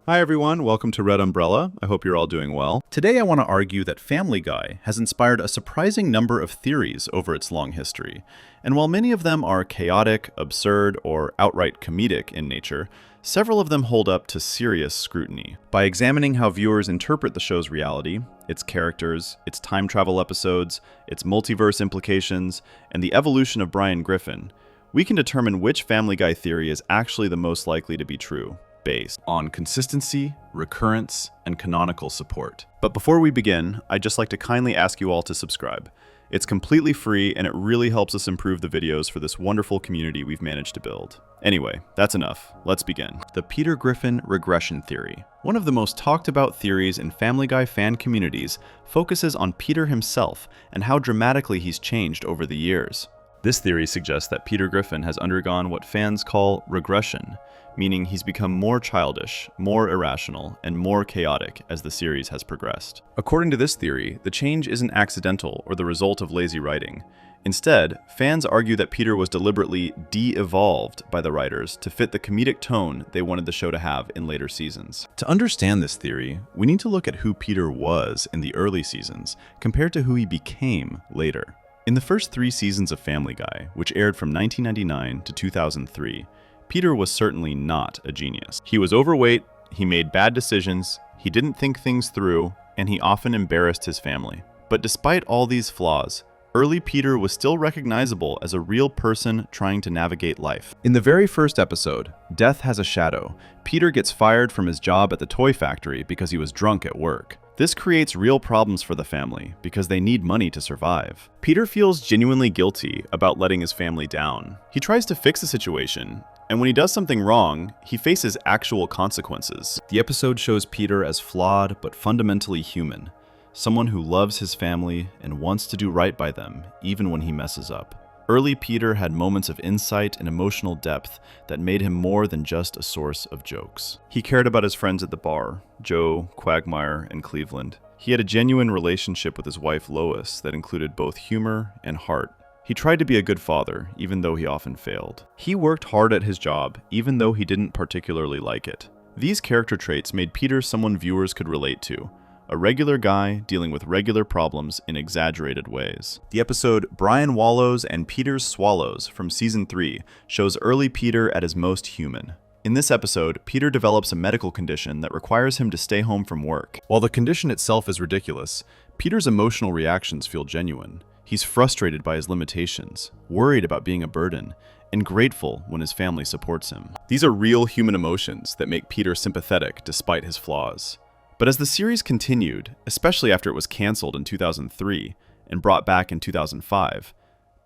Hi everyone, welcome to Red Umbrella. I hope you're all doing well. Today I want to argue that Family Guy has inspired a surprising number of theories over its long history. And while many of them are chaotic, absurd, or outright comedic in nature, several of them hold up to serious scrutiny. By examining how viewers interpret the show's reality, its characters, its time travel episodes, its multiverse implications, and the evolution of Brian Griffin, we can determine which Family Guy theory is actually the most likely to be true, based on consistency, recurrence, and canonical support. But before we begin, I'd just like to kindly ask you all to subscribe. It's completely free and it really helps us improve the videos for this wonderful community we've managed to build. Anyway, that's enough. Let's begin. The Peter Griffin regression theory. One of the most talked about theories in Family Guy fan communities focuses on Peter himself and how dramatically he's changed over the years. This theory suggests that Peter Griffin has undergone what fans call regression, meaning he's become more childish, more irrational, and more chaotic as the series has progressed. According to this theory, the change isn't accidental or the result of lazy writing. Instead, fans argue that Peter was deliberately de-evolved by the writers to fit the comedic tone they wanted the show to have in later seasons. To understand this theory, we need to look at who Peter was in the early seasons compared to who he became later. In the first 3 seasons of Family Guy, which aired from 1999 to 2003, Peter was certainly not a genius. He was overweight, he made bad decisions, he didn't think things through, and he often embarrassed his family. But despite all these flaws, early Peter was still recognizable as a real person trying to navigate life. In the very first episode, Death Has a Shadow, Peter gets fired from his job at the toy factory because he was drunk at work. This creates real problems for the family because they need money to survive. Peter feels genuinely guilty about letting his family down. He tries to fix the situation, and when he does something wrong, he faces actual consequences. The episode shows Peter as flawed but fundamentally human, someone who loves his family and wants to do right by them, even when he messes up. Early Peter had moments of insight and emotional depth that made him more than just a source of jokes. He cared about his friends at the bar, Joe, Quagmire, and Cleveland. He had a genuine relationship with his wife Lois that included both humor and heart. He tried to be a good father, even though he often failed. He worked hard at his job, even though he didn't particularly like it. These character traits made Peter someone viewers could relate to. A regular guy dealing with regular problems in exaggerated ways. The episode Brian Wallows and Peter's Swallows from Season 3 shows early Peter at his most human. In this episode, Peter develops a medical condition that requires him to stay home from work. While the condition itself is ridiculous, Peter's emotional reactions feel genuine. He's frustrated by his limitations, worried about being a burden, and grateful when his family supports him. These are real human emotions that make Peter sympathetic despite his flaws. But as the series continued, especially after it was canceled in 2003 and brought back in 2005,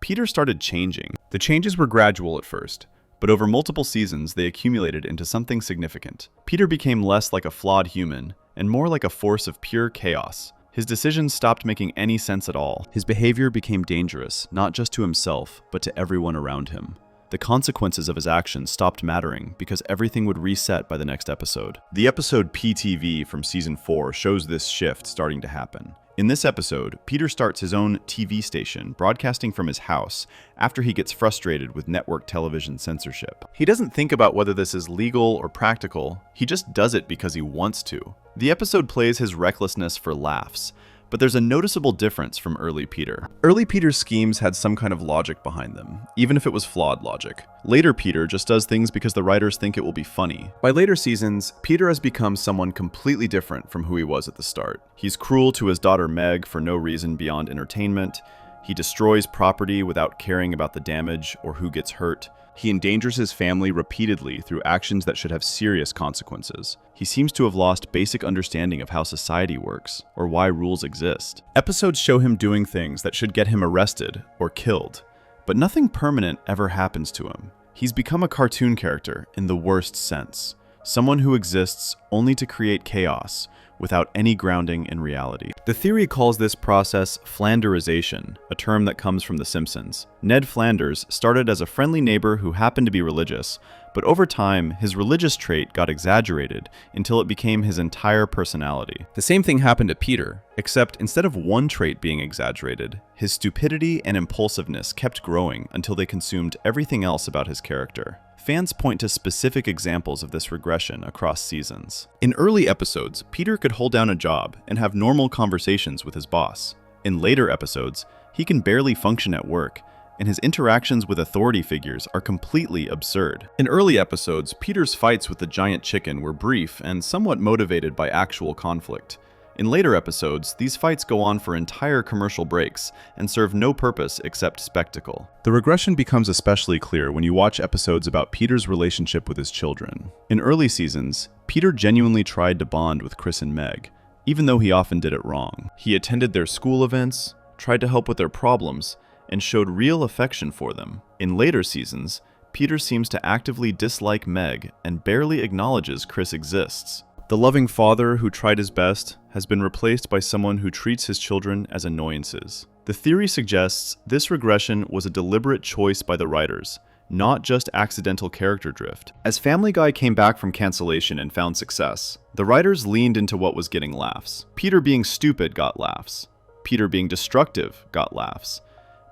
Peter started changing. The changes were gradual at first, but over multiple seasons they accumulated into something significant. Peter became less like a flawed human and more like a force of pure chaos. His decisions stopped making any sense at all. His behavior became dangerous, not just to himself, but to everyone around him. The consequences of his actions stopped mattering because everything would reset by the next episode. The episode PTV from Season 4 shows this shift starting to happen. In this episode, Peter starts his own TV station, broadcasting from his house after he gets frustrated with network television censorship. He doesn't think about whether this is legal or practical, he just does it because he wants to. The episode plays his recklessness for laughs, but there's a noticeable difference from early Peter. Early Peter's schemes had some kind of logic behind them, even if it was flawed logic. Later Peter just does things because the writers think it will be funny. By later seasons, Peter has become someone completely different from who he was at the start. He's cruel to his daughter Meg for no reason beyond entertainment. He destroys property without caring about the damage or who gets hurt. He endangers his family repeatedly through actions that should have serious consequences. He seems to have lost basic understanding of how society works, or why rules exist. Episodes show him doing things that should get him arrested or killed, but nothing permanent ever happens to him. He's become a cartoon character in the worst sense, someone who exists only to create chaos, without any grounding in reality. The theory calls this process Flanderization, a term that comes from The Simpsons. Ned Flanders started as a friendly neighbor who happened to be religious, but over time, his religious trait got exaggerated until it became his entire personality. The same thing happened to Peter, except instead of one trait being exaggerated, his stupidity and impulsiveness kept growing until they consumed everything else about his character. Fans point to specific examples of this regression across seasons. In early episodes, Peter could hold down a job and have normal conversations with his boss. In later episodes, he can barely function at work, and his interactions with authority figures are completely absurd. In early episodes, Peter's fights with the giant chicken were brief and somewhat motivated by actual conflict. In later episodes, these fights go on for entire commercial breaks and serve no purpose except spectacle. The regression becomes especially clear when you watch episodes about Peter's relationship with his children. In early seasons, Peter genuinely tried to bond with Chris and Meg, even though he often did it wrong. He attended their school events, tried to help with their problems, and showed real affection for them. In later seasons, Peter seems to actively dislike Meg and barely acknowledges Chris exists. The loving father who tried his best has been replaced by someone who treats his children as annoyances. The theory suggests this regression was a deliberate choice by the writers, not just accidental character drift. As Family Guy came back from cancellation and found success, the writers leaned into what was getting laughs. Peter being stupid got laughs. Peter being destructive got laughs.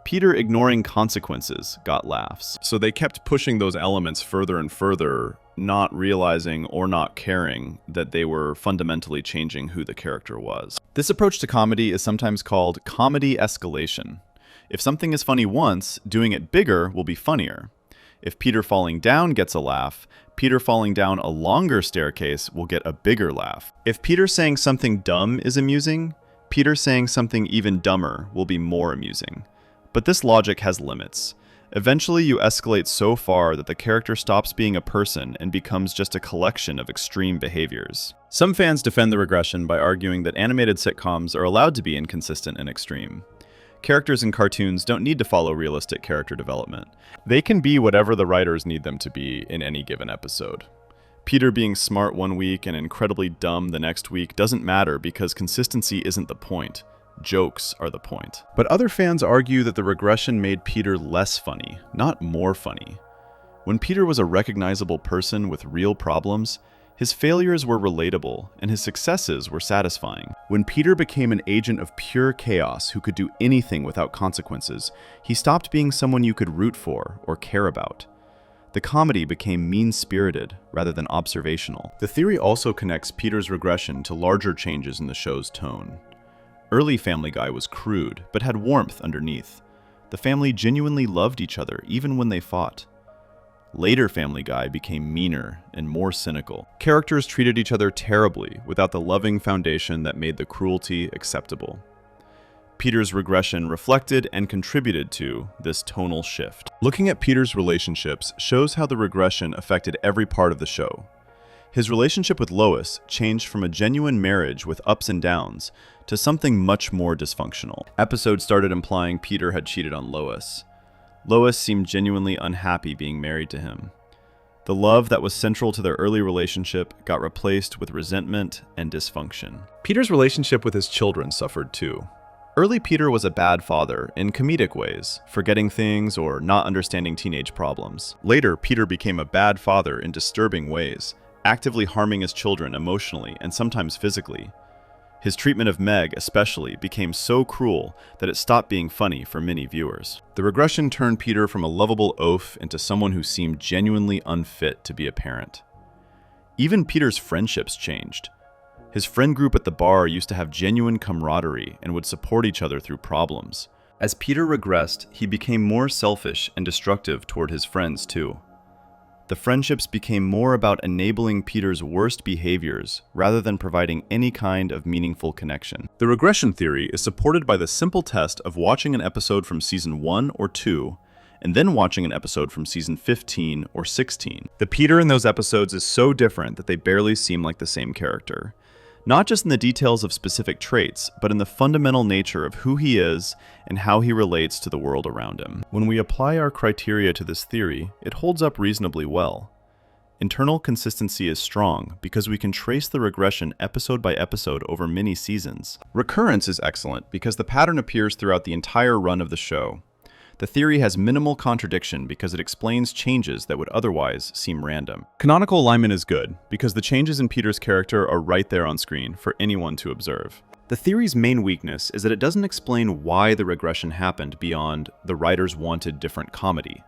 Peter ignoring consequences got laughs. So they kept pushing those elements further and further, not realizing or not caring that they were fundamentally changing who the character was. This approach to comedy is sometimes called comedy escalation. If something is funny once, doing it bigger will be funnier. If Peter falling down gets a laugh, Peter falling down a longer staircase will get a bigger laugh. If Peter saying something dumb is amusing, Peter saying something even dumber will be more amusing. But this logic has limits. Eventually, you escalate so far that the character stops being a person and becomes just a collection of extreme behaviors. Some fans defend the regression by arguing that animated sitcoms are allowed to be inconsistent and extreme. Characters in cartoons don't need to follow realistic character development. They can be whatever the writers need them to be in any given episode. Peter being smart one week and incredibly dumb the next week doesn't matter because consistency isn't the point. Jokes are the point. But other fans argue that the regression made Peter less funny, not more funny. When Peter was a recognizable person with real problems, his failures were relatable and his successes were satisfying. When Peter became an agent of pure chaos who could do anything without consequences, he stopped being someone you could root for or care about. The comedy became mean-spirited rather than observational. The theory also connects Peter's regression to larger changes in the show's tone. Early Family Guy was crude, but had warmth underneath. The family genuinely loved each other, even when they fought. Later Family Guy became meaner and more cynical. Characters treated each other terribly, without the loving foundation that made the cruelty acceptable. Peter's regression reflected and contributed to this tonal shift. Looking at Peter's relationships shows how the regression affected every part of the show. His relationship with Lois changed from a genuine marriage with ups and downs to something much more dysfunctional. Episodes started implying Peter had cheated on Lois. Lois seemed genuinely unhappy being married to him. The love that was central to their early relationship got replaced with resentment and dysfunction. Peter's relationship with his children suffered too. Early Peter was a bad father in comedic ways, forgetting things or not understanding teenage problems. Later, Peter became a bad father in disturbing ways, actively harming his children emotionally and sometimes physically. His treatment of Meg, especially, became so cruel that it stopped being funny for many viewers. The regression turned Peter from a lovable oaf into someone who seemed genuinely unfit to be a parent. Even Peter's friendships changed. His friend group at the bar used to have genuine camaraderie and would support each other through problems. As Peter regressed, he became more selfish and destructive toward his friends too. The friendships became more about enabling Peter's worst behaviors rather than providing any kind of meaningful connection. The regression theory is supported by the simple test of watching an episode from season 1 or 2 and then watching an episode from season 15 or 16. The Peter in those episodes is so different that they barely seem like the same character. Not just in the details of specific traits, but in the fundamental nature of who he is and how he relates to the world around him. When we apply our criteria to this theory, it holds up reasonably well. Internal consistency is strong because we can trace the regression episode by episode over many seasons. Recurrence is excellent because the pattern appears throughout the entire run of the show. The theory has minimal contradiction because it explains changes that would otherwise seem random. Canonical alignment is good because the changes in Peter's character are right there on screen for anyone to observe. The theory's main weakness is that it doesn't explain why the regression happened beyond the writers wanted different comedy.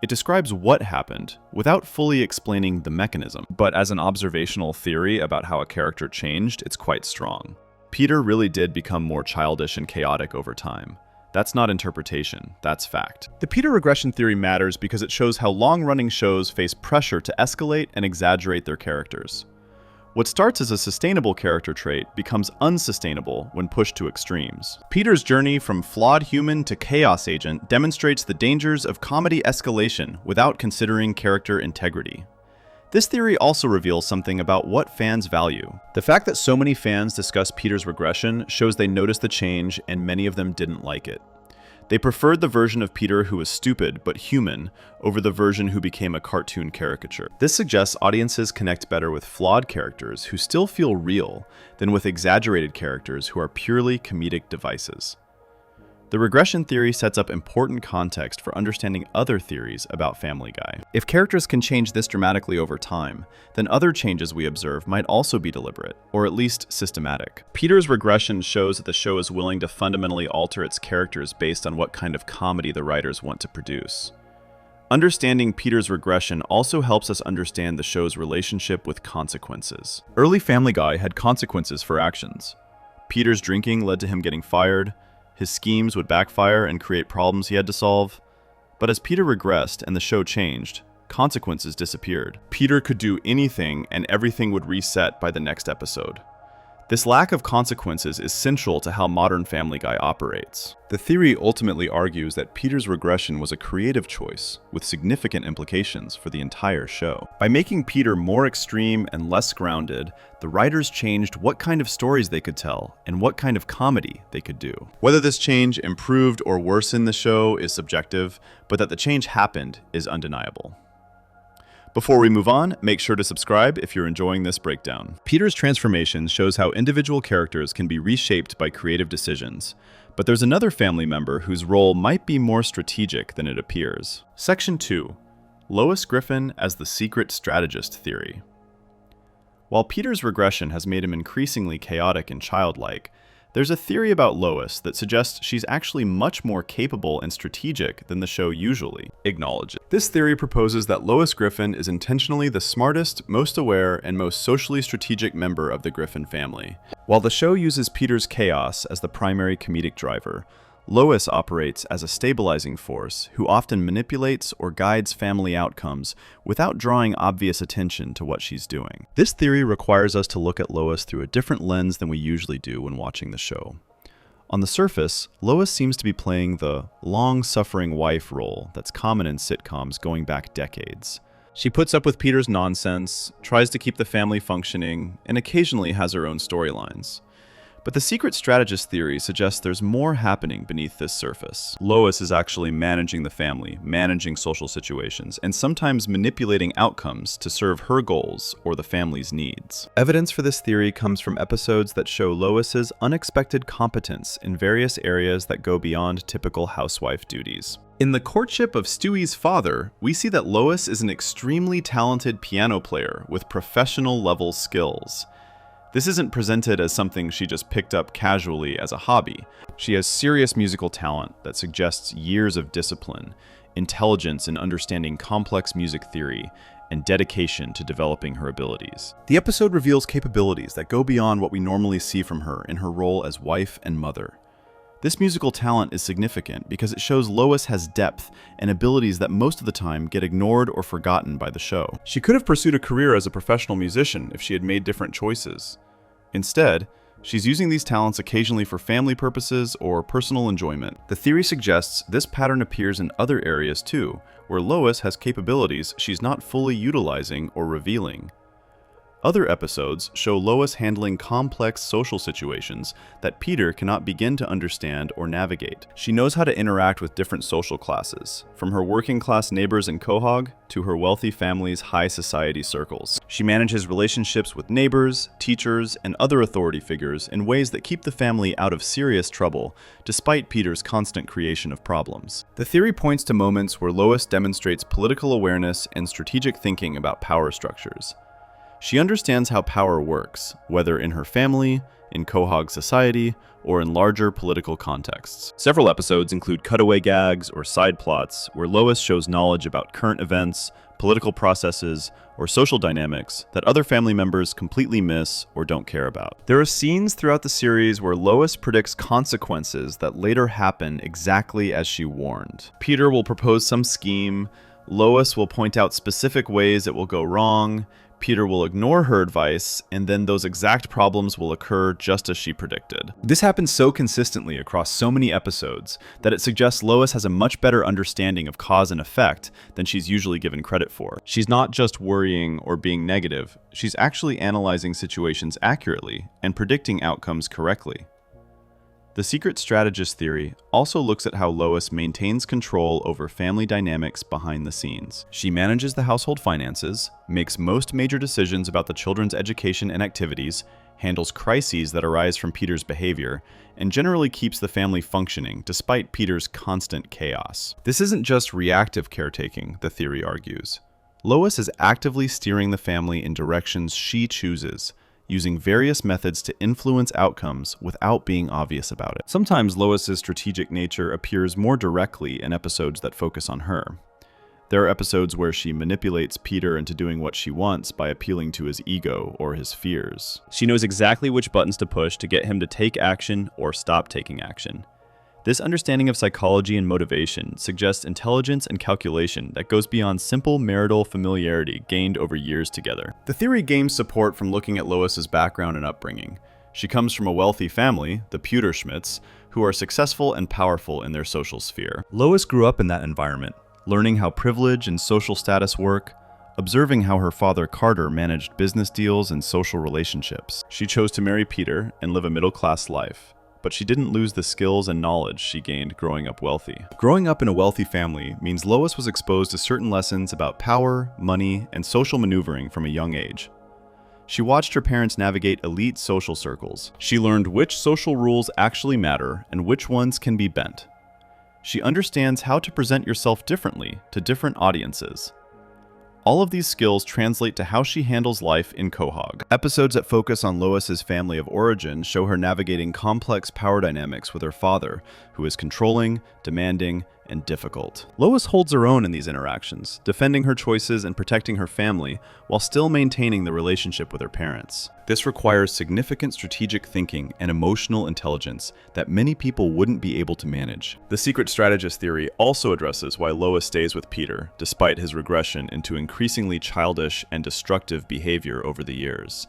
It describes what happened without fully explaining the mechanism. But as an observational theory about how a character changed, it's quite strong. Peter really did become more childish and chaotic over time. That's not interpretation, that's fact. The Peter regression theory matters because it shows how long-running shows face pressure to escalate and exaggerate their characters. What starts as a sustainable character trait becomes unsustainable when pushed to extremes. Peter's journey from flawed human to chaos agent demonstrates the dangers of comedy escalation without considering character integrity. This theory also reveals something about what fans value. The fact that so many fans discuss Peter's regression shows they noticed the change and many of them didn't like it. They preferred the version of Peter who was stupid but human over the version who became a cartoon caricature. This suggests audiences connect better with flawed characters who still feel real than with exaggerated characters who are purely comedic devices. The regression theory sets up important context for understanding other theories about Family Guy. If characters can change this dramatically over time, then other changes we observe might also be deliberate, or at least systematic. Peter's regression shows that the show is willing to fundamentally alter its characters based on what kind of comedy the writers want to produce. Understanding Peter's regression also helps us understand the show's relationship with consequences. Early Family Guy had consequences for actions. Peter's drinking led to him getting fired. His schemes would backfire and create problems he had to solve. But as Peter regressed and the show changed, consequences disappeared. Peter could do anything and everything would reset by the next episode. This lack of consequences is central to how modern Family Guy operates. The theory ultimately argues that Peter's regression was a creative choice with significant implications for the entire show. By making Peter more extreme and less grounded, the writers changed what kind of stories they could tell and what kind of comedy they could do. Whether this change improved or worsened the show is subjective, but that the change happened is undeniable. Before we move on, make sure to subscribe if you're enjoying this breakdown. Peter's transformation shows how individual characters can be reshaped by creative decisions, but there's another family member whose role might be more strategic than it appears. Section 2. Lois Griffin as the secret strategist theory. While Peter's regression has made him increasingly chaotic and childlike, there's a theory about Lois that suggests she's actually much more capable and strategic than the show usually acknowledges. This theory proposes that Lois Griffin is intentionally the smartest, most aware, and most socially strategic member of the Griffin family. While the show uses Peter's chaos as the primary comedic driver, Lois operates as a stabilizing force who often manipulates or guides family outcomes without drawing obvious attention to what she's doing. This theory requires us to look at Lois through a different lens than we usually do when watching the show. On the surface, Lois seems to be playing the long-suffering wife role that's common in sitcoms going back decades. She puts up with Peter's nonsense, tries to keep the family functioning, and occasionally has her own storylines. But the secret strategist theory suggests there's more happening beneath this surface. Lois is actually managing the family, managing social situations, and sometimes manipulating outcomes to serve her goals or the family's needs. Evidence for this theory comes from episodes that show Lois's unexpected competence in various areas that go beyond typical housewife duties. In The Courtship of Stewie's Father, we see that Lois is an extremely talented piano player with professional-level skills. This isn't presented as something she just picked up casually as a hobby. She has serious musical talent that suggests years of discipline, intelligence in understanding complex music theory, and dedication to developing her abilities. The episode reveals capabilities that go beyond what we normally see from her in her role as wife and mother. This musical talent is significant because it shows Lois has depth and abilities that most of the time get ignored or forgotten by the show. She could have pursued a career as a professional musician if she had made different choices. Instead, she's using these talents occasionally for family purposes or personal enjoyment. The theory suggests this pattern appears in other areas too, where Lois has capabilities she's not fully utilizing or revealing. Other episodes show Lois handling complex social situations that Peter cannot begin to understand or navigate. She knows how to interact with different social classes, from her working-class neighbors in Quahog to her wealthy family's high society circles. She manages relationships with neighbors, teachers, and other authority figures in ways that keep the family out of serious trouble, despite Peter's constant creation of problems. The theory points to moments where Lois demonstrates political awareness and strategic thinking about power structures. She understands how power works, whether in her family, in Quahog society, or in larger political contexts. Several episodes include cutaway gags or side plots where Lois shows knowledge about current events, political processes, or social dynamics that other family members completely miss or don't care about. There are scenes throughout the series where Lois predicts consequences that later happen exactly as she warned. Peter will propose some scheme, Lois will point out specific ways it will go wrong, Peter will ignore her advice, and then those exact problems will occur just as she predicted. This happens so consistently across so many episodes that it suggests Lois has a much better understanding of cause and effect than she's usually given credit for. She's not just worrying or being negative, she's actually analyzing situations accurately and predicting outcomes correctly. The secret strategist theory also looks at how Lois maintains control over family dynamics behind the scenes. She manages the household finances, makes most major decisions about the children's education and activities, handles crises that arise from Peter's behavior, and generally keeps the family functioning despite Peter's constant chaos. This isn't just reactive caretaking, the theory argues. Lois is actively steering the family in directions she chooses, using various methods to influence outcomes without being obvious about it. Sometimes Lois's strategic nature appears more directly in episodes that focus on her. There are episodes where she manipulates Peter into doing what she wants by appealing to his ego or his fears. She knows exactly which buttons to push to get him to take action or stop taking action. This understanding of psychology and motivation suggests intelligence and calculation that goes beyond simple marital familiarity gained over years together. The theory gains support from looking at Lois's background and upbringing. She comes from a wealthy family, the Pewterschmidts, who are successful and powerful in their social sphere. Lois grew up in that environment, learning how privilege and social status work, observing how her father Carter managed business deals and social relationships. She chose to marry Peter and live a middle-class life, but she didn't lose the skills and knowledge she gained growing up wealthy. Growing up in a wealthy family means Lois was exposed to certain lessons about power, money, and social maneuvering from a young age. She watched her parents navigate elite social circles. She learned which social rules actually matter and which ones can be bent. She understands how to present yourself differently to different audiences. All of these skills translate to how she handles life in Quahog. Episodes that focus on Lois's family of origin show her navigating complex power dynamics with her father, who is controlling, demanding, and difficult. Lois holds her own in these interactions, defending her choices and protecting her family while still maintaining the relationship with her parents. This requires significant strategic thinking and emotional intelligence that many people wouldn't be able to manage. The secret strategist theory also addresses why Lois stays with Peter, despite his regression into increasingly childish and destructive behavior over the years.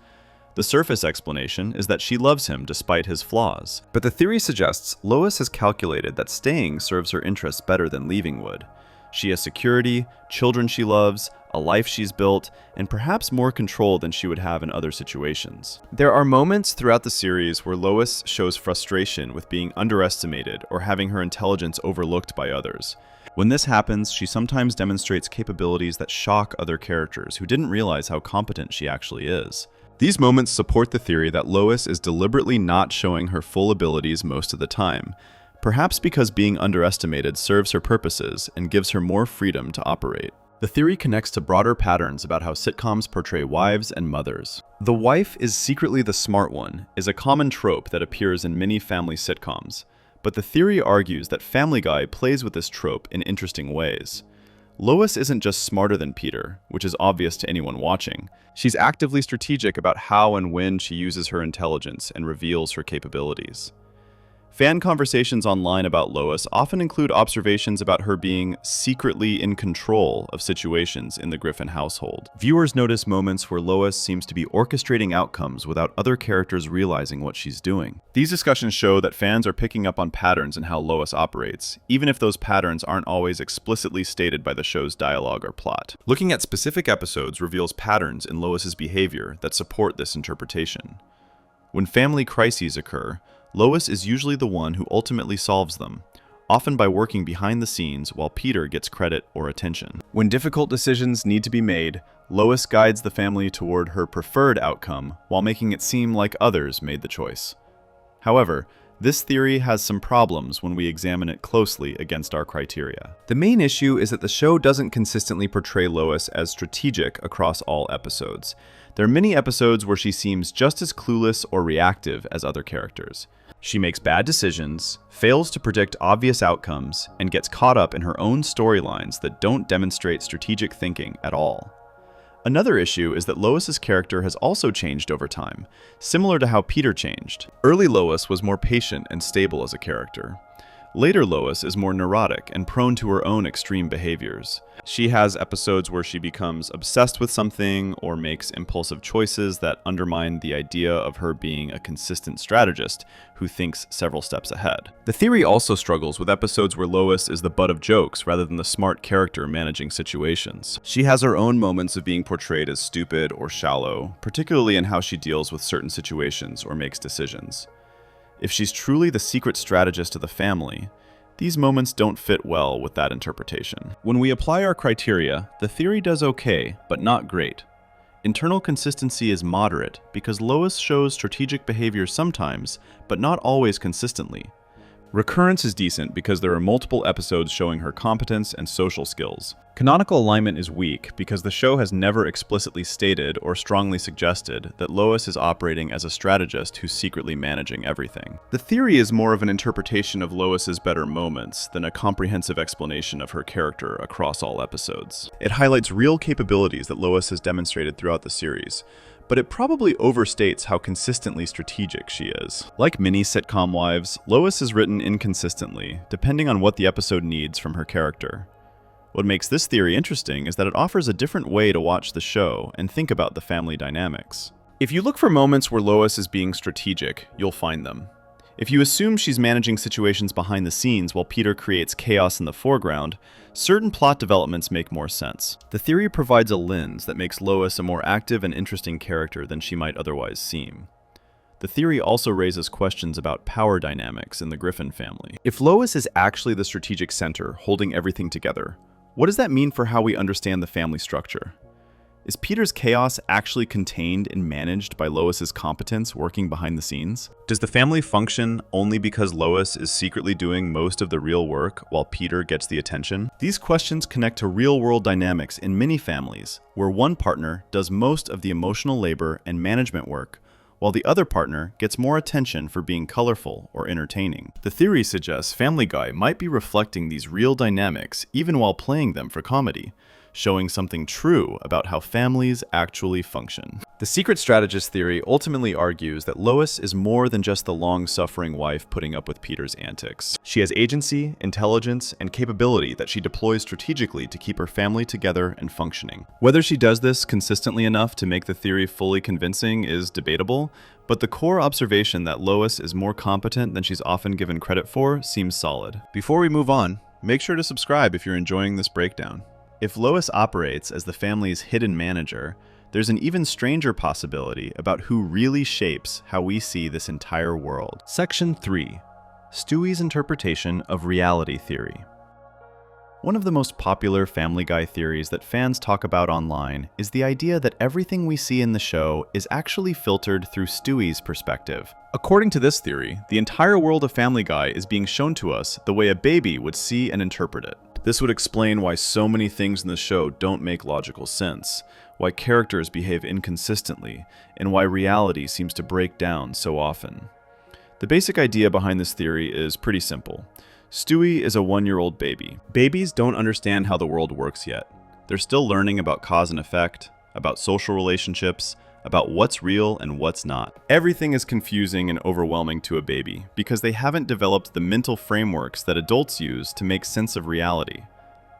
The surface explanation is that she loves him despite his flaws. But the theory suggests Lois has calculated that staying serves her interests better than leaving would. She has security, children she loves, a life she's built, and perhaps more control than she would have in other situations. There are moments throughout the series where Lois shows frustration with being underestimated or having her intelligence overlooked by others. When this happens, she sometimes demonstrates capabilities that shock other characters who didn't realize how competent she actually is. These moments support the theory that Lois is deliberately not showing her full abilities most of the time, perhaps because being underestimated serves her purposes and gives her more freedom to operate. The theory connects to broader patterns about how sitcoms portray wives and mothers. The wife is secretly the smart one is a common trope that appears in many family sitcoms, but the theory argues that Family Guy plays with this trope in interesting ways. Lois isn't just smarter than Peter, which is obvious to anyone watching. She's actively strategic about how and when she uses her intelligence and reveals her capabilities. Fan conversations online about Lois often include observations about her being secretly in control of situations in the Griffin household. Viewers notice moments where Lois seems to be orchestrating outcomes without other characters realizing what she's doing. These discussions show that fans are picking up on patterns in how Lois operates, even if those patterns aren't always explicitly stated by the show's dialogue or plot. Looking at specific episodes reveals patterns in Lois's behavior that support this interpretation. When family crises occur, Lois is usually the one who ultimately solves them, often by working behind the scenes while Peter gets credit or attention. When difficult decisions need to be made, Lois guides the family toward her preferred outcome while making it seem like others made the choice. However, This theory has some problems when we examine it closely against our criteria. The main issue is that the show doesn't consistently portray Lois as strategic across all episodes. There are many episodes where she seems just as clueless or reactive as other characters. She makes bad decisions, fails to predict obvious outcomes, and gets caught up in her own storylines that don't demonstrate strategic thinking at all. Another issue is that Lois's character has also changed over time, similar to how Peter changed. Early Lois was more patient and stable as a character. Later Lois is more neurotic and prone to her own extreme behaviors. She has episodes where she becomes obsessed with something or makes impulsive choices that undermine the idea of her being a consistent strategist who thinks several steps ahead. The theory also struggles with episodes where Lois is the butt of jokes rather than the smart character managing situations. She has her own moments of being portrayed as stupid or shallow, particularly in how she deals with certain situations or makes decisions. If she's truly the secret strategist of the family, these moments don't fit well with that interpretation. When we apply our criteria, the theory does okay, but not great. Internal consistency is moderate because Lois shows strategic behavior sometimes, but not always consistently. Recurrence is decent because there are multiple episodes showing her competence and social skills. Canonical alignment is weak because the show has never explicitly stated or strongly suggested that Lois is operating as a strategist who's secretly managing everything. The theory is more of an interpretation of Lois's better moments than a comprehensive explanation of her character across all episodes. It highlights real capabilities that Lois has demonstrated throughout the series, but it probably overstates how consistently strategic she is. Like many sitcom wives, Lois is written inconsistently, depending on what the episode needs from her character. What makes this theory interesting is that it offers a different way to watch the show and think about the family dynamics. If you look for moments where Lois is being strategic, you'll find them. If you assume she's managing situations behind the scenes while Peter creates chaos in the foreground, certain plot developments make more sense. The theory provides a lens that makes Lois a more active and interesting character than she might otherwise seem. The theory also raises questions about power dynamics in the Griffin family. If Lois is actually the strategic center holding everything together, what does that mean for how we understand the family structure? Is Peter's chaos actually contained and managed by Lois's competence working behind the scenes? Does the family function only because Lois is secretly doing most of the real work while Peter gets the attention? These questions connect to real-world dynamics in many families, where one partner does most of the emotional labor and management work, while the other partner gets more attention for being colorful or entertaining. The theory suggests Family Guy might be reflecting these real dynamics even while playing them for comedy, showing something true about how families actually function. The secret strategist theory ultimately argues that Lois is more than just the long-suffering wife putting up with Peter's antics. She has agency, intelligence, and capability that she deploys strategically to keep her family together and functioning. Whether she does this consistently enough to make the theory fully convincing is debatable, but the core observation that Lois is more competent than she's often given credit for seems solid. Before we move on, make sure to subscribe if you're enjoying this breakdown. If Lois operates as the family's hidden manager, there's an even stranger possibility about who really shapes how we see this entire world. Section 3. Stewie's interpretation of reality theory. One of the most popular Family Guy theories that fans talk about online is the idea that everything we see in the show is actually filtered through Stewie's perspective. According to this theory, the entire world of Family Guy is being shown to us the way a baby would see and interpret it. This would explain why so many things in the show don't make logical sense, why characters behave inconsistently, and why reality seems to break down so often. The basic idea behind this theory is pretty simple. Stewie is a 1-year-old baby. Babies don't understand how the world works yet. They're still learning about cause and effect, about social relationships, about what's real and what's not. Everything is confusing and overwhelming to a baby because they haven't developed the mental frameworks that adults use to make sense of reality.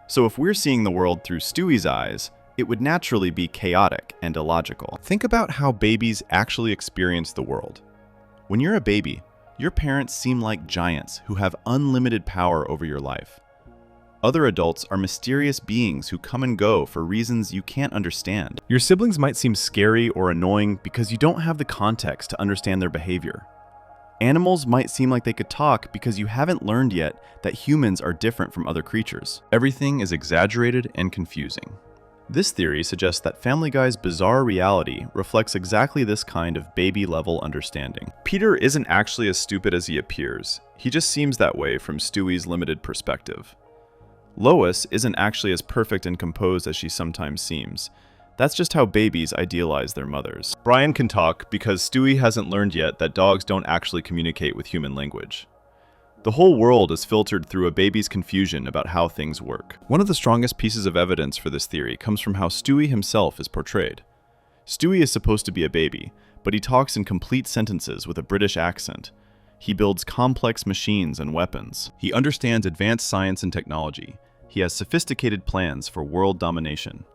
So if we're seeing the world through Stewie's eyes, it would naturally be chaotic and illogical. Think about how babies actually experience the world. When you're a baby, your parents seem like giants who have unlimited power over your life. Other adults are mysterious beings who come and go for reasons you can't understand. Your siblings might seem scary or annoying because you don't have the context to understand their behavior. Animals might seem like they could talk because you haven't learned yet that humans are different from other creatures. Everything is exaggerated and confusing. This theory suggests that Family Guy's bizarre reality reflects exactly this kind of baby-level understanding. Peter isn't actually as stupid as he appears. He just seems that way from Stewie's limited perspective. Lois isn't actually as perfect and composed as she sometimes seems. That's just how babies idealize their mothers. Brian can talk because Stewie hasn't learned yet that dogs don't actually communicate with human language. The whole world is filtered through a baby's confusion about how things work. One of the strongest pieces of evidence for this theory comes from how Stewie himself is portrayed. Stewie is supposed to be a baby, but he talks in complete sentences with a British accent. He builds complex machines and weapons. He understands advanced science and technology. He has sophisticated plans for world domination.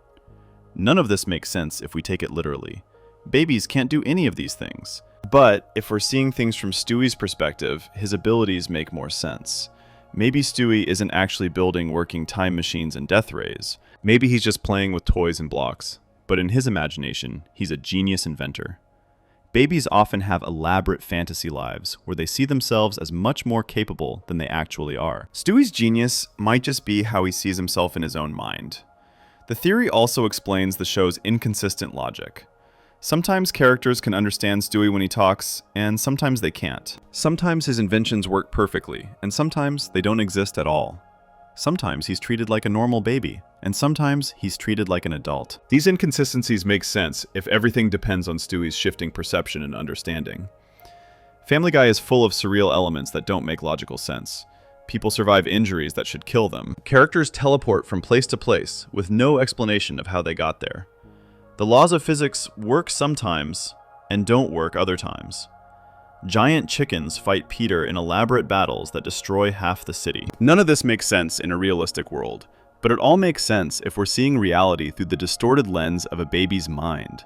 None of this makes sense if we take it literally. Babies can't do any of these things. But if we're seeing things from Stewie's perspective, his abilities make more sense. Maybe Stewie isn't actually building working time machines and death rays. Maybe he's just playing with toys and blocks. But in his imagination, he's a genius inventor. Babies often have elaborate fantasy lives where they see themselves as much more capable than they actually are. Stewie's genius might just be how he sees himself in his own mind. The theory also explains the show's inconsistent logic. Sometimes characters can understand Stewie when he talks, and sometimes they can't. Sometimes his inventions work perfectly, and sometimes they don't exist at all. Sometimes he's treated like a normal baby, and sometimes he's treated like an adult. These inconsistencies make sense if everything depends on Stewie's shifting perception and understanding. Family Guy is full of surreal elements that don't make logical sense. People survive injuries that should kill them. Characters teleport from place to place with no explanation of how they got there. The laws of physics work sometimes and don't work other times. Giant chickens fight Peter in elaborate battles that destroy half the city. None of this makes sense in a realistic world, but it all makes sense if we're seeing reality through the distorted lens of a baby's mind.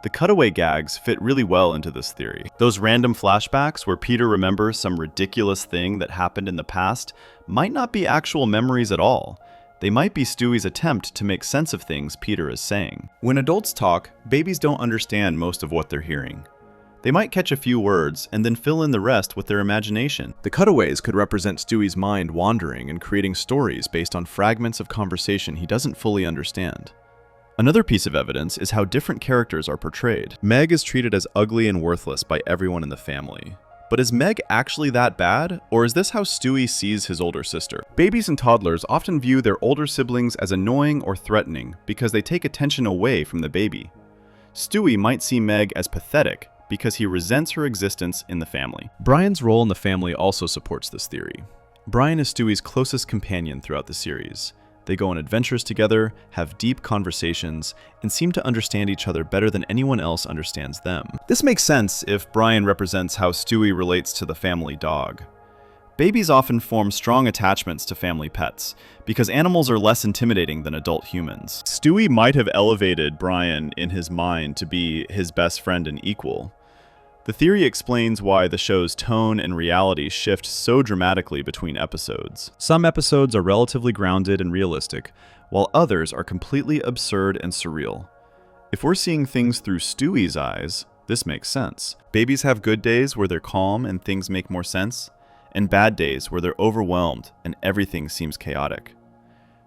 The cutaway gags fit really well into this theory. Those random flashbacks where Peter remembers some ridiculous thing that happened in the past might not be actual memories at all. They might be Stewie's attempt to make sense of things Peter is saying. When adults talk, babies don't understand most of what they're hearing. They might catch a few words and then fill in the rest with their imagination. The cutaways could represent Stewie's mind wandering and creating stories based on fragments of conversation he doesn't fully understand. Another piece of evidence is how different characters are portrayed. Meg is treated as ugly and worthless by everyone in the family. But is Meg actually that bad, or is this how Stewie sees his older sister? Babies and toddlers often view their older siblings as annoying or threatening because they take attention away from the baby. Stewie might see Meg as pathetic because he resents her existence in the family. Brian's role in the family also supports this theory. Brian is Stewie's closest companion throughout the series. They go on adventures together, have deep conversations, and seem to understand each other better than anyone else understands them. This makes sense if Brian represents how Stewie relates to the family dog. Babies often form strong attachments to family pets, because animals are less intimidating than adult humans. Stewie might have elevated Brian in his mind to be his best friend and equal. The theory explains why the show's tone and reality shift so dramatically between episodes. Some episodes are relatively grounded and realistic, while others are completely absurd and surreal. If we're seeing things through Stewie's eyes, this makes sense. Babies have good days where they're calm and things make more sense, and bad days where they're overwhelmed and everything seems chaotic.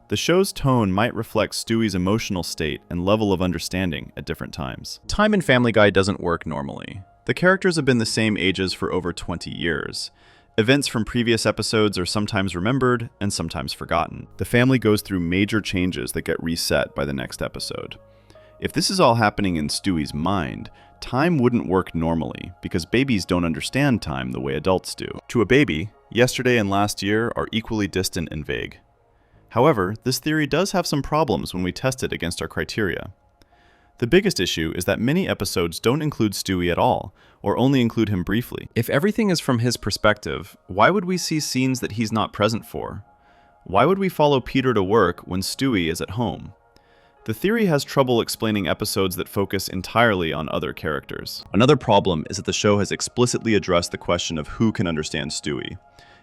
The show's tone might reflect Stewie's emotional state and level of understanding at different times. Time in Family Guy doesn't work normally. The characters have been the same ages for over 20 years. Events from previous episodes are sometimes remembered and sometimes forgotten. The family goes through major changes that get reset by the next episode. If this is all happening in Stewie's mind, time wouldn't work normally because babies don't understand time the way adults do. To a baby, yesterday and last year are equally distant and vague. However, this theory does have some problems when we test it against our criteria. The biggest issue is that many episodes don't include Stewie at all, or only include him briefly. If everything is from his perspective, why would we see scenes that he's not present for? Why would we follow Peter to work when Stewie is at home? The theory has trouble explaining episodes that focus entirely on other characters. Another problem is that the show has explicitly addressed the question of who can understand Stewie.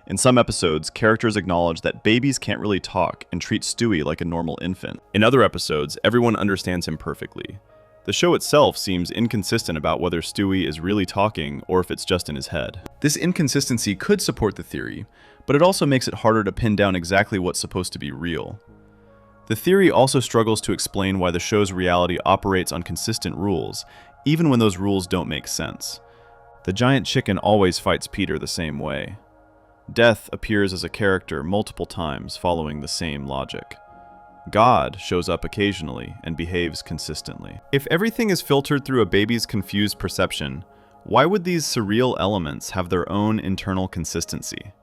In some episodes, characters acknowledge that babies can't really talk and treat Stewie like a normal infant. In other episodes, everyone understands him perfectly. The show itself seems inconsistent about whether Stewie is really talking or if it's just in his head. This inconsistency could support the theory, but it also makes it harder to pin down exactly what's supposed to be real. The theory also struggles to explain why the show's reality operates on consistent rules, even when those rules don't make sense. The giant chicken always fights Peter the same way. Death appears as a character multiple times following the same logic. God shows up occasionally and behaves consistently. If everything is filtered through a baby's confused perception, why would these surreal elements have their own internal consistency?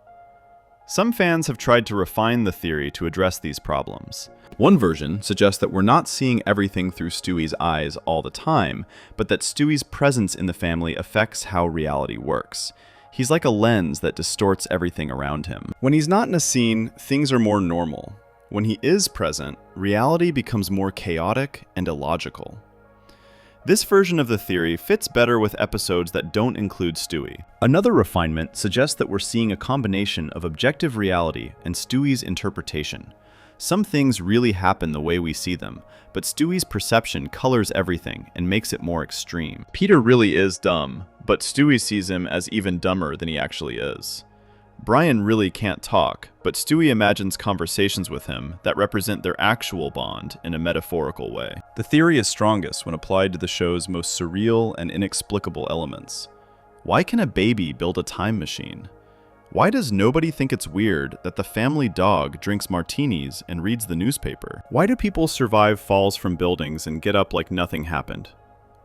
Some fans have tried to refine the theory to address these problems. One version suggests that we're not seeing everything through Stewie's eyes all the time, but that Stewie's presence in the family affects how reality works. He's like a lens that distorts everything around him. When he's not in a scene, things are more normal. When he is present, reality becomes more chaotic and illogical. This version of the theory fits better with episodes that don't include Stewie. Another refinement suggests that we're seeing a combination of objective reality and Stewie's interpretation. Some things really happen the way we see them, but Stewie's perception colors everything and makes it more extreme. Peter really is dumb, but Stewie sees him as even dumber than he actually is. Brian really can't talk, but Stewie imagines conversations with him that represent their actual bond in a metaphorical way. The theory is strongest when applied to the show's most surreal and inexplicable elements. Why can a baby build a time machine? Why does nobody think it's weird that the family dog drinks martinis and reads the newspaper? Why do people survive falls from buildings and get up like nothing happened?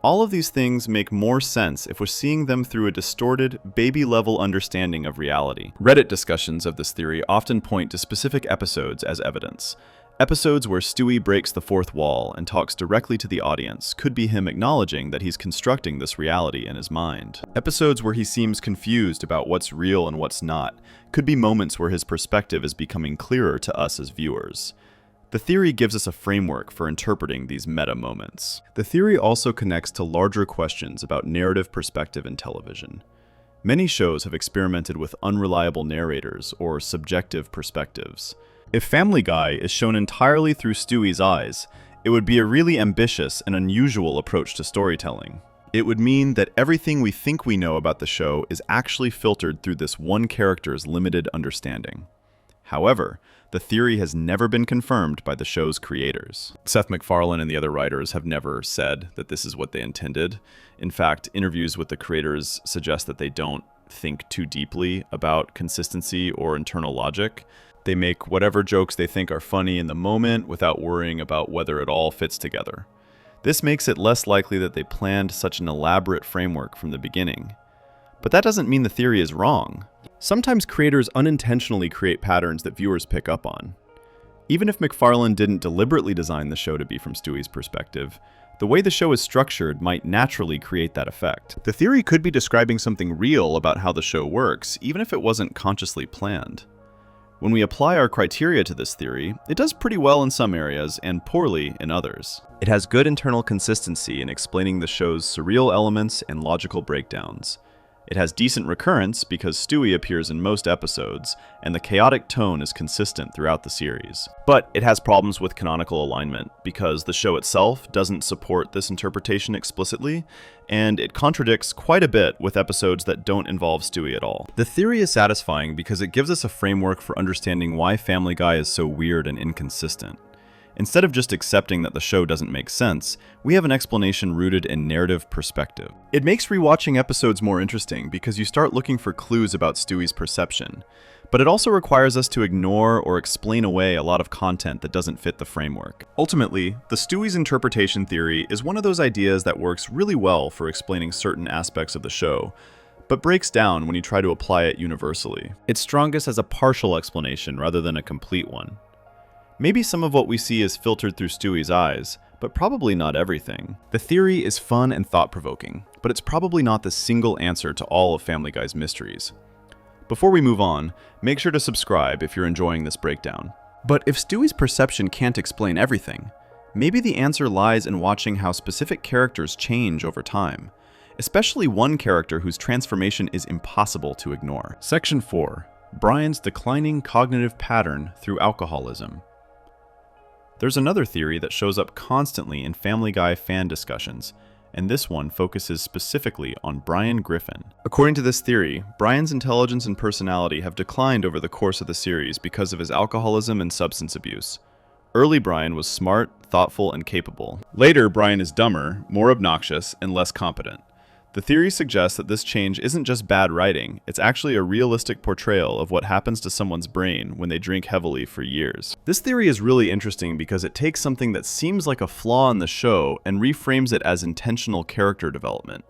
All of these things make more sense if we're seeing them through a distorted, baby-level understanding of reality. Reddit discussions of this theory often point to specific episodes as evidence. Episodes where Stewie breaks the fourth wall and talks directly to the audience could be him acknowledging that he's constructing this reality in his mind. Episodes where he seems confused about what's real and what's not could be moments where his perspective is becoming clearer to us as viewers. The theory gives us a framework for interpreting these meta moments. The theory also connects to larger questions about narrative perspective in television. Many shows have experimented with unreliable narrators or subjective perspectives. If Family Guy is shown entirely through Stewie's eyes, it would be a really ambitious and unusual approach to storytelling. It would mean that everything we think we know about the show is actually filtered through this one character's limited understanding. However, the theory has never been confirmed by the show's creators. Seth MacFarlane and the other writers have never said that this is what they intended. In fact, interviews with the creators suggest that they don't think too deeply about consistency or internal logic. They make whatever jokes they think are funny in the moment without worrying about whether it all fits together. This makes it less likely that they planned such an elaborate framework from the beginning. But that doesn't mean the theory is wrong. Sometimes creators unintentionally create patterns that viewers pick up on. Even if MacFarlane didn't deliberately design the show to be from Stewie's perspective, the way the show is structured might naturally create that effect. The theory could be describing something real about how the show works, even if it wasn't consciously planned. When we apply our criteria to this theory, it does pretty well in some areas and poorly in others. It has good internal consistency in explaining the show's surreal elements and logical breakdowns. It has decent recurrence because Stewie appears in most episodes, and the chaotic tone is consistent throughout the series. But it has problems with canonical alignment because the show itself doesn't support this interpretation explicitly, and it contradicts quite a bit with episodes that don't involve Stewie at all. The theory is satisfying because it gives us a framework for understanding why Family Guy is so weird and inconsistent. Instead of just accepting that the show doesn't make sense, we have an explanation rooted in narrative perspective. It makes rewatching episodes more interesting because you start looking for clues about Stewie's perception, but it also requires us to ignore or explain away a lot of content that doesn't fit the framework. Ultimately, the Stewie's interpretation theory is one of those ideas that works really well for explaining certain aspects of the show, but breaks down when you try to apply it universally. It's strongest as a partial explanation rather than a complete one. Maybe some of what we see is filtered through Stewie's eyes, but probably not everything. The theory is fun and thought-provoking, but it's probably not the single answer to all of Family Guy's mysteries. Before we move on, make sure to subscribe if you're enjoying this breakdown. But if Stewie's perception can't explain everything, maybe the answer lies in watching how specific characters change over time, especially one character whose transformation is impossible to ignore. Section 4. Brian's declining cognitive pattern through alcoholism. There's another theory that shows up constantly in Family Guy fan discussions, and this one focuses specifically on Brian Griffin. According to this theory, Brian's intelligence and personality have declined over the course of the series because of his alcoholism and substance abuse. Early Brian was smart, thoughtful, and capable. Later, Brian is dumber, more obnoxious, and less competent. The theory suggests that this change isn't just bad writing, it's actually a realistic portrayal of what happens to someone's brain when they drink heavily for years. This theory is really interesting because it takes something that seems like a flaw in the show and reframes it as intentional character development.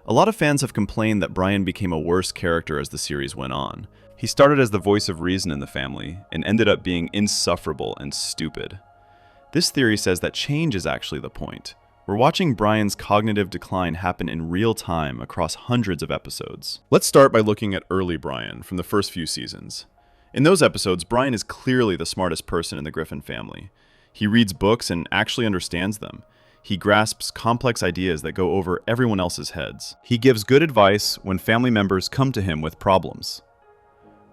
A lot of fans have complained that Brian became a worse character as the series went on. He started as the voice of reason in the family and ended up being insufferable and stupid. This theory says that change is actually the point. We're watching Brian's cognitive decline happen in real time across hundreds of episodes. Let's start by looking at early Brian from the first few seasons. In those episodes, Brian is clearly the smartest person in the Griffin family. He reads books and actually understands them. He grasps complex ideas that go over everyone else's heads. He gives good advice when family members come to him with problems.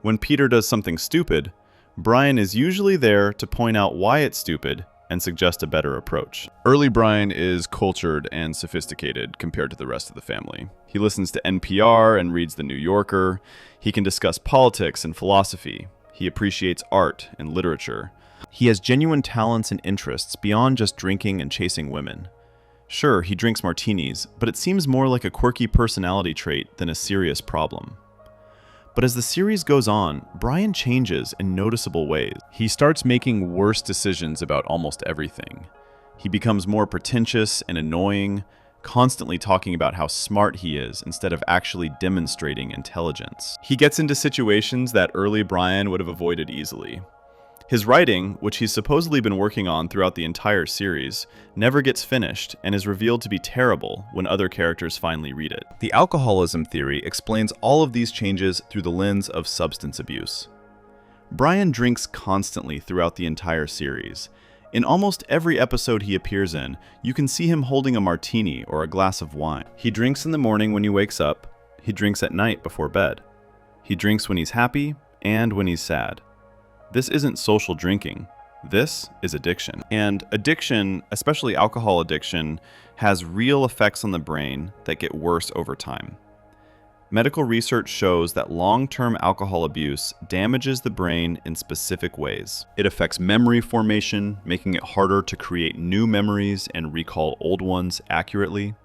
When Peter does something stupid, Brian is usually there to point out why it's stupid and suggest a better approach. Early Brian is cultured and sophisticated compared to the rest of the family. He listens to NPR and reads The New Yorker. He can discuss politics and philosophy. He appreciates art and literature. He has genuine talents and interests beyond just drinking and chasing women. Sure, he drinks martinis, but it seems more like a quirky personality trait than a serious problem. But as the series goes on, Brian changes in noticeable ways. He starts making worse decisions about almost everything. He becomes more pretentious and annoying, constantly talking about how smart he is instead of actually demonstrating intelligence. He gets into situations that early Brian would have avoided easily. His writing, which he's supposedly been working on throughout the entire series, never gets finished and is revealed to be terrible when other characters finally read it. The alcoholism theory explains all of these changes through the lens of substance abuse. Brian drinks constantly throughout the entire series. In almost every episode he appears in, you can see him holding a martini or a glass of wine. He drinks in the morning when he wakes up. He drinks at night before bed. He drinks when he's happy and when he's sad. This isn't social drinking. This is addiction. And addiction, especially alcohol addiction, has real effects on the brain that get worse over time. Medical research shows that long-term alcohol abuse damages the brain in specific ways. It affects memory formation, making it harder to create new memories and recall old ones accurately.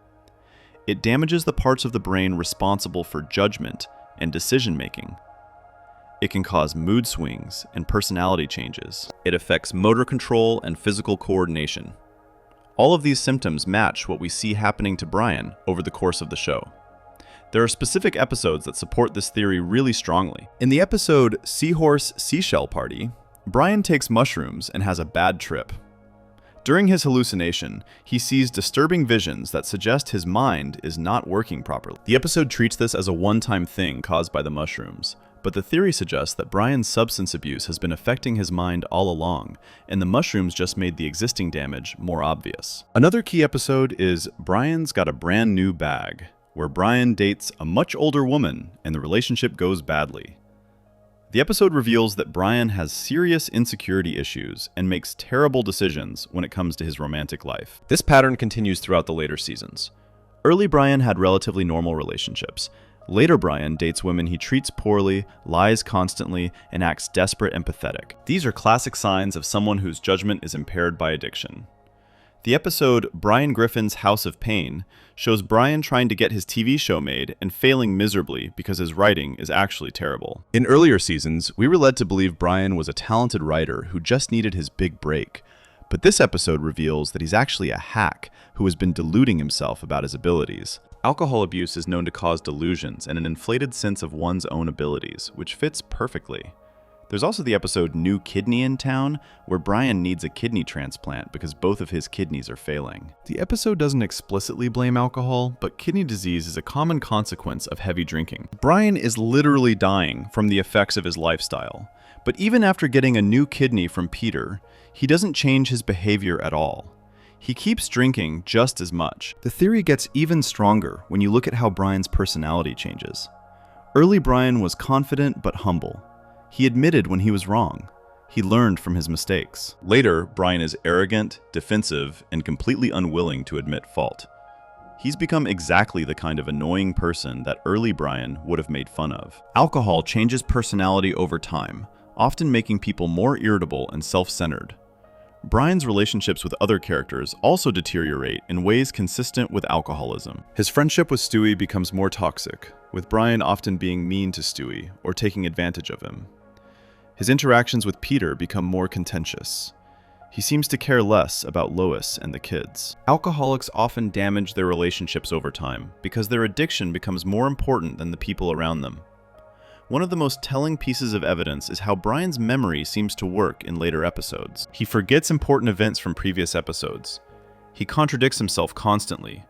It damages the parts of the brain responsible for judgment and decision-making. It can cause mood swings and personality changes. It affects motor control and physical coordination. All of these symptoms match what we see happening to Brian over the course of the show. There are specific episodes that support this theory really strongly. In the episode Seahorse Seashell Party, Brian takes mushrooms and has a bad trip. During his hallucination, he sees disturbing visions that suggest his mind is not working properly. The episode treats this as a one-time thing caused by the mushrooms, but the theory suggests that Brian's substance abuse has been affecting his mind all along, and the mushrooms just made the existing damage more obvious. Another key episode is Brian's Got a Brand New Bag, where Brian dates a much older woman and the relationship goes badly. The episode reveals that Brian has serious insecurity issues and makes terrible decisions when it comes to his romantic life. This pattern continues throughout the later seasons. Early Brian had relatively normal relationships. Later Brian dates women he treats poorly, lies constantly, and acts desperate and pathetic. These are classic signs of someone whose judgment is impaired by addiction. The episode Brian Griffin's House of Pain shows Brian trying to get his TV show made and failing miserably because his writing is actually terrible. In earlier seasons, we were led to believe Brian was a talented writer who just needed his big break. But this episode reveals that he's actually a hack who has been deluding himself about his abilities. Alcohol abuse is known to cause delusions and an inflated sense of one's own abilities, which fits perfectly. There's also the episode New Kidney in Town, where Brian needs a kidney transplant because both of his kidneys are failing. The episode doesn't explicitly blame alcohol, but kidney disease is a common consequence of heavy drinking. Brian is literally dying from the effects of his lifestyle, but even after getting a new kidney from Peter, he doesn't change his behavior at all. He keeps drinking just as much. The theory gets even stronger when you look at how Brian's personality changes. Early Brian was confident but humble. He admitted when he was wrong. He learned from his mistakes. Later, Brian is arrogant, defensive, and completely unwilling to admit fault. He's become exactly the kind of annoying person that early Brian would have made fun of. Alcohol changes personality over time, often making people more irritable and self-centered. Brian's relationships with other characters also deteriorate in ways consistent with alcoholism. His friendship with Stewie becomes more toxic, with Brian often being mean to Stewie or taking advantage of him. His interactions with Peter become more contentious. He seems to care less about Lois and the kids. Alcoholics often damage their relationships over time because their addiction becomes more important than the people around them. One of the most telling pieces of evidence is how Brian's memory seems to work in later episodes. He forgets important events from previous episodes. He contradicts himself constantly.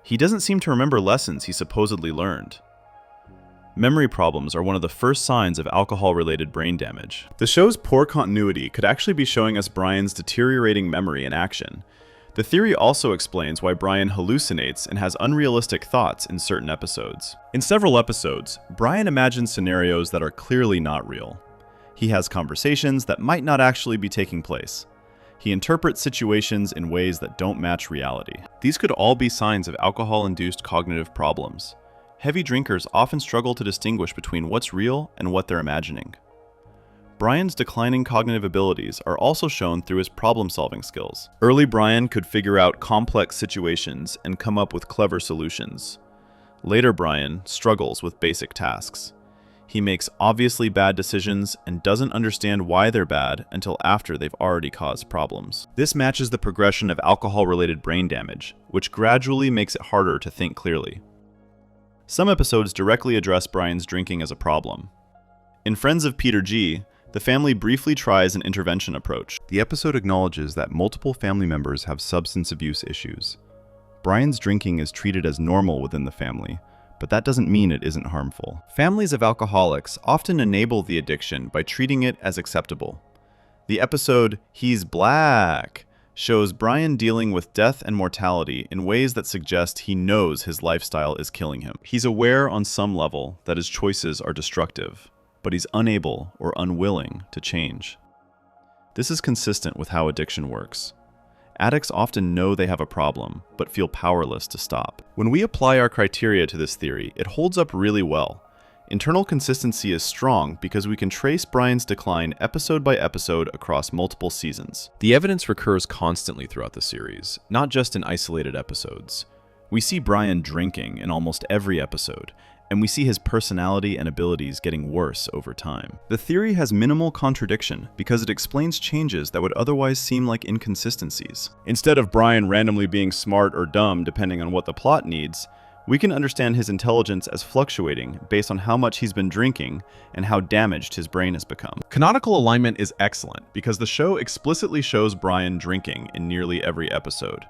He doesn't seem to remember lessons he supposedly learned. Memory problems are one of the first signs of alcohol-related brain damage. The show's poor continuity could actually be showing us Brian's deteriorating memory in action. The theory also explains why Brian hallucinates and has unrealistic thoughts in certain episodes. In several episodes, Brian imagines scenarios that are clearly not real. He has conversations that might not actually be taking place. He interprets situations in ways that don't match reality. These could all be signs of alcohol-induced cognitive problems. Heavy drinkers often struggle to distinguish between what's real and what they're imagining. Brian's declining cognitive abilities are also shown through his problem-solving skills. Early Brian could figure out complex situations and come up with clever solutions. Later Brian struggles with basic tasks. He makes obviously bad decisions and doesn't understand why they're bad until after they've already caused problems. This matches the progression of alcohol-related brain damage, which gradually makes it harder to think clearly. Some episodes directly address Brian's drinking as a problem. In Friends of Peter G., the family briefly tries an intervention approach. The episode acknowledges that multiple family members have substance abuse issues. Brian's drinking is treated as normal within the family, but that doesn't mean it isn't harmful. Families of alcoholics often enable the addiction by treating it as acceptable. The episode He's Black shows Brian dealing with death and mortality in ways that suggest he knows his lifestyle is killing him. He's aware on some level that his choices are destructive, but he's unable or unwilling to change. This is consistent with how addiction works. Addicts often know they have a problem, but feel powerless to stop. When we apply our criteria to this theory, it holds up really well. Internal consistency is strong because we can trace Brian's decline episode by episode across multiple seasons. The evidence recurs constantly throughout the series, not just in isolated episodes. We see Brian drinking in almost every episode, and we see his personality and abilities getting worse over time. The theory has minimal contradiction because it explains changes that would otherwise seem like inconsistencies. Instead of Brian randomly being smart or dumb depending on what the plot needs, we can understand his intelligence as fluctuating based on how much he's been drinking and how damaged his brain has become. Canonical alignment is excellent because the show explicitly shows Brian drinking in nearly every episode.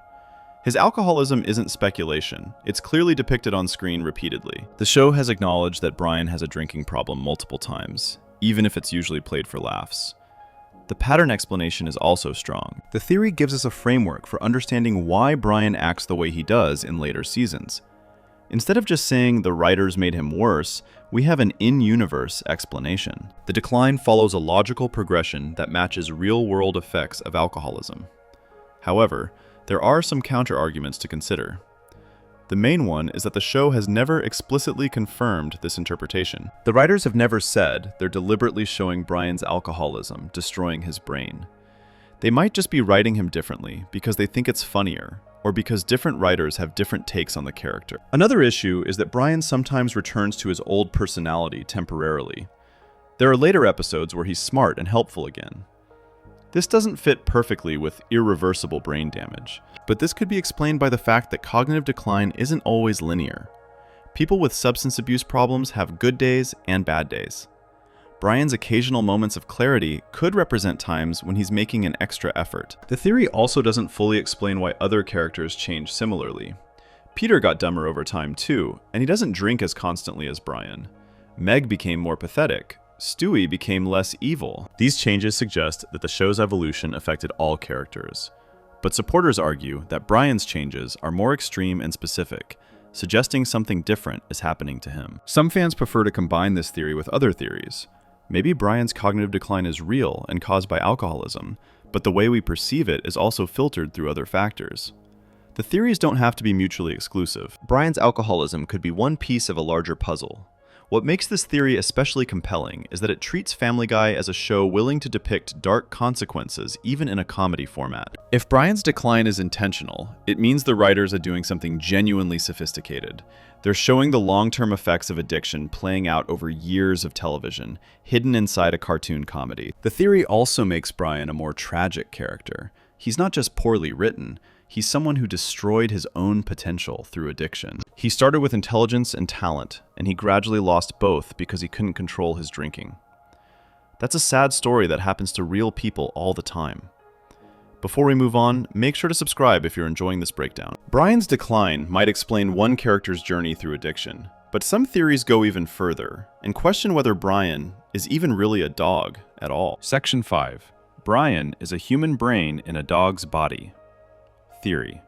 His alcoholism isn't speculation, it's clearly depicted on screen repeatedly. The show has acknowledged that Brian has a drinking problem multiple times, even if it's usually played for laughs. The pattern explanation is also strong. The theory gives us a framework for understanding why Brian acts the way he does in later seasons. Instead of just saying the writers made him worse, we have an in-universe explanation. The decline follows a logical progression that matches real-world effects of alcoholism. However, there are some counter-arguments to consider. The main one is that the show has never explicitly confirmed this interpretation. The writers have never said they're deliberately showing Brian's alcoholism destroying his brain. They might just be writing him differently because they think it's funnier, or because different writers have different takes on the character. Another issue is that Brian sometimes returns to his old personality temporarily. There are later episodes where he's smart and helpful again. This doesn't fit perfectly with irreversible brain damage, but this could be explained by the fact that cognitive decline isn't always linear. People with substance abuse problems have good days and bad days. Brian's occasional moments of clarity could represent times when he's making an extra effort. The theory also doesn't fully explain why other characters change similarly. Peter got dumber over time too, and he doesn't drink as constantly as Brian. Meg became more pathetic. Stewie became less evil. These changes suggest that the show's evolution affected all characters. But supporters argue that Brian's changes are more extreme and specific, suggesting something different is happening to him. Some fans prefer to combine this theory with other theories. Maybe Brian's cognitive decline is real and caused by alcoholism, but the way we perceive it is also filtered through other factors. The theories don't have to be mutually exclusive. Brian's alcoholism could be one piece of a larger puzzle. What makes this theory especially compelling is that it treats Family Guy as a show willing to depict dark consequences even in a comedy format. If Brian's decline is intentional, it means the writers are doing something genuinely sophisticated. They're showing the long-term effects of addiction playing out over years of television, hidden inside a cartoon comedy. The theory also makes Brian a more tragic character. He's not just poorly written, he's someone who destroyed his own potential through addiction. He started with intelligence and talent, and he gradually lost both because he couldn't control his drinking. That's a sad story that happens to real people all the time. Before we move on, make sure to subscribe if you're enjoying this breakdown. Brian's decline might explain one character's journey through addiction, but some theories go even further and question whether Brian is even really a dog at all. Section 5. Brian is a human brain in a dog's body. Theory.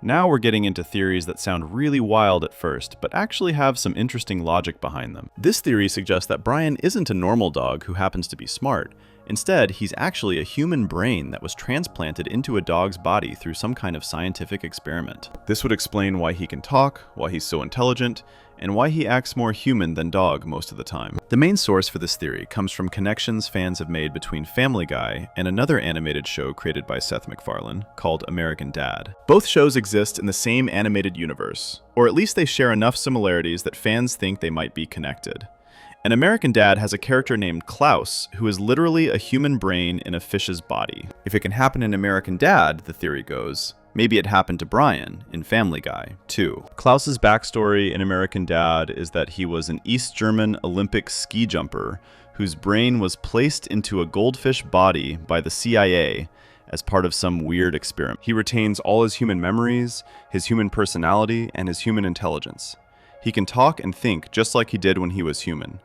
Now we're getting into theories that sound really wild at first, but actually have some interesting logic behind them. This theory suggests that Brian isn't a normal dog who happens to be smart. Instead, he's actually a human brain that was transplanted into a dog's body through some kind of scientific experiment. This would explain why he can talk, why he's so intelligent, and why he acts more human than dog most of the time. The main source for this theory comes from connections fans have made between Family Guy and another animated show created by Seth MacFarlane called American Dad. Both shows exist in the same animated universe, or at least they share enough similarities that fans think they might be connected. And American Dad has a character named Klaus, who is literally a human brain in a fish's body. If it can happen in American Dad, the theory goes, maybe it happened to Brian in Family Guy, too. Klaus's backstory in American Dad is that he was an East German Olympic ski jumper whose brain was placed into a goldfish body by the CIA as part of some weird experiment. He retains all his human memories, his human personality, and his human intelligence. He can talk and think just like he did when he was human.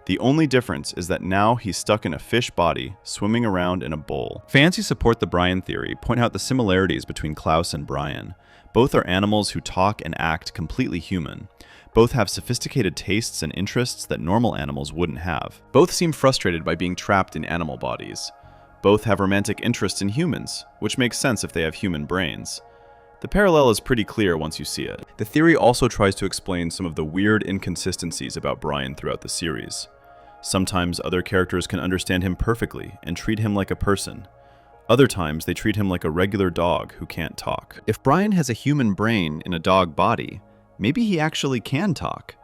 The only difference is that now he's stuck in a fish body, swimming around in a bowl. Fans who support the Brian theory point out the similarities between Klaus and Brian. Both are animals who talk and act completely human. Both have sophisticated tastes and interests that normal animals wouldn't have. Both seem frustrated by being trapped in animal bodies. Both have romantic interests in humans, which makes sense if they have human brains. The parallel is pretty clear once you see it. The theory also tries to explain some of the weird inconsistencies about Brian throughout the series. Sometimes other characters can understand him perfectly and treat him like a person. Other times they treat him like a regular dog who can't talk. If Brian has a human brain in a dog body, maybe he actually can talk.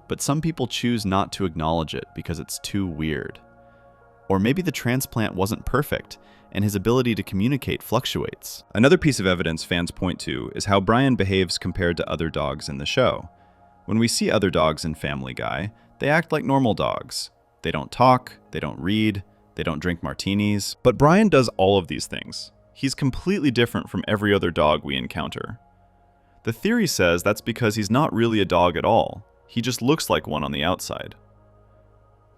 But some people choose not to acknowledge it because it's too weird. Or maybe the transplant wasn't perfect, and his ability to communicate fluctuates. Another piece of evidence fans point to is how Brian behaves compared to other dogs in the show. When we see other dogs in Family Guy, they act like normal dogs. They don't talk, they don't read, they don't drink martinis. But Brian does all of these things. He's completely different from every other dog we encounter. The theory says that's because he's not really a dog at all. He just looks like one on the outside.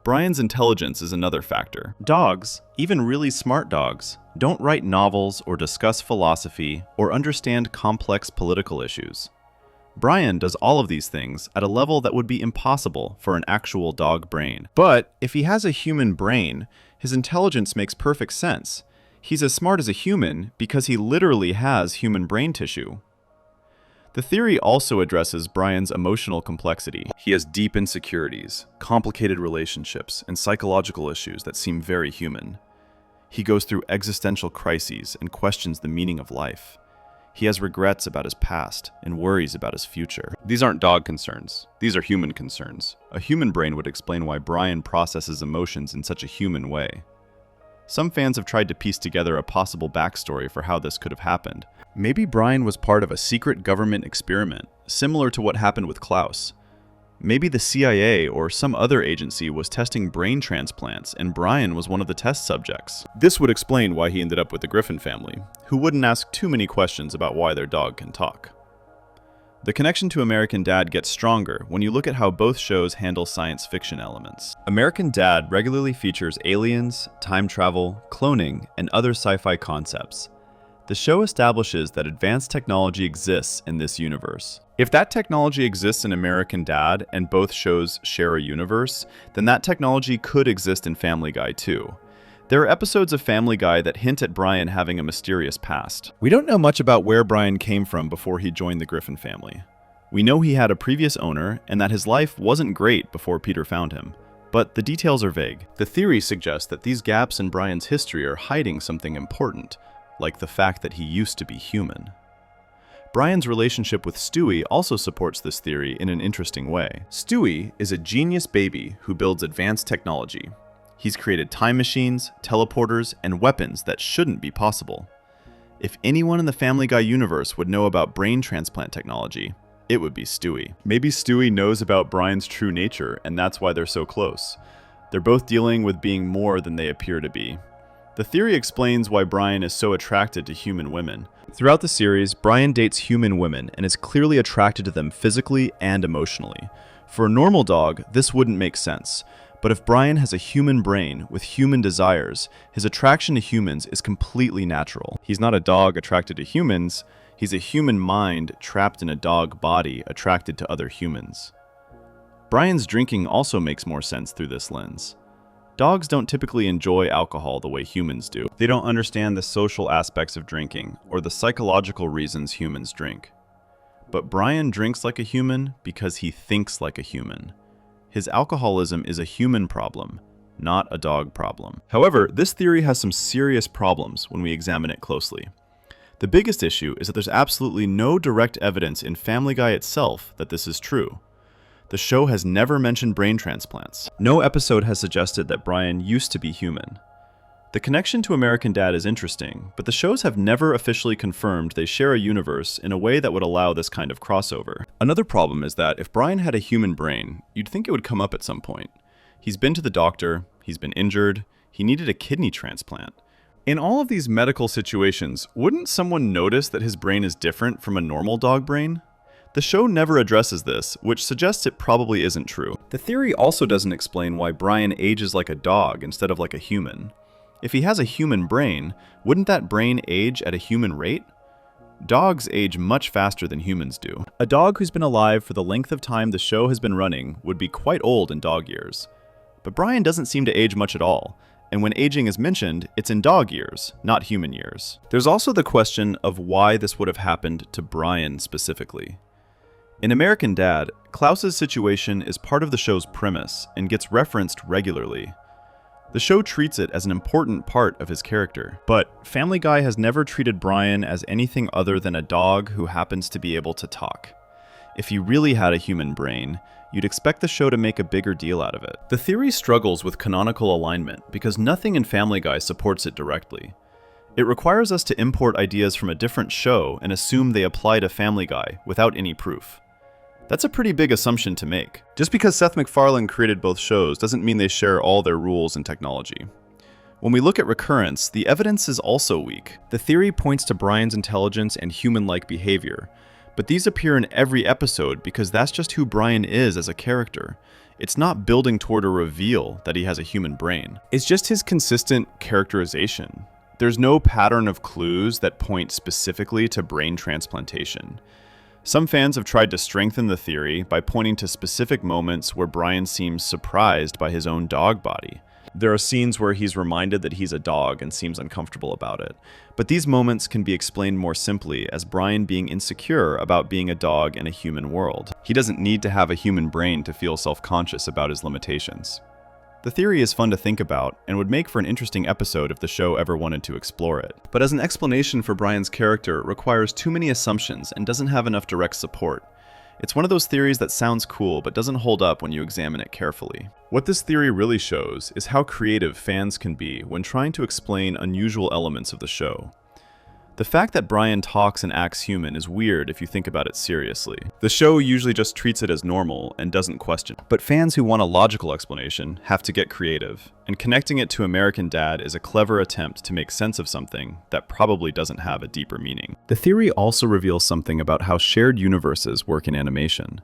Brian's intelligence is another factor. Dogs, even really smart dogs, don't write novels or discuss philosophy or understand complex political issues. Brian does all of these things at a level that would be impossible for an actual dog brain. But if he has a human brain, his intelligence makes perfect sense. He's as smart as a human because he literally has human brain tissue. The theory also addresses Brian's emotional complexity. He has deep insecurities, complicated relationships, and psychological issues that seem very human. He goes through existential crises and questions the meaning of life. He has regrets about his past and worries about his future. These aren't dog concerns. These are human concerns. A human brain would explain why Brian processes emotions in such a human way. Some fans have tried to piece together a possible backstory for how this could have happened. Maybe Brian was part of a secret government experiment, similar to what happened with Klaus. Maybe the CIA or some other agency was testing brain transplants and Brian was one of the test subjects. This would explain why he ended up with the Griffin family, who wouldn't ask too many questions about why their dog can talk. The connection to American Dad gets stronger when you look at how both shows handle science fiction elements. American Dad regularly features aliens, time travel, cloning, and other sci-fi concepts. The show establishes that advanced technology exists in this universe. If that technology exists in American Dad and both shows share a universe, then that technology could exist in Family Guy too. There are episodes of Family Guy that hint at Brian having a mysterious past. We don't know much about where Brian came from before he joined the Griffin family. We know he had a previous owner and that his life wasn't great before Peter found him, but the details are vague. The theory suggests that these gaps in Brian's history are hiding something important, like the fact that he used to be human. Brian's relationship with Stewie also supports this theory in an interesting way. Stewie is a genius baby who builds advanced technology. He's created time machines, teleporters, and weapons that shouldn't be possible. If anyone in the Family Guy universe would know about brain transplant technology, it would be Stewie. Maybe Stewie knows about Brian's true nature, and that's why they're so close. They're both dealing with being more than they appear to be. The theory explains why Brian is so attracted to human women. Throughout the series, Brian dates human women and is clearly attracted to them physically and emotionally. For a normal dog, this wouldn't make sense. But if Brian has a human brain with human desires, his attraction to humans is completely natural. He's not a dog attracted to humans, he's a human mind trapped in a dog body attracted to other humans. Brian's drinking also makes more sense through this lens. Dogs don't typically enjoy alcohol the way humans do. They don't understand the social aspects of drinking or the psychological reasons humans drink. But Brian drinks like a human because he thinks like a human. His alcoholism is a human problem, not a dog problem. However, this theory has some serious problems when we examine it closely. The biggest issue is that there's absolutely no direct evidence in Family Guy itself that this is true. The show has never mentioned brain transplants. No episode has suggested that Brian used to be human. The connection to American Dad is interesting, but the shows have never officially confirmed they share a universe in a way that would allow this kind of crossover. Another problem is that if Brian had a human brain, you'd think it would come up at some point. He's been to the doctor, he's been injured, he needed a kidney transplant. In all of these medical situations, wouldn't someone notice that his brain is different from a normal dog brain? The show never addresses this, which suggests it probably isn't true. The theory also doesn't explain why Brian ages like a dog instead of like a human. If he has a human brain, wouldn't that brain age at a human rate? Dogs age much faster than humans do. A dog who's been alive for the length of time the show has been running would be quite old in dog years. But Brian doesn't seem to age much at all, and when aging is mentioned, it's in dog years, not human years. There's also the question of why this would have happened to Brian specifically. In American Dad, Klaus's situation is part of the show's premise and gets referenced regularly. The show treats it as an important part of his character. But Family Guy has never treated Brian as anything other than a dog who happens to be able to talk. If he really had a human brain, you'd expect the show to make a bigger deal out of it. The theory struggles with canonical alignment because nothing in Family Guy supports it directly. It requires us to import ideas from a different show and assume they apply to Family Guy without any proof. That's a pretty big assumption to make. Just because Seth MacFarlane created both shows doesn't mean they share all their rules and technology. When we look at recurrence, the evidence is also weak. The theory points to Brian's intelligence and human-like behavior, but these appear in every episode because that's just who Brian is as a character. It's not building toward a reveal that he has a human brain. It's just his consistent characterization. There's no pattern of clues that point specifically to brain transplantation. Some fans have tried to strengthen the theory by pointing to specific moments where Brian seems surprised by his own dog body. There are scenes where he's reminded that he's a dog and seems uncomfortable about it. But these moments can be explained more simply as Brian being insecure about being a dog in a human world. He doesn't need to have a human brain to feel self-conscious about his limitations. The theory is fun to think about, and would make for an interesting episode if the show ever wanted to explore it. But as an explanation for Brian's character, it requires too many assumptions and doesn't have enough direct support. It's one of those theories that sounds cool, but doesn't hold up when you examine it carefully. What this theory really shows is how creative fans can be when trying to explain unusual elements of the show. The fact that Brian talks and acts human is weird if you think about it seriously. The show usually just treats it as normal and doesn't question. But fans who want a logical explanation have to get creative, and connecting it to American Dad is a clever attempt to make sense of something that probably doesn't have a deeper meaning. The theory also reveals something about how shared universes work in animation.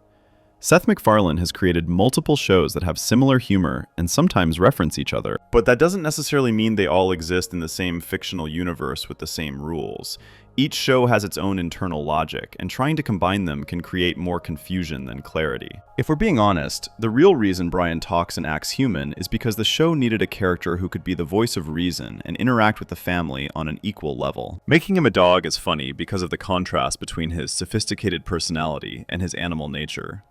Seth MacFarlane has created multiple shows that have similar humor and sometimes reference each other, but that doesn't necessarily mean they all exist in the same fictional universe with the same rules. Each show has its own internal logic, and trying to combine them can create more confusion than clarity. If we're being honest, the real reason Brian talks and acts human is because the show needed a character who could be the voice of reason and interact with the family on an equal level. Making him a dog is funny because of the contrast between his sophisticated personality and his animal nature.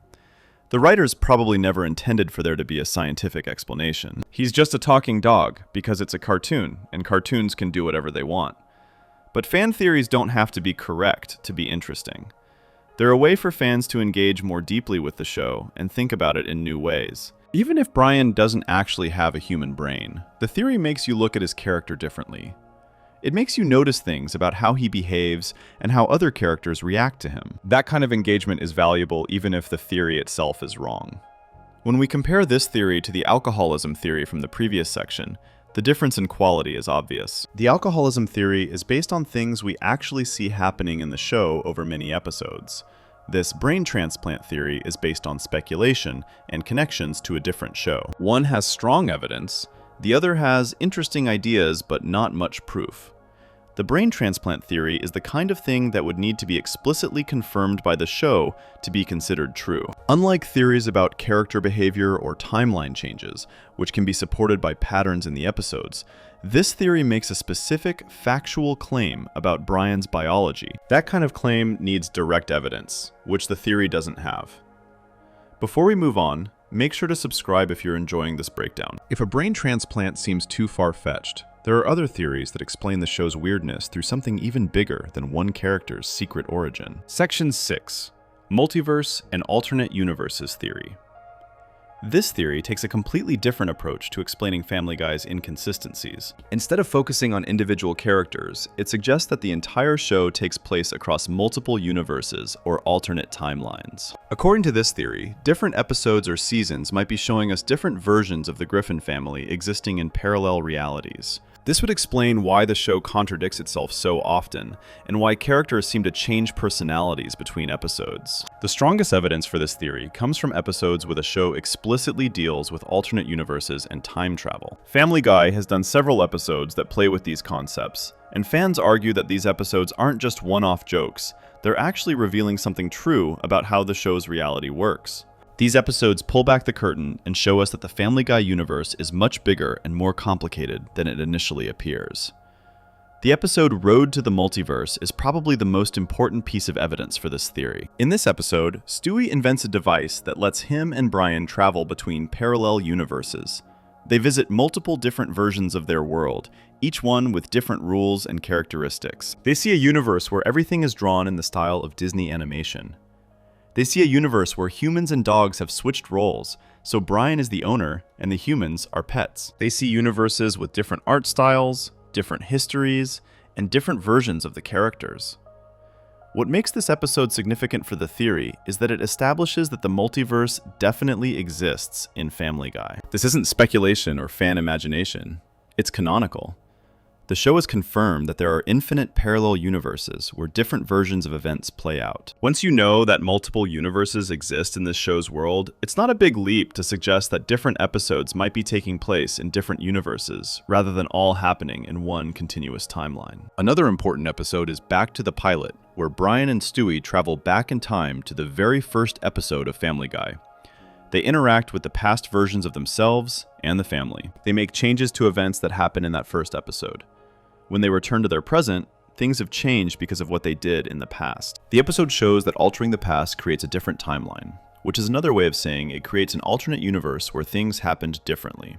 The writers probably never intended for there to be a scientific explanation. He's just a talking dog because it's a cartoon, and cartoons can do whatever they want. But fan theories don't have to be correct to be interesting. They're a way for fans to engage more deeply with the show and think about it in new ways. Even if Brian doesn't actually have a human brain, the theory makes you look at his character differently. It makes you notice things about how he behaves and how other characters react to him. That kind of engagement is valuable even if the theory itself is wrong. When we compare this theory to the alcoholism theory from the previous section, the difference in quality is obvious. The alcoholism theory is based on things we actually see happening in the show over many episodes. This brain transplant theory is based on speculation and connections to a different show. One has strong evidence, the other has interesting ideas but not much proof. The brain transplant theory is the kind of thing that would need to be explicitly confirmed by the show to be considered true. Unlike theories about character behavior or timeline changes, which can be supported by patterns in the episodes, this theory makes a specific, factual claim about Brian's biology. That kind of claim needs direct evidence, which the theory doesn't have. Before we move on, make sure to subscribe if you're enjoying this breakdown. If a brain transplant seems too far-fetched, there are other theories that explain the show's weirdness through something even bigger than one character's secret origin. Section 6. Multiverse and Alternate Universes Theory. This theory takes a completely different approach to explaining Family Guy's inconsistencies. Instead of focusing on individual characters, it suggests that the entire show takes place across multiple universes or alternate timelines. According to this theory, different episodes or seasons might be showing us different versions of the Griffin family existing in parallel realities. This would explain why the show contradicts itself so often, and why characters seem to change personalities between episodes. The strongest evidence for this theory comes from episodes where the show explicitly deals with alternate universes and time travel. Family Guy has done several episodes that play with these concepts, and fans argue that these episodes aren't just one-off jokes, they're actually revealing something true about how the show's reality works. These episodes pull back the curtain and show us that the Family Guy universe is much bigger and more complicated than it initially appears. The episode Road to the Multiverse is probably the most important piece of evidence for this theory. In this episode, Stewie invents a device that lets him and Brian travel between parallel universes. They visit multiple different versions of their world, each one with different rules and characteristics. They see a universe where everything is drawn in the style of Disney animation. They see a universe where humans and dogs have switched roles, so Brian is the owner and the humans are pets. They see universes with different art styles, different histories, and different versions of the characters. What makes this episode significant for the theory is that it establishes that the multiverse definitely exists in Family Guy. This isn't speculation or fan imagination, it's canonical. The show has confirmed that there are infinite parallel universes where different versions of events play out. Once you know that multiple universes exist in this show's world, it's not a big leap to suggest that different episodes might be taking place in different universes, rather than all happening in one continuous timeline. Another important episode is Back to the Pilot, where Brian and Stewie travel back in time to the very first episode of Family Guy. They interact with the past versions of themselves and the family. They make changes to events that happen in that first episode. When they return to their present, things have changed because of what they did in the past. The episode shows that altering the past creates a different timeline, which is another way of saying it creates an alternate universe where things happened differently.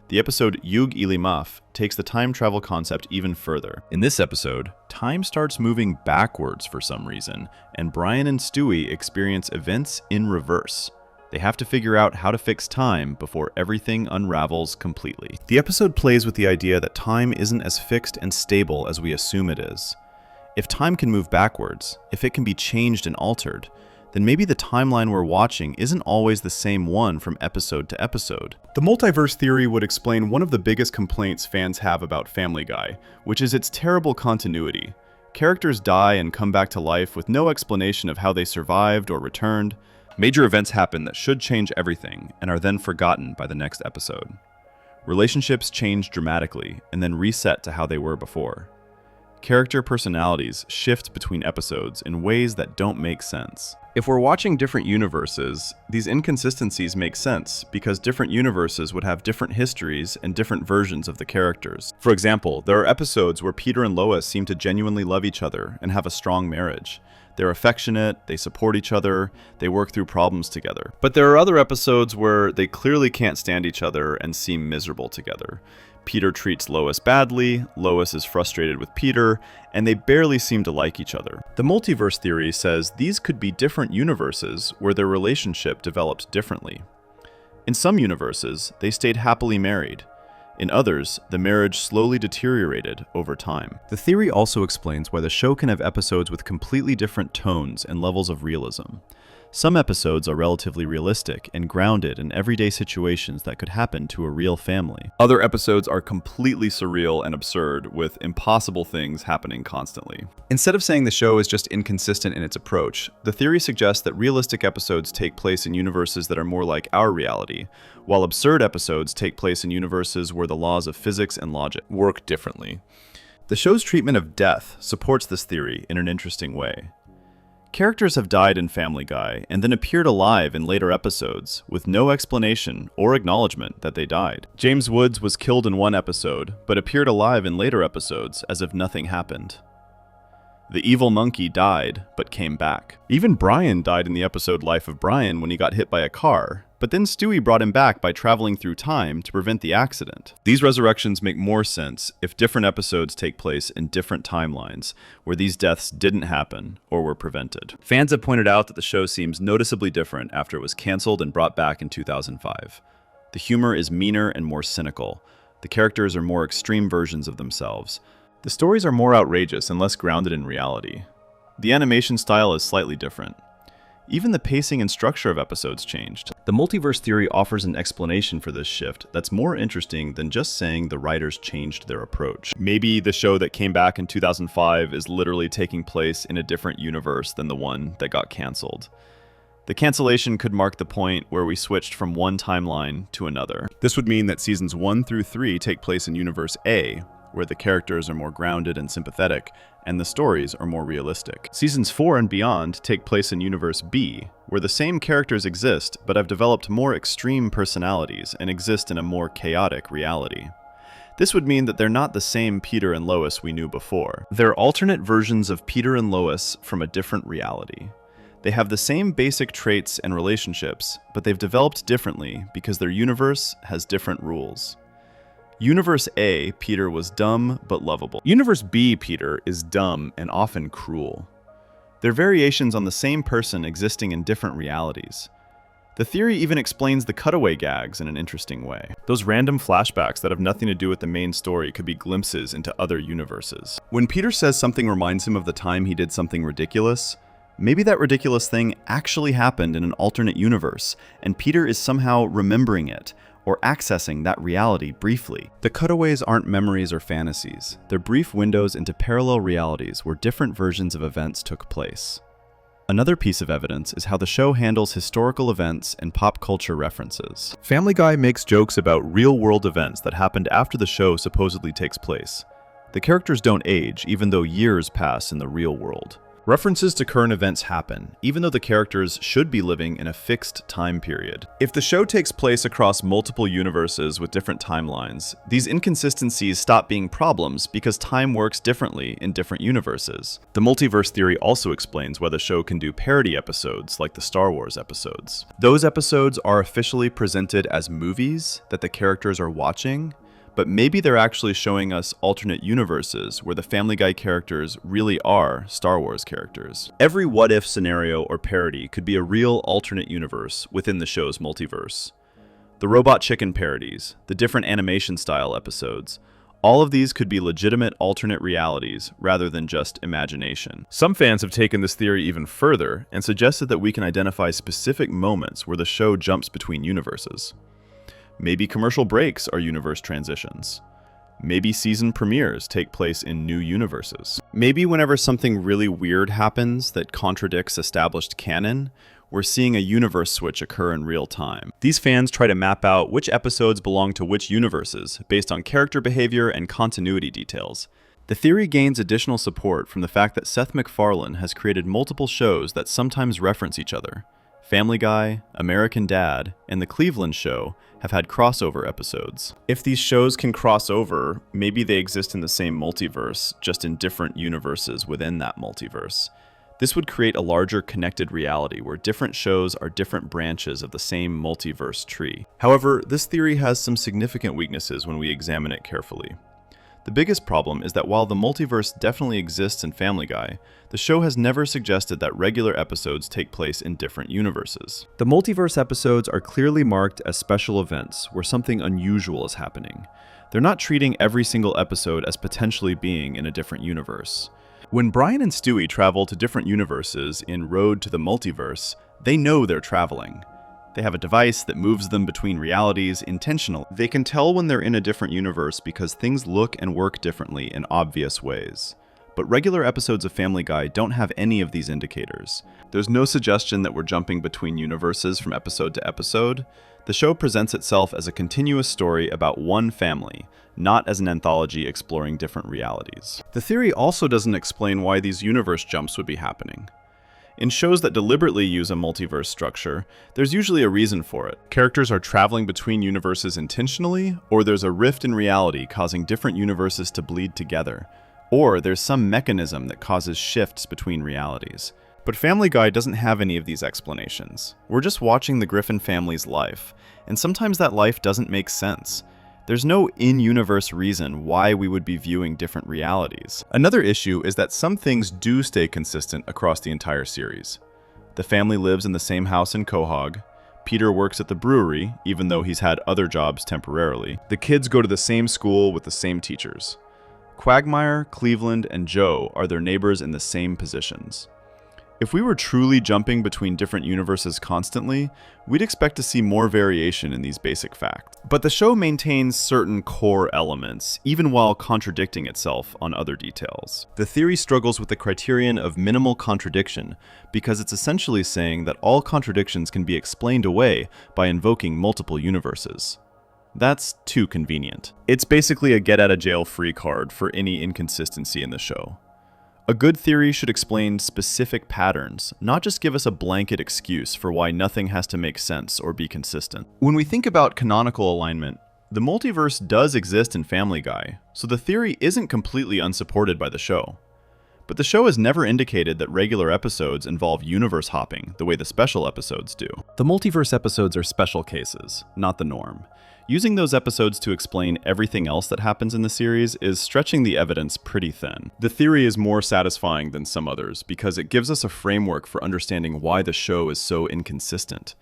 The episode Yug Ilimaf takes the time travel concept even further. In this episode, time starts moving backwards for some reason, and Brian and Stewie experience events in reverse. They have to figure out how to fix time before everything unravels completely. The episode plays with the idea that time isn't as fixed and stable as we assume it is. If time can move backwards, if it can be changed and altered, then maybe the timeline we're watching isn't always the same one from episode to episode. The multiverse theory would explain one of the biggest complaints fans have about Family Guy, which is its terrible continuity. Characters die and come back to life with no explanation of how they survived or returned. Major events happen that should change everything and are then forgotten by the next episode. Relationships change dramatically and then reset to how they were before. Character personalities shift between episodes in ways that don't make sense. If we're watching different universes, these inconsistencies make sense because different universes would have different histories and different versions of the characters. For example, there are episodes where Peter and Lois seem to genuinely love each other and have a strong marriage. They're affectionate, they support each other, they work through problems together. But there are other episodes where they clearly can't stand each other and seem miserable together. Peter treats Lois badly, Lois is frustrated with Peter, and they barely seem to like each other. The multiverse theory says these could be different universes where their relationship developed differently. In some universes, they stayed happily married. In others, the marriage slowly deteriorated over time. The theory also explains why the show can have episodes with completely different tones and levels of realism. Some episodes are relatively realistic and grounded in everyday situations that could happen to a real family. Other episodes are completely surreal and absurd, with impossible things happening constantly. Instead of saying the show is just inconsistent in its approach, the theory suggests that realistic episodes take place in universes that are more like our reality, while absurd episodes take place in universes where the laws of physics and logic work differently. The show's treatment of death supports this theory in an interesting way. Characters have died in Family Guy and then appeared alive in later episodes with no explanation or acknowledgement that they died. James Woods was killed in one episode, but appeared alive in later episodes as if nothing happened. The evil monkey died, but came back. Even Brian died in the episode Life of Brian when he got hit by a car, but then Stewie brought him back by traveling through time to prevent the accident. These resurrections make more sense if different episodes take place in different timelines, where these deaths didn't happen or were prevented. Fans have pointed out that the show seems noticeably different after it was canceled and brought back in 2005. The humor is meaner and more cynical. The characters are more extreme versions of themselves. The stories are more outrageous and less grounded in reality. The animation style is slightly different. Even the pacing and structure of episodes changed. The multiverse theory offers an explanation for this shift that's more interesting than just saying the writers changed their approach. Maybe the show that came back in 2005 is literally taking place in a different universe than the one that got canceled. The cancellation could mark the point where we switched from one timeline to another. This would mean that seasons 1 through 3 take place in Universe A, where the characters are more grounded and sympathetic, and the stories are more realistic. Seasons 4 and beyond take place in Universe B, where the same characters exist, but have developed more extreme personalities and exist in a more chaotic reality. This would mean that they're not the same Peter and Lois we knew before. They're alternate versions of Peter and Lois from a different reality. They have the same basic traits and relationships, but they've developed differently because their universe has different rules. Universe A, Peter was dumb but lovable. Universe B, Peter is dumb and often cruel. They're variations on the same person existing in different realities. The theory even explains the cutaway gags in an interesting way. Those random flashbacks that have nothing to do with the main story could be glimpses into other universes. When Peter says something reminds him of the time he did something ridiculous, maybe that ridiculous thing actually happened in an alternate universe, and Peter is somehow remembering it, or accessing that reality briefly. The cutaways aren't memories or fantasies. They're brief windows into parallel realities where different versions of events took place. Another piece of evidence is how the show handles historical events and pop culture references. Family Guy makes jokes about real-world events that happened after the show supposedly takes place. The characters don't age, even though years pass in the real world. References to current events happen, even though the characters should be living in a fixed time period. If the show takes place across multiple universes with different timelines, these inconsistencies stop being problems because time works differently in different universes. The multiverse theory also explains why the show can do parody episodes like the Star Wars episodes. Those episodes are officially presented as movies that the characters are watching, but maybe they're actually showing us alternate universes where the Family Guy characters really are Star Wars characters. Every what-if scenario or parody could be a real alternate universe within the show's multiverse. The Robot Chicken parodies, the different animation style episodes, all of these could be legitimate alternate realities rather than just imagination. Some fans have taken this theory even further and suggested that we can identify specific moments where the show jumps between universes. Maybe commercial breaks are universe transitions. Maybe season premieres take place in new universes. Maybe whenever something really weird happens that contradicts established canon, we're seeing a universe switch occur in real time. These fans try to map out which episodes belong to which universes based on character behavior and continuity details. The theory gains additional support from the fact that Seth MacFarlane has created multiple shows that sometimes reference each other. Family Guy, American Dad, and The Cleveland Show have had crossover episodes. If these shows can cross over, maybe they exist in the same multiverse, just in different universes within that multiverse. This would create a larger connected reality where different shows are different branches of the same multiverse tree. However, this theory has some significant weaknesses when we examine it carefully. The biggest problem is that while the multiverse definitely exists in Family Guy, the show has never suggested that regular episodes take place in different universes. The multiverse episodes are clearly marked as special events where something unusual is happening. They're not treating every single episode as potentially being in a different universe. When Brian and Stewie travel to different universes in Road to the Multiverse, they know they're traveling. They have a device that moves them between realities intentionally. They can tell when they're in a different universe because things look and work differently in obvious ways. But regular episodes of Family Guy don't have any of these indicators. There's no suggestion that we're jumping between universes from episode to episode. The show presents itself as a continuous story about one family, not as an anthology exploring different realities. The theory also doesn't explain why these universe jumps would be happening. In shows that deliberately use a multiverse structure, there's usually a reason for it. Characters are traveling between universes intentionally, or there's a rift in reality causing different universes to bleed together, or there's some mechanism that causes shifts between realities. But Family Guy doesn't have any of these explanations. We're just watching the Griffin family's life, and sometimes that life doesn't make sense. There's no in-universe reason why we would be viewing different realities. Another issue is that some things do stay consistent across the entire series. The family lives in the same house in Quahog. Peter works at the brewery, even though he's had other jobs temporarily. The kids go to the same school with the same teachers. Quagmire, Cleveland, and Joe are their neighbors in the same positions. If we were truly jumping between different universes constantly, we'd expect to see more variation in these basic facts. But the show maintains certain core elements, even while contradicting itself on other details. The theory struggles with the criterion of minimal contradiction, because it's essentially saying that all contradictions can be explained away by invoking multiple universes. That's too convenient. It's basically a get-out-of-jail-free card for any inconsistency in the show. A good theory should explain specific patterns, not just give us a blanket excuse for why nothing has to make sense or be consistent. When we think about canonical alignment, the multiverse does exist in Family Guy, so the theory isn't completely unsupported by the show. But the show has never indicated that regular episodes involve universe hopping the way the special episodes do. The multiverse episodes are special cases, not the norm. Using those episodes to explain everything else that happens in the series is stretching the evidence pretty thin. The theory is more satisfying than some others because it gives us a framework for understanding why the show is so inconsistent.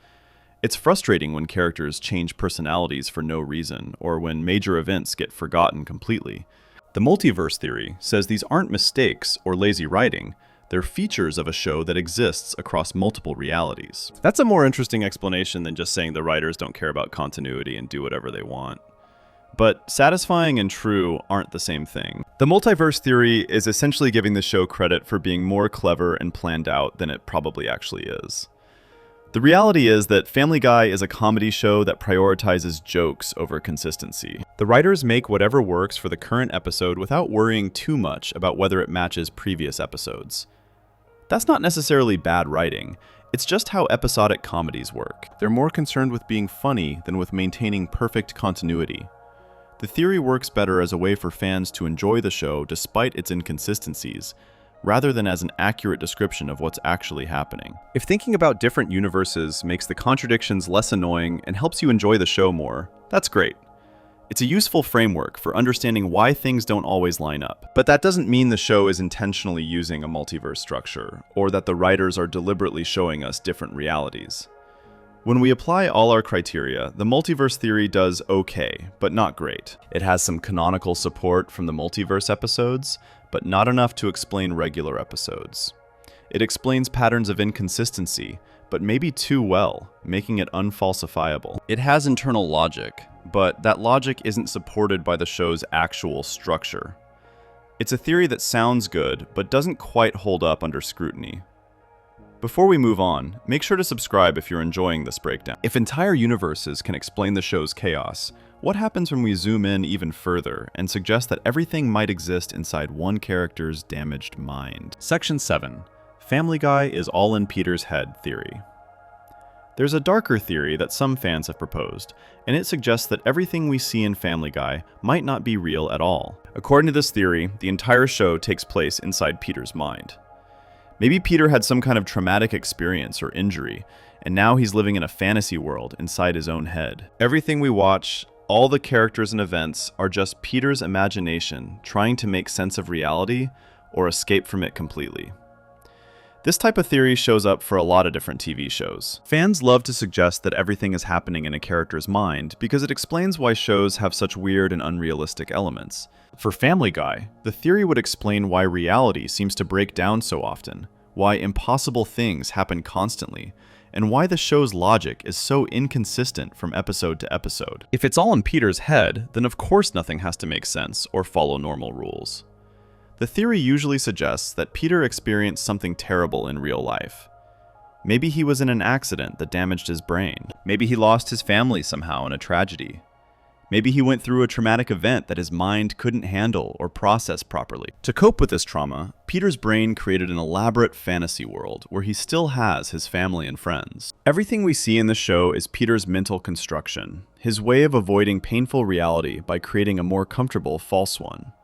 It's frustrating when characters change personalities for no reason, or when major events get forgotten completely. The multiverse theory says these aren't mistakes or lazy writing. They're features of a show that exists across multiple realities. That's a more interesting explanation than just saying the writers don't care about continuity and do whatever they want. But satisfying and true aren't the same thing. The multiverse theory is essentially giving the show credit for being more clever and planned out than it probably actually is. The reality is that Family Guy is a comedy show that prioritizes jokes over consistency. The writers make whatever works for the current episode without worrying too much about whether it matches previous episodes. That's not necessarily bad writing, it's just how episodic comedies work. They're more concerned with being funny than with maintaining perfect continuity. The theory works better as a way for fans to enjoy the show despite its inconsistencies, rather than as an accurate description of what's actually happening. If thinking about different universes makes the contradictions less annoying and helps you enjoy the show more, that's great. It's a useful framework for understanding why things don't always line up. But that doesn't mean the show is intentionally using a multiverse structure, or that the writers are deliberately showing us different realities. When we apply all our criteria, the multiverse theory does okay, but not great. It has some canonical support from the multiverse episodes, but not enough to explain regular episodes. It explains patterns of inconsistency, but maybe too well, making it unfalsifiable. It has internal logic, but that logic isn't supported by the show's actual structure. It's a theory that sounds good, but doesn't quite hold up under scrutiny. Before we move on, make sure to subscribe if you're enjoying this breakdown. If entire universes can explain the show's chaos, What happens when we zoom in even further and suggest that everything might exist inside one character's damaged mind? Section 7. Family Guy is all in Peter's head theory. There's a darker theory that some fans have proposed, and it suggests that everything we see in Family Guy might not be real at all. According to this theory, the entire show takes place inside Peter's mind. Maybe Peter had some kind of traumatic experience or injury, and now he's living in a fantasy world inside his own head. Everything we watch, all the characters and events, are just Peter's imagination trying to make sense of reality or escape from it completely. This type of theory shows up for a lot of different TV shows. Fans love to suggest that everything is happening in a character's mind because it explains why shows have such weird and unrealistic elements. For Family Guy, the theory would explain why reality seems to break down so often, why impossible things happen constantly, and why the show's logic is so inconsistent from episode to episode. If it's all in Peter's head, then of course nothing has to make sense or follow normal rules. The theory usually suggests that Peter experienced something terrible in real life. Maybe he was in an accident that damaged his brain. Maybe he lost his family somehow in a tragedy. Maybe he went through a traumatic event that his mind couldn't handle or process properly. To cope with this trauma, Peter's brain created an elaborate fantasy world where he still has his family and friends. Everything we see in the show is Peter's mental construction, his way of avoiding painful reality by creating a more comfortable false one.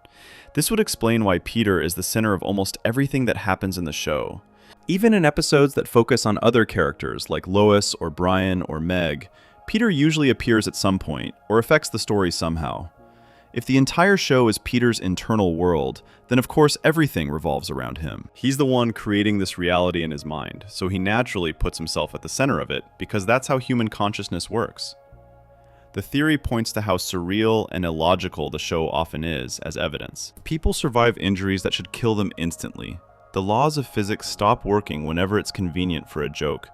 This would explain why Peter is the center of almost everything that happens in the show. Even in episodes that focus on other characters like Lois or Brian or Meg, Peter usually appears at some point or affects the story somehow. If the entire show is Peter's internal world, then of course everything revolves around him. He's the one creating this reality in his mind, so he naturally puts himself at the center of it because that's how human consciousness works. The theory points to how surreal and illogical the show often is as evidence. People survive injuries that should kill them instantly. The laws of physics stop working whenever it's convenient for a joke.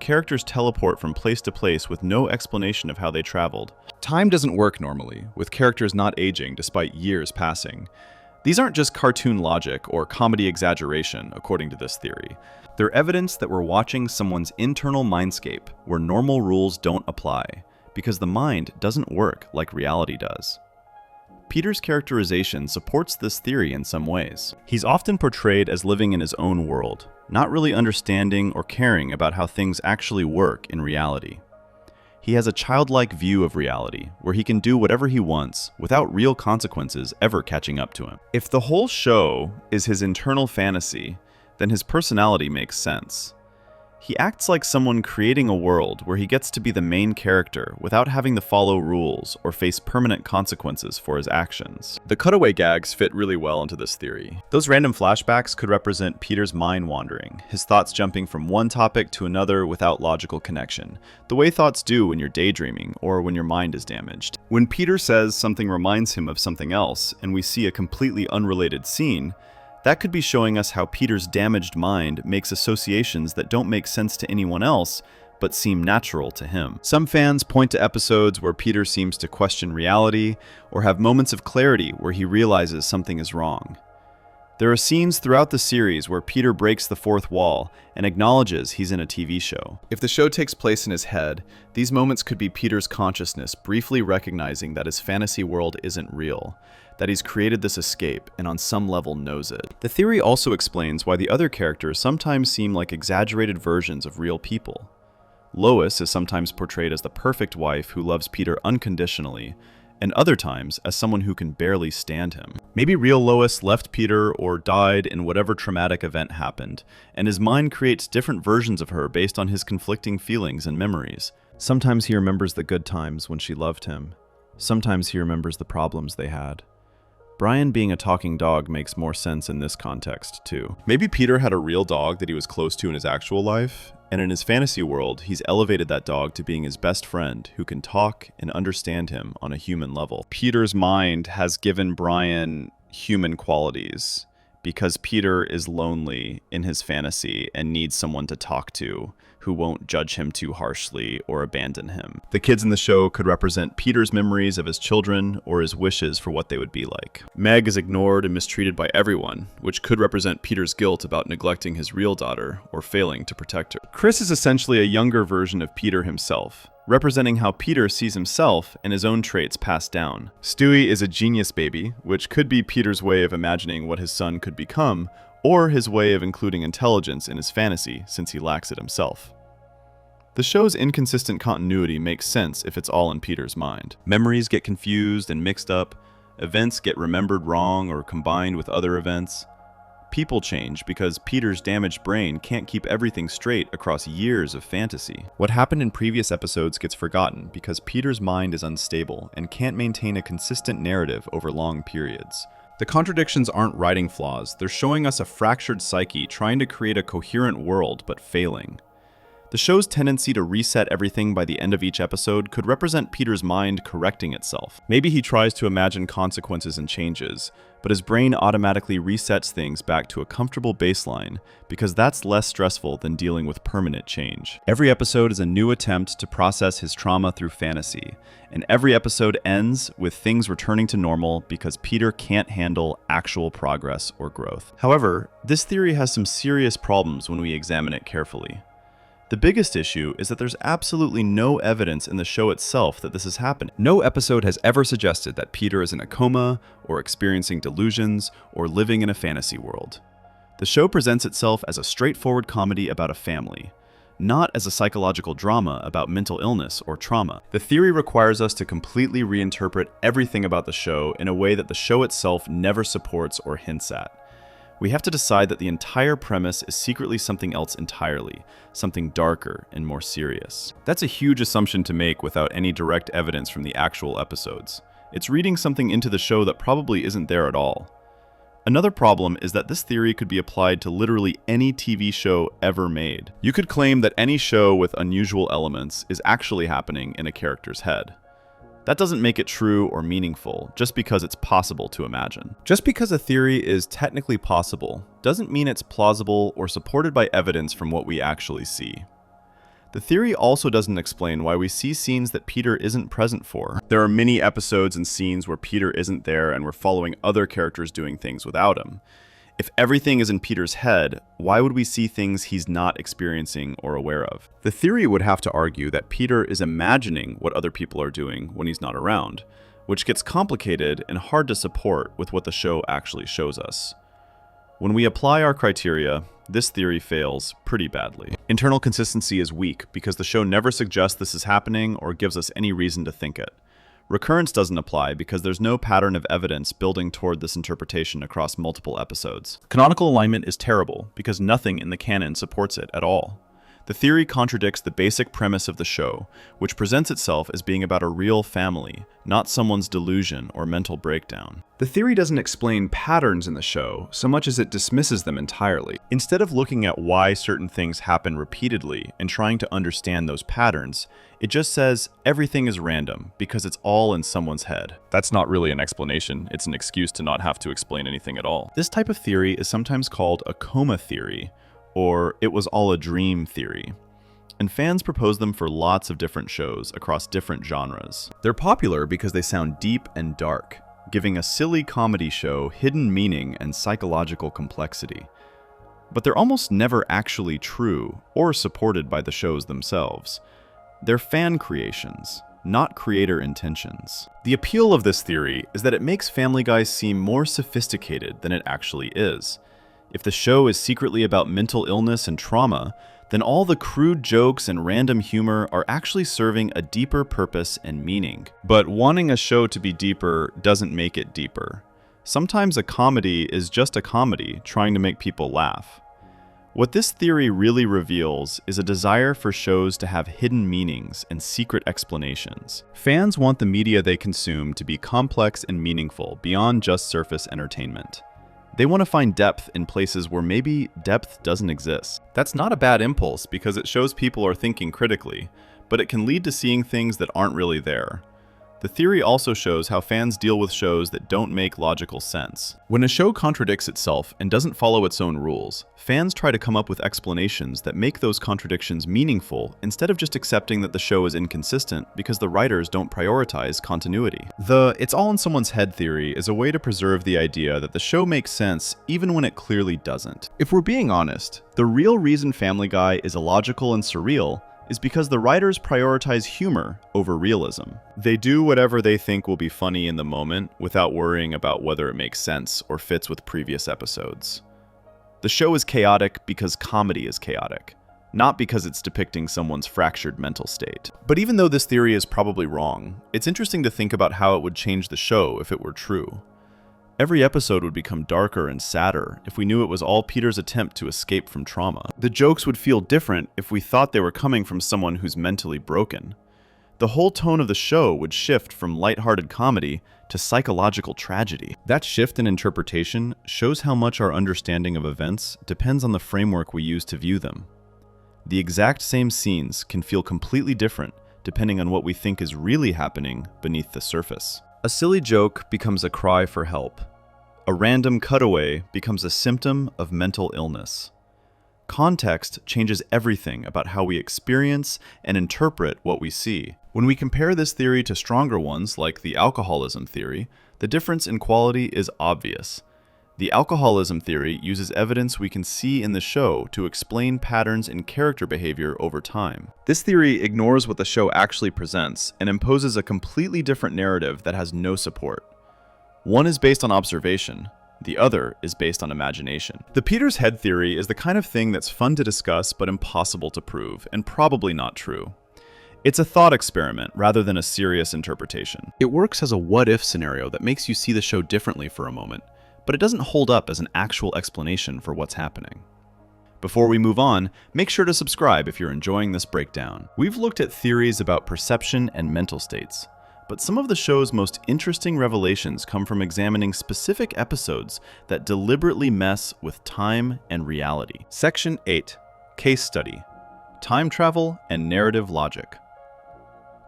Characters teleport from place to place with no explanation of how they traveled. Time doesn't work normally, with characters not aging despite years passing. These aren't just cartoon logic or comedy exaggeration, according to this theory. They're evidence that we're watching someone's internal mindscape where normal rules don't apply, because the mind doesn't work like reality does. Peter's characterization supports this theory in some ways. He's often portrayed as living in his own world, not really understanding or caring about how things actually work in reality. He has a childlike view of reality, where he can do whatever he wants without real consequences ever catching up to him. If the whole show is his internal fantasy, then his personality makes sense. He acts like someone creating a world where he gets to be the main character without having to follow rules or face permanent consequences for his actions. The cutaway gags fit really well into this theory. Those random flashbacks could represent Peter's mind wandering, his thoughts jumping from one topic to another without logical connection, the way thoughts do when you're daydreaming or when your mind is damaged. When Peter says something reminds him of something else and we see a completely unrelated scene, that could be showing us how Peter's damaged mind makes associations that don't make sense to anyone else, but seem natural to him. Some fans point to episodes where Peter seems to question reality, or have moments of clarity where he realizes something is wrong. There are scenes throughout the series where Peter breaks the fourth wall and acknowledges he's in a TV show. If the show takes place in his head, these moments could be Peter's consciousness briefly recognizing that his fantasy world isn't real, that he's created this escape and on some level knows it. The theory also explains why the other characters sometimes seem like exaggerated versions of real people. Lois is sometimes portrayed as the perfect wife who loves Peter unconditionally, and other times as someone who can barely stand him. Maybe real Lois left Peter or died in whatever traumatic event happened, and his mind creates different versions of her based on his conflicting feelings and memories. Sometimes he remembers the good times when she loved him. Sometimes he remembers the problems they had. Brian being a talking dog makes more sense in this context, too. Maybe Peter had a real dog that he was close to in his actual life, and in his fantasy world, he's elevated that dog to being his best friend who can talk and understand him on a human level. Peter's mind has given Brian human qualities because Peter is lonely in his fantasy and needs someone to talk to who won't judge him too harshly or abandon him. The kids in the show could represent Peter's memories of his children or his wishes for what they would be like. Meg is ignored and mistreated by everyone, which could represent Peter's guilt about neglecting his real daughter or failing to protect her. Chris is essentially a younger version of Peter himself. representing how Peter sees himself and his own traits passed down. Stewie is a genius baby, which could be Peter's way of imagining what his son could become, or his way of including intelligence in his fantasy since he lacks it himself. The show's inconsistent continuity makes sense if it's all in Peter's mind. Memories get confused and mixed up, events get remembered wrong or combined with other events. People change because Peter's damaged brain can't keep everything straight across years of fantasy. What happened in previous episodes gets forgotten because Peter's mind is unstable and can't maintain a consistent narrative over long periods. The contradictions aren't writing flaws, they're showing us a fractured psyche trying to create a coherent world but failing. The show's tendency to reset everything by the end of each episode could represent Peter's mind correcting itself. Maybe he tries to imagine consequences and changes, but his brain automatically resets things back to a comfortable baseline because that's less stressful than dealing with permanent change. Every episode is a new attempt to process his trauma through fantasy, and every episode ends with things returning to normal because Peter can't handle actual progress or growth. However, this theory has some serious problems when we examine it carefully. The biggest issue is that there's absolutely no evidence in the show itself that this is happening. No episode has ever suggested that Peter is in a coma, or experiencing delusions, or living in a fantasy world. The show presents itself as a straightforward comedy about a family, not as a psychological drama about mental illness or trauma. The theory requires us to completely reinterpret everything about the show in a way that the show itself never supports or hints at. We have to decide that the entire premise is secretly something else entirely, something darker and more serious. That's a huge assumption to make without any direct evidence from the actual episodes. It's reading something into the show that probably isn't there at all. Another problem is that this theory could be applied to literally any TV show ever made. You could claim that any show with unusual elements is actually happening in a character's head. That doesn't make it true or meaningful, just because it's possible to imagine. Just because a theory is technically possible, doesn't mean it's plausible or supported by evidence from what we actually see. The theory also doesn't explain why we see scenes that Peter isn't present for. There are many episodes and scenes where Peter isn't there and we're following other characters doing things without him. If everything is in Peter's head, why would we see things he's not experiencing or aware of? The theory would have to argue that Peter is imagining what other people are doing when he's not around, which gets complicated and hard to support with what the show actually shows us. When we apply our criteria, this theory fails pretty badly. Internal consistency is weak because the show never suggests this is happening or gives us any reason to think it. Recurrence doesn't apply because there's no pattern of evidence building toward this interpretation across multiple episodes. Canonical alignment is terrible because nothing in the canon supports it at all. The theory contradicts the basic premise of the show, which presents itself as being about a real family, not someone's delusion or mental breakdown. The theory doesn't explain patterns in the show so much as it dismisses them entirely. Instead of looking at why certain things happen repeatedly and trying to understand those patterns, it just says everything is random because it's all in someone's head. That's not really an explanation, it's an excuse to not have to explain anything at all. This type of theory is sometimes called a coma theory, or it was all a dream theory. And fans propose them for lots of different shows across different genres. They're popular because they sound deep and dark, giving a silly comedy show hidden meaning and psychological complexity. But they're almost never actually true or supported by the shows themselves. They're fan creations, not creator intentions. The appeal of this theory is that it makes Family Guy seem more sophisticated than it actually is. If the show is secretly about mental illness and trauma, then all the crude jokes and random humor are actually serving a deeper purpose and meaning. But wanting a show to be deeper doesn't make it deeper. Sometimes a comedy is just a comedy trying to make people laugh. What this theory really reveals is a desire for shows to have hidden meanings and secret explanations. Fans want the media they consume to be complex and meaningful beyond just surface entertainment. They want to find depth in places where maybe depth doesn't exist. That's not a bad impulse because it shows people are thinking critically, but it can lead to seeing things that aren't really there. The theory also shows how fans deal with shows that don't make logical sense. When a show contradicts itself and doesn't follow its own rules, fans try to come up with explanations that make those contradictions meaningful instead of just accepting that the show is inconsistent because the writers don't prioritize continuity. The "it's all in someone's head" theory is a way to preserve the idea that the show makes sense even when it clearly doesn't. If we're being honest, the real reason Family Guy is illogical and surreal is because the writers prioritize humor over realism. They do whatever they think will be funny in the moment without worrying about whether it makes sense or fits with previous episodes. The show is chaotic because comedy is chaotic, not because it's depicting someone's fractured mental state. But even though this theory is probably wrong, it's interesting to think about how it would change the show if it were true. Every episode would become darker and sadder if we knew it was all Peter's attempt to escape from trauma. The jokes would feel different if we thought they were coming from someone who's mentally broken. The whole tone of the show would shift from lighthearted comedy to psychological tragedy. That shift in interpretation shows how much our understanding of events depends on the framework we use to view them. The exact same scenes can feel completely different depending on what we think is really happening beneath the surface. A silly joke becomes a cry for help. A random cutaway becomes a symptom of mental illness. Context changes everything about how we experience and interpret what we see. When we compare this theory to stronger ones like the alcoholism theory, the difference in quality is obvious. The alcoholism theory uses evidence we can see in the show to explain patterns in character behavior over time. This theory ignores what the show actually presents and imposes a completely different narrative that has no support. One is based on observation, the other is based on imagination. The Peter's head theory is the kind of thing that's fun to discuss but impossible to prove, and probably not true. It's a thought experiment rather than a serious interpretation. It works as a what-if scenario that makes you see the show differently for a moment, but it doesn't hold up as an actual explanation for what's happening. Before we move on, make sure to subscribe if you're enjoying this breakdown. We've looked at theories about perception and mental states, but some of the show's most interesting revelations come from examining specific episodes that deliberately mess with time and reality. Section 8, Case Study, Time Travel and Narrative Logic.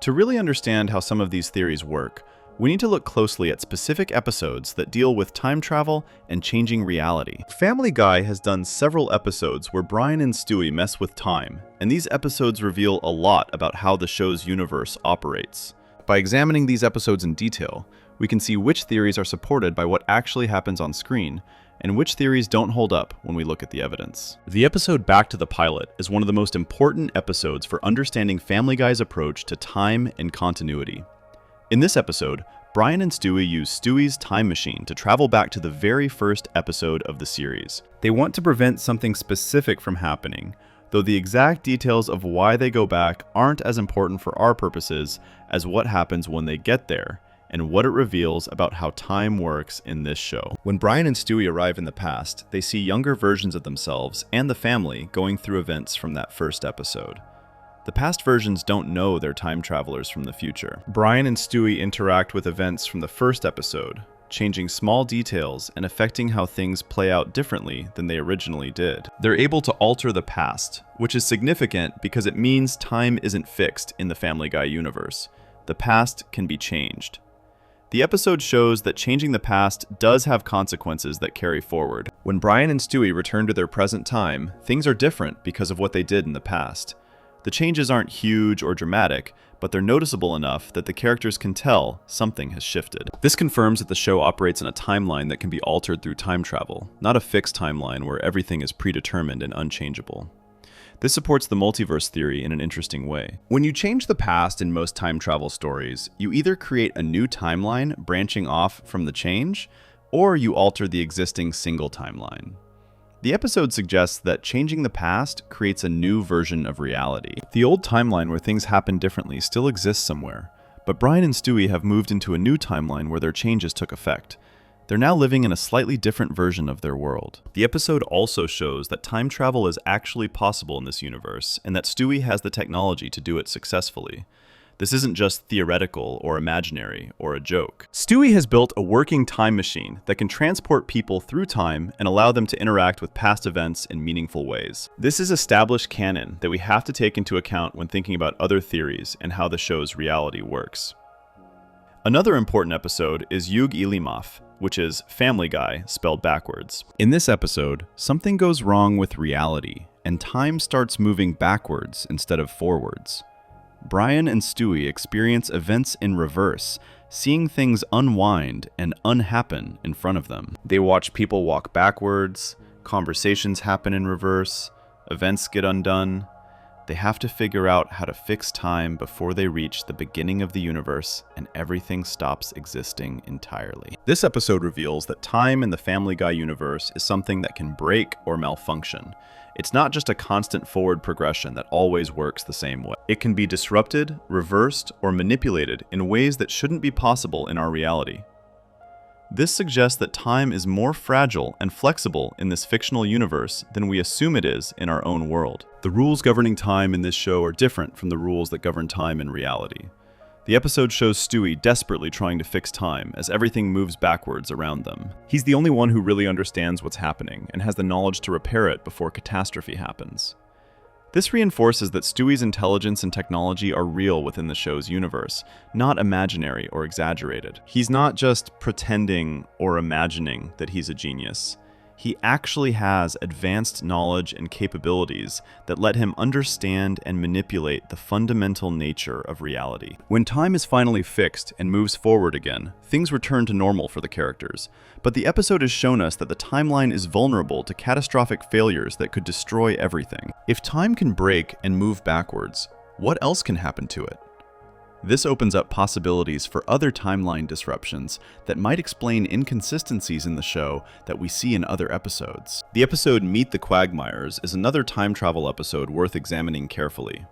To really understand how some of these theories work, we need to look closely at specific episodes that deal with time travel and changing reality. Family Guy has done several episodes where Brian and Stewie mess with time, and these episodes reveal a lot about how the show's universe operates. By examining these episodes in detail, we can see which theories are supported by what actually happens on screen, and which theories don't hold up when we look at the evidence. The episode Back to the Pilot is one of the most important episodes for understanding Family Guy's approach to time and continuity. In this episode, Brian and Stewie use Stewie's time machine to travel back to the very first episode of the series. They want to prevent something specific from happening, though the exact details of why they go back aren't as important for our purposes as what happens when they get there, and what it reveals about how time works in this show. When Brian and Stewie arrive in the past, they see younger versions of themselves and the family going through events from that first episode. The past versions don't know they're time travelers from the future. Brian and Stewie interact with events from the first episode, changing small details and affecting how things play out differently than they originally did. They're able to alter the past, which is significant because it means time isn't fixed in the Family Guy universe. The past can be changed. The episode shows that changing the past does have consequences that carry forward. When Brian and Stewie return to their present time, things are different because of what they did in the past. The changes aren't huge or dramatic, but they're noticeable enough that the characters can tell something has shifted. This confirms that the show operates in a timeline that can be altered through time travel, not a fixed timeline where everything is predetermined and unchangeable. This supports the multiverse theory in an interesting way. When you change the past in most time travel stories, you either create a new timeline branching off from the change, or you alter the existing single timeline. The episode suggests that changing the past creates a new version of reality. The old timeline where things happen differently still exists somewhere, but Brian and Stewie have moved into a new timeline where their changes took effect. They're now living in a slightly different version of their world. The episode also shows that time travel is actually possible in this universe, and that Stewie has the technology to do it successfully. This isn't just theoretical or imaginary or a joke. Stewie has built a working time machine that can transport people through time and allow them to interact with past events in meaningful ways. This is established canon that we have to take into account when thinking about other theories and how the show's reality works. Another important episode is Yug Ilimaf, which is Family Guy spelled backwards. In this episode, something goes wrong with reality, and time starts moving backwards instead of forwards. Brian and Stewie experience events in reverse, seeing things unwind and unhappen in front of them. They watch people walk backwards, conversations happen in reverse, events get undone. They have to figure out how to fix time before they reach the beginning of the universe and everything stops existing entirely. This episode reveals that time in the Family Guy universe is something that can break or malfunction. It's not just a constant forward progression that always works the same way. It can be disrupted, reversed, or manipulated in ways that shouldn't be possible in our reality. This suggests that time is more fragile and flexible in this fictional universe than we assume it is in our own world. The rules governing time in this show are different from the rules that govern time in reality. The episode shows Stewie desperately trying to fix time as everything moves backwards around them. He's the only one who really understands what's happening and has the knowledge to repair it before catastrophe happens. This reinforces that Stewie's intelligence and technology are real within the show's universe, not imaginary or exaggerated. He's not just pretending or imagining that he's a genius. He actually has advanced knowledge and capabilities that let him understand and manipulate the fundamental nature of reality. When time is finally fixed and moves forward again, things return to normal for the characters. But the episode has shown us that the timeline is vulnerable to catastrophic failures that could destroy everything. If time can break and move backwards, what else can happen to it? This opens up possibilities for other timeline disruptions that might explain inconsistencies in the show that we see in other episodes. The episode Meet the Quagmires is another time travel episode worth examining carefully.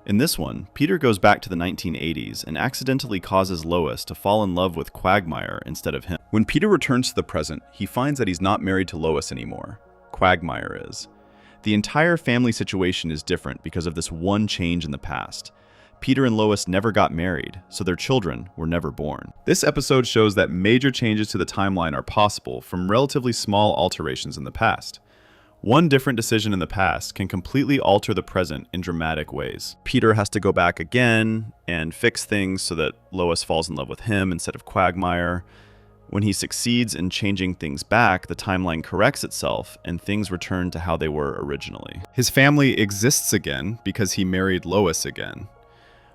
In this one, Peter goes back to the 1980s and accidentally causes Lois to fall in love with Quagmire instead of him. When Peter returns to the present, he finds that he's not married to Lois anymore. Quagmire is. The entire family situation is different because of this one change in the past. Peter and Lois never got married, so their children were never born. This episode shows that major changes to the timeline are possible from relatively small alterations in the past. One different decision in the past can completely alter the present in dramatic ways. Peter has to go back again and fix things so that Lois falls in love with him instead of Quagmire. When he succeeds in changing things back, the timeline corrects itself and things return to how they were originally. His family exists again because he married Lois again.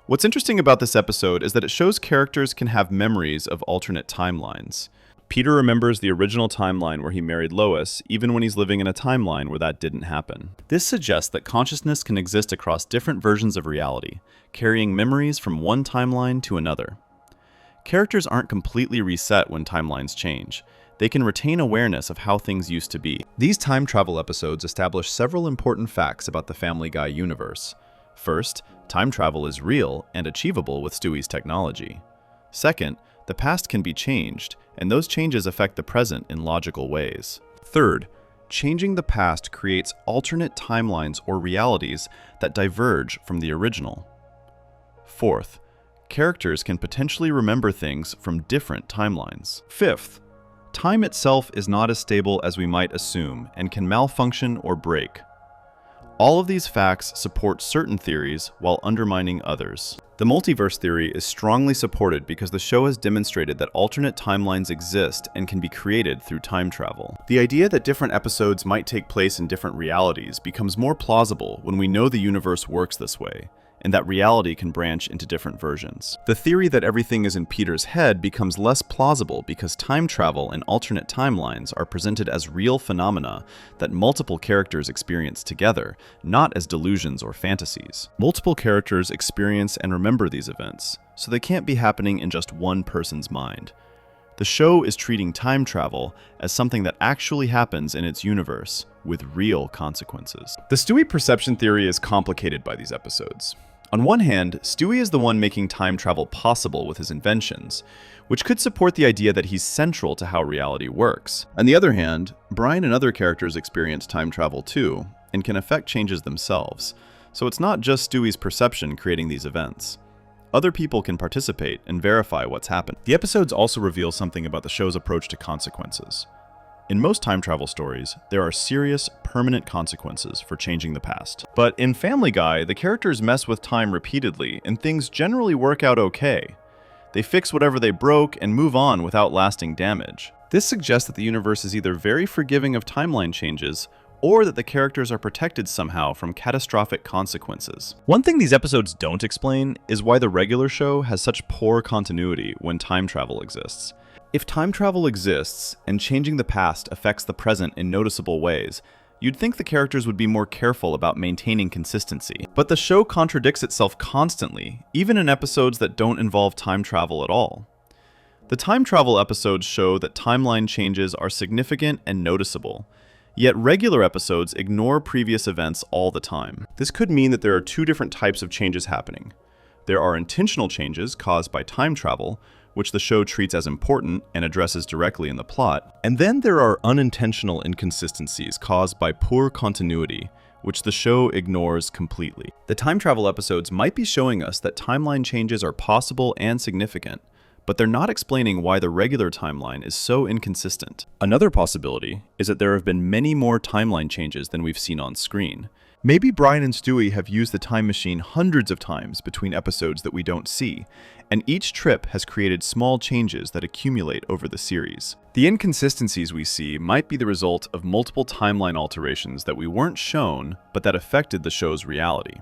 What's interesting about this episode is that it shows characters can have memories of alternate timelines. Peter remembers the original timeline where he married Lois, even when he's living in a timeline where that didn't happen. This suggests that consciousness can exist across different versions of reality, carrying memories from one timeline to another. Characters aren't completely reset when timelines change. They can retain awareness of how things used to be. These time travel episodes establish several important facts about the Family Guy universe. First, time travel is real and achievable with Stewie's technology. Second, the past can be changed, and those changes affect the present in logical ways. Third, changing the past creates alternate timelines or realities that diverge from the original. Fourth, characters can potentially remember things from different timelines. Fifth, time itself is not as stable as we might assume and can malfunction or break. All of these facts support certain theories while undermining others. The multiverse theory is strongly supported because the show has demonstrated that alternate timelines exist and can be created through time travel. The idea that different episodes might take place in different realities becomes more plausible when we know the universe works this way, and that reality can branch into different versions. The theory that everything is in Peter's head becomes less plausible because time travel and alternate timelines are presented as real phenomena that multiple characters experience together, not as delusions or fantasies. Multiple characters experience and remember these events, so they can't be happening in just one person's mind. The show is treating time travel as something that actually happens in its universe, with real consequences. The Stewie perception theory is complicated by these episodes. On one hand, Stewie is the one making time travel possible with his inventions, which could support the idea that he's central to how reality works. On the other hand, Brian and other characters experience time travel too, and can affect changes themselves, so it's not just Stewie's perception creating these events. Other people can participate and verify what's happened. The episodes also reveal something about the show's approach to consequences. In most time travel stories, there are serious, permanent consequences for changing the past. But in Family Guy, the characters mess with time repeatedly, and things generally work out okay. They fix whatever they broke and move on without lasting damage. This suggests that the universe is either very forgiving of timeline changes, or that the characters are protected somehow from catastrophic consequences. One thing these episodes don't explain is why the regular show has such poor continuity when time travel exists. If time travel exists, and changing the past affects the present in noticeable ways, You'd think the characters would be more careful about maintaining consistency. But the show contradicts itself constantly, even in episodes that don't involve time travel at all. The time travel episodes show that timeline changes are significant and noticeable, yet regular episodes ignore previous events all the time. This could mean that there are two different types of changes happening. There are intentional changes caused by time travel, which the show treats as important and addresses directly in the plot. And then there are unintentional inconsistencies caused by poor continuity, which the show ignores completely. The time travel episodes might be showing us that timeline changes are possible and significant, but they're not explaining why the regular timeline is so inconsistent. Another possibility is that there have been many more timeline changes than we've seen on screen. Maybe Brian and Stewie have used the time machine hundreds of times between episodes that we don't see, and each trip has created small changes that accumulate over the series. The inconsistencies we see might be the result of multiple timeline alterations that we weren't shown, but that affected the show's reality.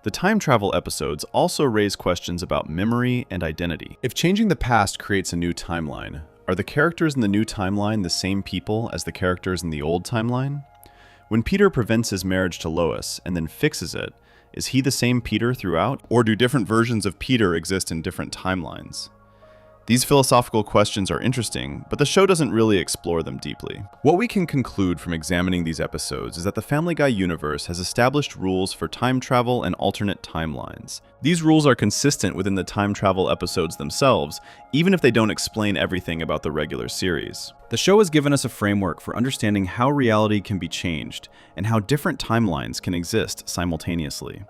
The time travel episodes also raise questions about memory and identity. If changing the past creates a new timeline, are the characters in the new timeline the same people as the characters in the old timeline? When Peter prevents his marriage to Lois and then fixes it, is he the same Peter throughout? Or do different versions of Peter exist in different timelines? These philosophical questions are interesting, but the show doesn't really explore them deeply. What we can conclude from examining these episodes is that the Family Guy universe has established rules for time travel and alternate timelines. These rules are consistent within the time travel episodes themselves, even if they don't explain everything about the regular series. The show has given us a framework for understanding how reality can be changed and how different timelines can exist simultaneously.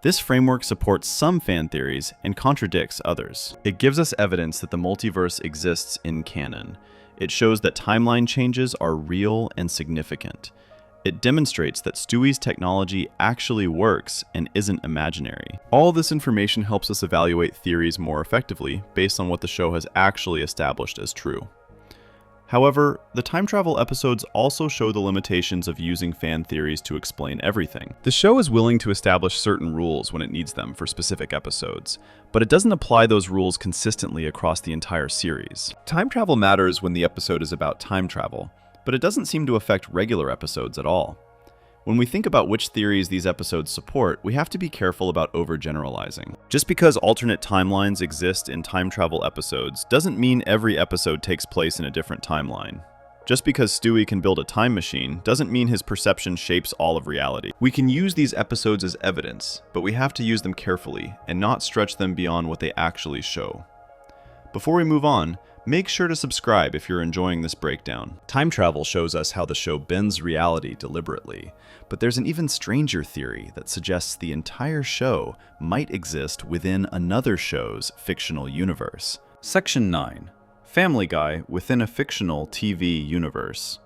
This framework supports some fan theories and contradicts others. It gives us evidence that the multiverse exists in canon. It shows that timeline changes are real and significant. It demonstrates that Stewie's technology actually works and isn't imaginary. All this information helps us evaluate theories more effectively based on what the show has actually established as true. However, the time travel episodes also show the limitations of using fan theories to explain everything. The show is willing to establish certain rules when it needs them for specific episodes, but it doesn't apply those rules consistently across the entire series. Time travel matters when the episode is about time travel, but it doesn't seem to affect regular episodes at all. When we think about which theories these episodes support, we have to be careful about overgeneralizing. Just because alternate timelines exist in time travel episodes doesn't mean every episode takes place in a different timeline. Just because Stewie can build a time machine doesn't mean his perception shapes all of reality. We can use these episodes as evidence, but we have to use them carefully and not stretch them beyond what they actually show. Before we move on, make sure to subscribe if you're enjoying this breakdown. Time travel shows us how the show bends reality deliberately, but there's an even stranger theory that suggests the entire show might exist within another show's fictional universe. Section 9. Family Guy within a fictional TV universe.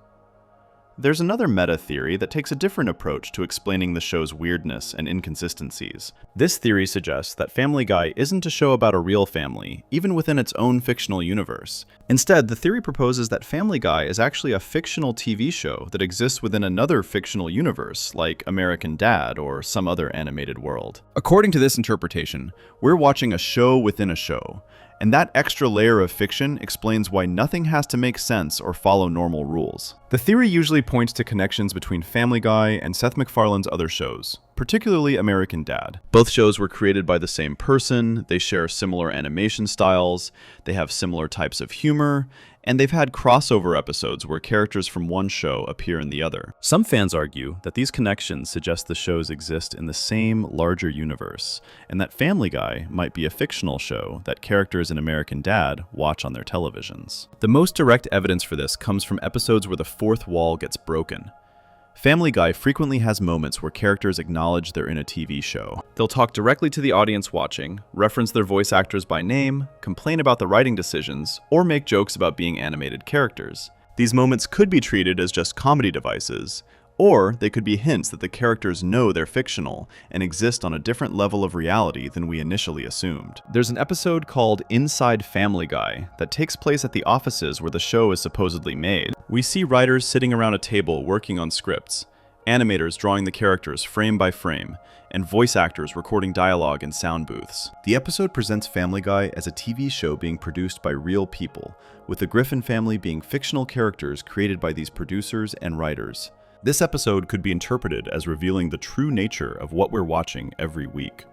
There's another meta theory that takes a different approach to explaining the show's weirdness and inconsistencies. This theory suggests that Family Guy isn't a show about a real family, even within its own fictional universe. Instead, the theory proposes that Family Guy is actually a fictional TV show that exists within another fictional universe, like American Dad or some other animated world. According to this interpretation, we're watching a show within a show, and that extra layer of fiction explains why nothing has to make sense or follow normal rules. The theory usually points to connections between Family Guy and Seth MacFarlane's other shows, particularly American Dad. Both shows were created by the same person, they share similar animation styles, they have similar types of humor, and they've had crossover episodes where characters from one show appear in the other. Some fans argue that these connections suggest the shows exist in the same larger universe, and that Family Guy might be a fictional show that characters in American Dad watch on their televisions. The most direct evidence for this comes from episodes where the fourth wall gets broken. Family Guy frequently has moments where characters acknowledge they're in a TV show. They'll talk directly to the audience watching, reference their voice actors by name, complain about the writing decisions, or make jokes about being animated characters. These moments could be treated as just comedy devices, or they could be hints that the characters know they're fictional and exist on a different level of reality than we initially assumed. There's an episode called Inside Family Guy that takes place at the offices where the show is supposedly made. We see writers sitting around a table working on scripts, animators drawing the characters frame by frame, and voice actors recording dialogue in sound booths. The episode presents Family Guy as a TV show being produced by real people, with the Griffin family being fictional characters created by these producers and writers. This episode could be interpreted as revealing the true nature of what we're watching every week.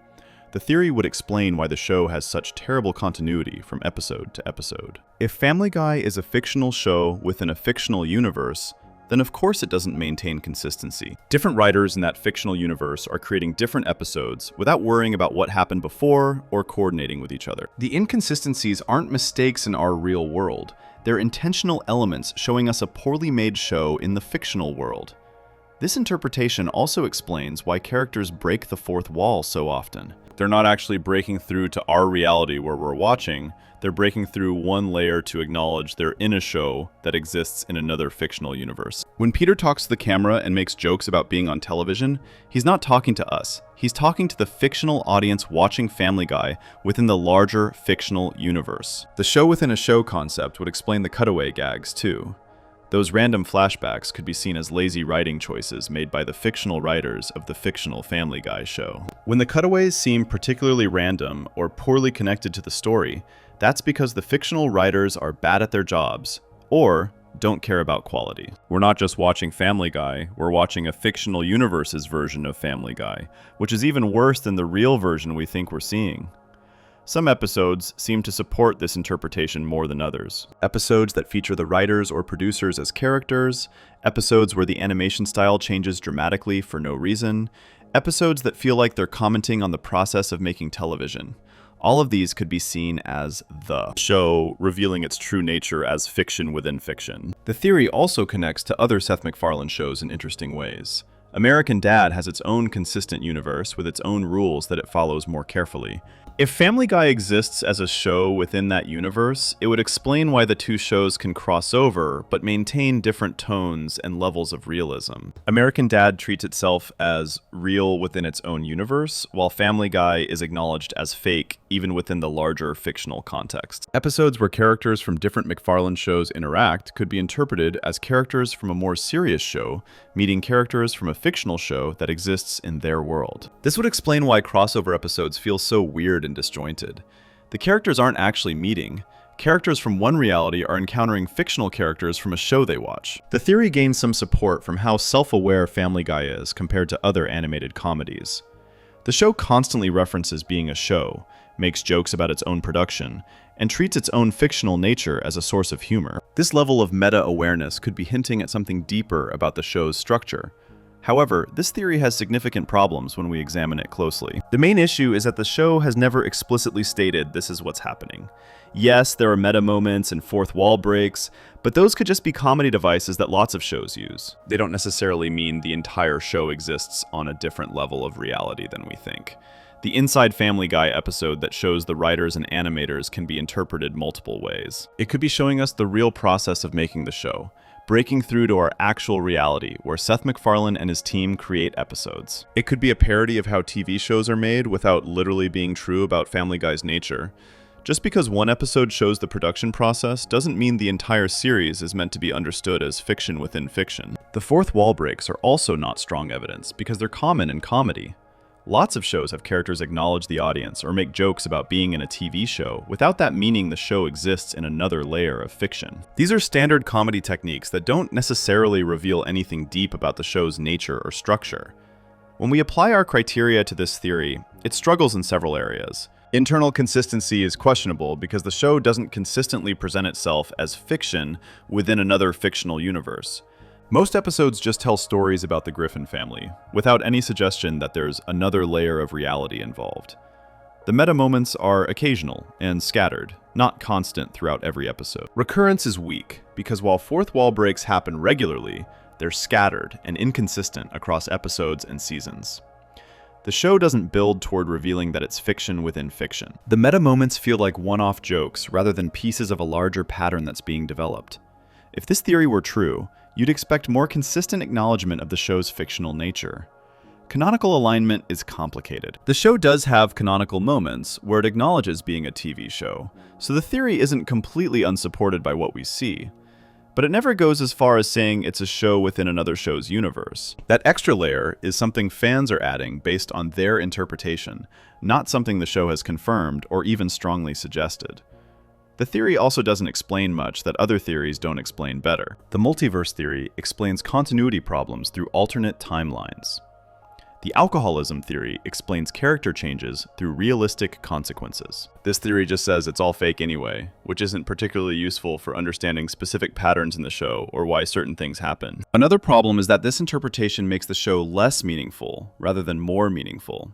The theory would explain why the show has such terrible continuity from episode to episode. If Family Guy is a fictional show within a fictional universe, then of course it doesn't maintain consistency. Different writers in that fictional universe are creating different episodes without worrying about what happened before or coordinating with each other. The inconsistencies aren't mistakes in our real world. They're intentional elements showing us a poorly made show in the fictional world. This interpretation also explains why characters break the fourth wall so often. They're not actually breaking through to our reality where we're watching, they're breaking through one layer to acknowledge they're in a show that exists in another fictional universe. When Peter talks to the camera and makes jokes about being on television, he's not talking to us. He's talking to the fictional audience watching Family Guy within the larger fictional universe. The show within a show concept would explain the cutaway gags too. Those random flashbacks could be seen as lazy writing choices made by the fictional writers of the fictional Family Guy show. When the cutaways seem particularly random or poorly connected to the story, that's because the fictional writers are bad at their jobs, or don't care about quality. We're not just watching Family Guy, we're watching a fictional universe's version of Family Guy, which is even worse than the real version we think we're seeing. Some episodes seem to support this interpretation more than others. Episodes that feature the writers or producers as characters, episodes where the animation style changes dramatically for no reason, episodes that feel like they're commenting on the process of making television. All of these could be seen as the show revealing its true nature as fiction within fiction. The theory also connects to other Seth MacFarlane shows in interesting ways. American Dad has its own consistent universe with its own rules that it follows more carefully. If Family Guy exists as a show within that universe, it would explain why the two shows can cross over, but maintain different tones and levels of realism. American Dad treats itself as real within its own universe, while Family Guy is acknowledged as fake even within the larger fictional context. Episodes where characters from different MacFarlane shows interact could be interpreted as characters from a more serious show meeting characters from a fictional show that exists in their world. This would explain why crossover episodes feel so weird and disjointed. The characters aren't actually meeting. Characters from one reality are encountering fictional characters from a show they watch. The theory gains some support from how self-aware Family Guy is compared to other animated comedies. The show constantly references being a show, makes jokes about its own production, and treats its own fictional nature as a source of humor. This level of meta-awareness could be hinting at something deeper about the show's structure. However, this theory has significant problems when we examine it closely. The main issue is that the show has never explicitly stated this is what's happening. Yes, there are meta moments and fourth wall breaks, but those could just be comedy devices that lots of shows use. They don't necessarily mean the entire show exists on a different level of reality than we think. The Inside Family Guy episode that shows the writers and animators can be interpreted multiple ways. It could be showing us the real process of making the show, breaking through to our actual reality, where Seth MacFarlane and his team create episodes. It could be a parody of how TV shows are made without literally being true about Family Guy's nature. Just because one episode shows the production process doesn't mean the entire series is meant to be understood as fiction within fiction. The fourth wall breaks are also not strong evidence because they're common in comedy. Lots of shows have characters acknowledge the audience or make jokes about being in a TV show without that meaning the show exists in another layer of fiction. These are standard comedy techniques that don't necessarily reveal anything deep about the show's nature or structure. When we apply our criteria to this theory, it struggles in several areas. Internal consistency is questionable because the show doesn't consistently present itself as fiction within another fictional universe. Most episodes just tell stories about the Griffin family, without any suggestion that there's another layer of reality involved. The meta moments are occasional and scattered, not constant throughout every episode. Recurrence is weak, because while fourth wall breaks happen regularly, they're scattered and inconsistent across episodes and seasons. The show doesn't build toward revealing that it's fiction within fiction. The meta moments feel like one-off jokes rather than pieces of a larger pattern that's being developed. If this theory were true, you'd expect more consistent acknowledgement of the show's fictional nature. Canonical alignment is complicated. The show does have canonical moments where it acknowledges being a TV show, so the theory isn't completely unsupported by what we see. But it never goes as far as saying it's a show within another show's universe. That extra layer is something fans are adding based on their interpretation, not something the show has confirmed or even strongly suggested. The theory also doesn't explain much that other theories don't explain better. The multiverse theory explains continuity problems through alternate timelines. The alcoholism theory explains character changes through realistic consequences. This theory just says it's all fake anyway, which isn't particularly useful for understanding specific patterns in the show or why certain things happen. Another problem is that this interpretation makes the show less meaningful rather than more meaningful.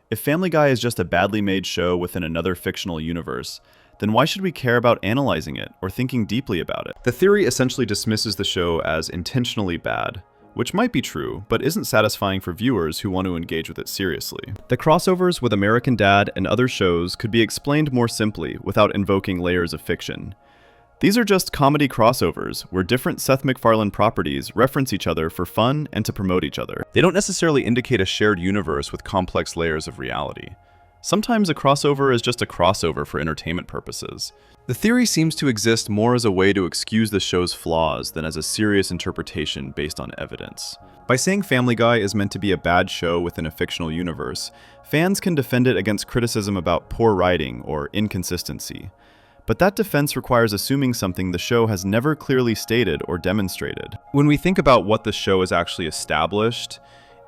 If Family Guy is just a badly made show within another fictional universe, then why should we care about analyzing it or thinking deeply about it? The theory essentially dismisses the show as intentionally bad, which might be true, but isn't satisfying for viewers who want to engage with it seriously. The crossovers with American Dad and other shows could be explained more simply without invoking layers of fiction. These are just comedy crossovers where different Seth MacFarlane properties reference each other for fun and to promote each other. They don't necessarily indicate a shared universe with complex layers of reality. Sometimes a crossover is just a crossover for entertainment purposes. The theory seems to exist more as a way to excuse the show's flaws than as a serious interpretation based on evidence. By saying Family Guy is meant to be a bad show within a fictional universe, fans can defend it against criticism about poor writing or inconsistency. But that defense requires assuming something the show has never clearly stated or demonstrated. When we think about what the show has actually established,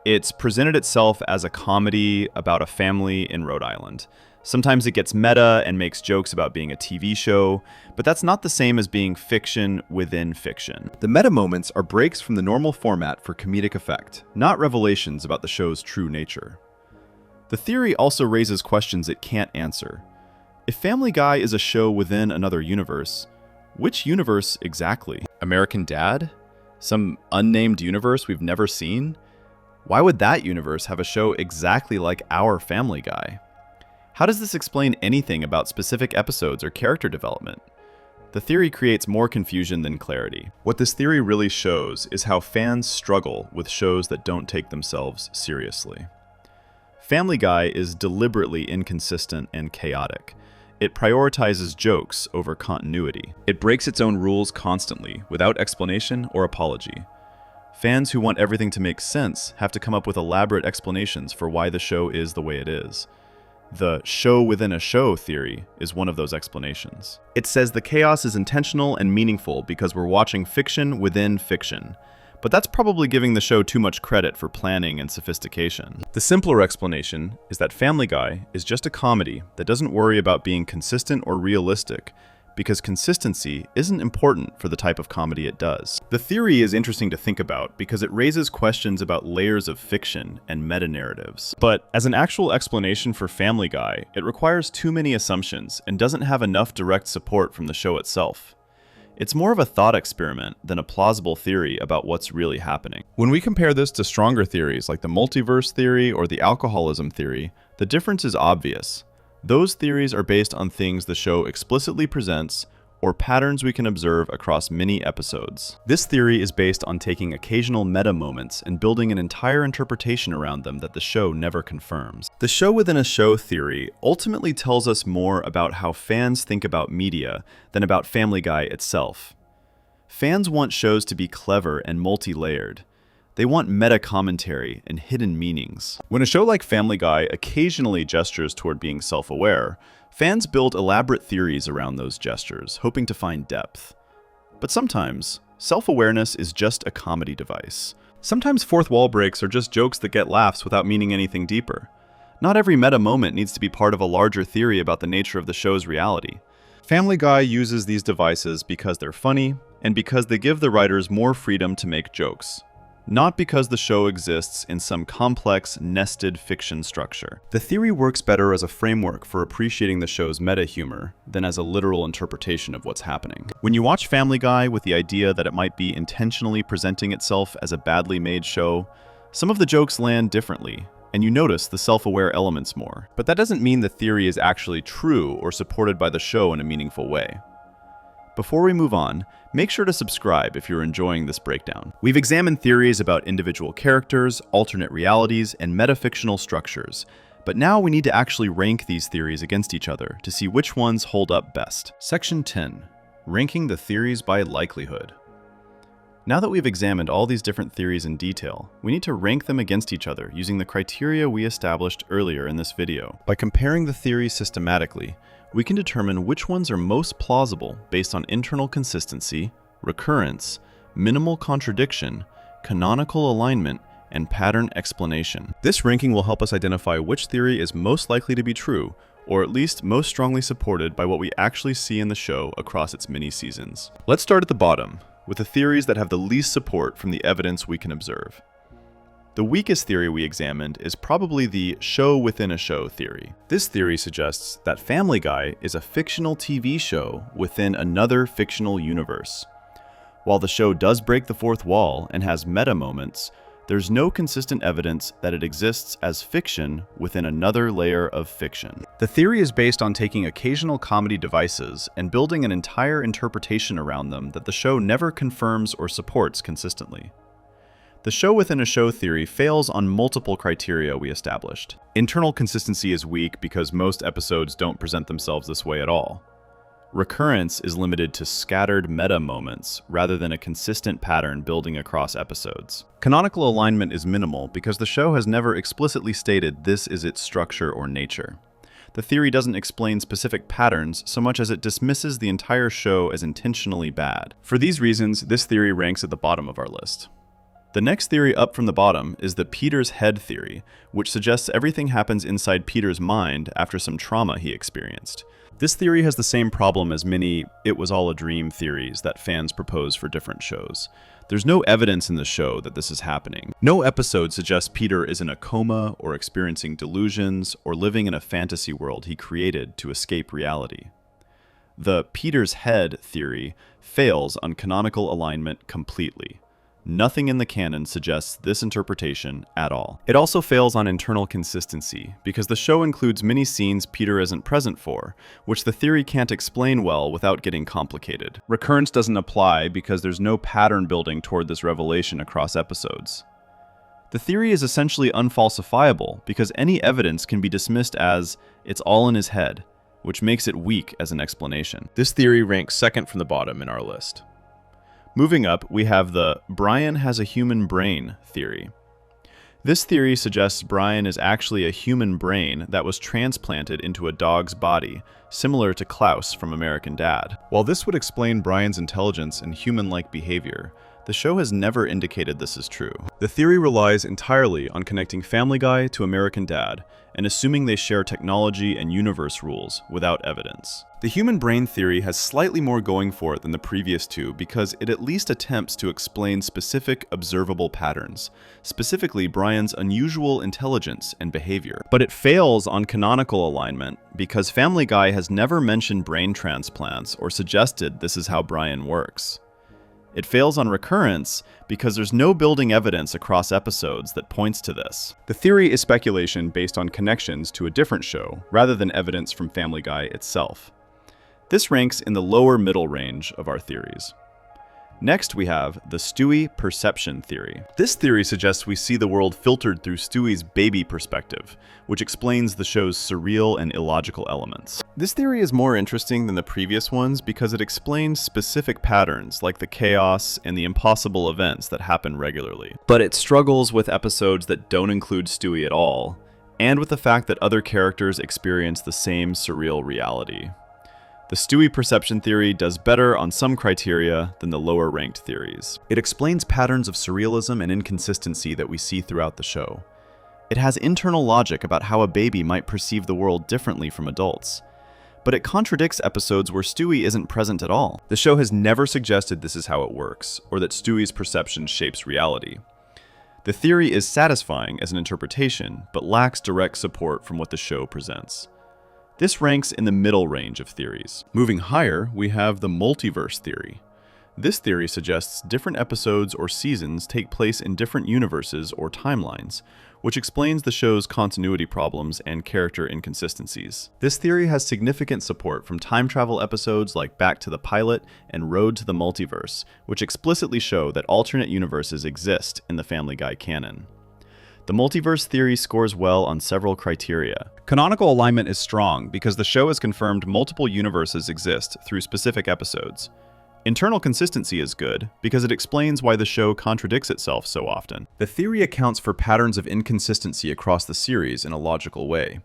it's presented itself as a comedy about a family in Rhode Island. Sometimes it gets meta and makes jokes about being a TV show, but that's not the same as being fiction within fiction. The meta moments are breaks from the normal format for comedic effect, not revelations about the show's true nature. The theory also raises questions it can't answer. If Family Guy is a show within another universe, which universe exactly? American Dad? Some unnamed universe we've never seen? Why would that universe have a show exactly like our Family Guy? How does this explain anything about specific episodes or character development? The theory creates more confusion than clarity. What this theory really shows is how fans struggle with shows that don't take themselves seriously. Family Guy is deliberately inconsistent and chaotic. It prioritizes jokes over continuity. It breaks its own rules constantly, without explanation or apology. Fans who want everything to make sense have to come up with elaborate explanations for why the show is the way it is. The show within a show theory is one of those explanations. It says the chaos is intentional and meaningful because we're watching fiction within fiction. But that's probably giving the show too much credit for planning and sophistication. The simpler explanation is that Family Guy is just a comedy that doesn't worry about being consistent or realistic, because consistency isn't important for the type of comedy it does. The theory is interesting to think about because it raises questions about layers of fiction and meta-narratives. But as an actual explanation for Family Guy, it requires too many assumptions and doesn't have enough direct support from the show itself. It's more of a thought experiment than a plausible theory about what's really happening. When we compare this to stronger theories like the multiverse theory or the alcoholism theory, the difference is obvious. Those theories are based on things the show explicitly presents or patterns we can observe across many episodes. This theory is based on taking occasional meta moments and building an entire interpretation around them that the show never confirms. The show within a show theory ultimately tells us more about how fans think about media than about Family Guy itself. Fans want shows to be clever and multi-layered. They want meta-commentary and hidden meanings. When a show like Family Guy occasionally gestures toward being self-aware, fans build elaborate theories around those gestures, hoping to find depth. But sometimes, self-awareness is just a comedy device. Sometimes fourth wall breaks are just jokes that get laughs without meaning anything deeper. Not every meta moment needs to be part of a larger theory about the nature of the show's reality. Family Guy uses these devices because they're funny, and because they give the writers more freedom to make jokes. Not because the show exists in some complex, nested fiction structure. The theory works better as a framework for appreciating the show's meta-humor than as a literal interpretation of what's happening. When you watch Family Guy with the idea that it might be intentionally presenting itself as a badly made show, some of the jokes land differently, and you notice the self-aware elements more. But that doesn't mean the theory is actually true or supported by the show in a meaningful way. Before we move on, make sure to subscribe if you're enjoying this breakdown. We've examined theories about individual characters, alternate realities, and metafictional structures, but now we need to actually rank these theories against each other to see which ones hold up best. Section 10. Ranking the theories by likelihood. Now that we've examined all these different theories in detail, we need to rank them against each other using the criteria we established earlier in this video. By comparing the theories systematically, we can determine which ones are most plausible based on internal consistency, recurrence, minimal contradiction, canonical alignment, and pattern explanation. This ranking will help us identify which theory is most likely to be true, or at least most strongly supported by what we actually see in the show across its many seasons. Let's start at the bottom, with the theories that have the least support from the evidence we can observe. The weakest theory we examined is probably the show within a show theory. This theory suggests that Family Guy is a fictional TV show within another fictional universe. While the show does break the fourth wall and has meta moments, there's no consistent evidence that it exists as fiction within another layer of fiction. The theory is based on taking occasional comedy devices and building an entire interpretation around them that the show never confirms or supports consistently. The show within a show theory fails on multiple criteria we established. Internal consistency is weak because most episodes don't present themselves this way at all. Recurrence is limited to scattered meta moments rather than a consistent pattern building across episodes. Canonical alignment is minimal because the show has never explicitly stated this is its structure or nature. The theory doesn't explain specific patterns so much as it dismisses the entire show as intentionally bad. For these reasons, this theory ranks at the bottom of our list. The next theory up from the bottom is the Peter's head theory, which suggests everything happens inside Peter's mind after some trauma he experienced. This theory has the same problem as many "it was all a dream" theories that fans propose for different shows. There's no evidence in the show that this is happening. No episode suggests Peter is in a coma or experiencing delusions or living in a fantasy world he created to escape reality. The Peter's head theory fails on canonical alignment completely. Nothing in the canon suggests this interpretation at all. It also fails on internal consistency, because the show includes many scenes Peter isn't present for, which the theory can't explain well without getting complicated. Recurrence doesn't apply because there's no pattern building toward this revelation across episodes. The theory is essentially unfalsifiable because any evidence can be dismissed as "it's all in his head," which makes it weak as an explanation. This theory ranks second from the bottom in our list. Moving up, we have the Brian has a human brain theory. This theory suggests Brian is actually a human brain that was transplanted into a dog's body, similar to Klaus from American Dad. While this would explain Brian's intelligence and human-like behavior, the show has never indicated this is true. The theory relies entirely on connecting Family Guy to American Dad and assuming they share technology and universe rules without evidence. The human brain theory has slightly more going for it than the previous two because it at least attempts to explain specific observable patterns, specifically Brian's unusual intelligence and behavior. But it fails on canonical alignment because Family Guy has never mentioned brain transplants or suggested this is how Brian works. It fails on recurrence because there's no building evidence across episodes that points to this. The theory is speculation based on connections to a different show, rather than evidence from Family Guy itself. This ranks in the lower middle range of our theories. Next, we have the Stewie perception theory. This theory suggests we see the world filtered through Stewie's baby perspective, which explains the show's surreal and illogical elements. This theory is more interesting than the previous ones because it explains specific patterns like the chaos and the impossible events that happen regularly. But it struggles with episodes that don't include Stewie at all, and with the fact that other characters experience the same surreal reality. The Stewie perception theory does better on some criteria than the lower-ranked theories. It explains patterns of surrealism and inconsistency that we see throughout the show. It has internal logic about how a baby might perceive the world differently from adults. But it contradicts episodes where Stewie isn't present at all. The show has never suggested this is how it works, or that Stewie's perception shapes reality. The theory is satisfying as an interpretation, but lacks direct support from what the show presents. This ranks in the middle range of theories. Moving higher, we have the multiverse theory. This theory suggests different episodes or seasons take place in different universes or timelines, which explains the show's continuity problems and character inconsistencies. This theory has significant support from time travel episodes like Back to the Pilot and Road to the Multiverse, which explicitly show that alternate universes exist in the Family Guy canon. The multiverse theory scores well on several criteria. Canonical alignment is strong because the show has confirmed multiple universes exist through specific episodes. Internal consistency is good because it explains why the show contradicts itself so often. The theory accounts for patterns of inconsistency across the series in a logical way.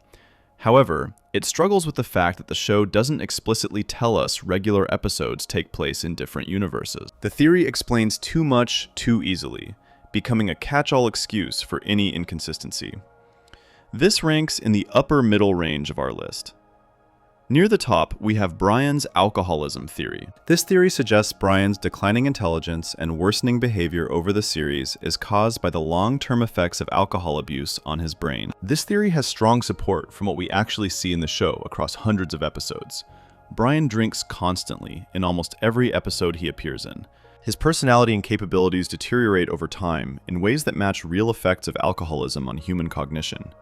However, it struggles with the fact that the show doesn't explicitly tell us regular episodes take place in different universes. The theory explains too much too easily, becoming a catch-all excuse for any inconsistency. This ranks in the upper middle range of our list. Near the top, we have Brian's alcoholism theory. This theory suggests Brian's declining intelligence and worsening behavior over the series is caused by the long-term effects of alcohol abuse on his brain. This theory has strong support from what we actually see in the show across hundreds of episodes. Brian drinks constantly in almost every episode he appears in. His personality and capabilities deteriorate over time in ways that match real effects of alcoholism on human cognition.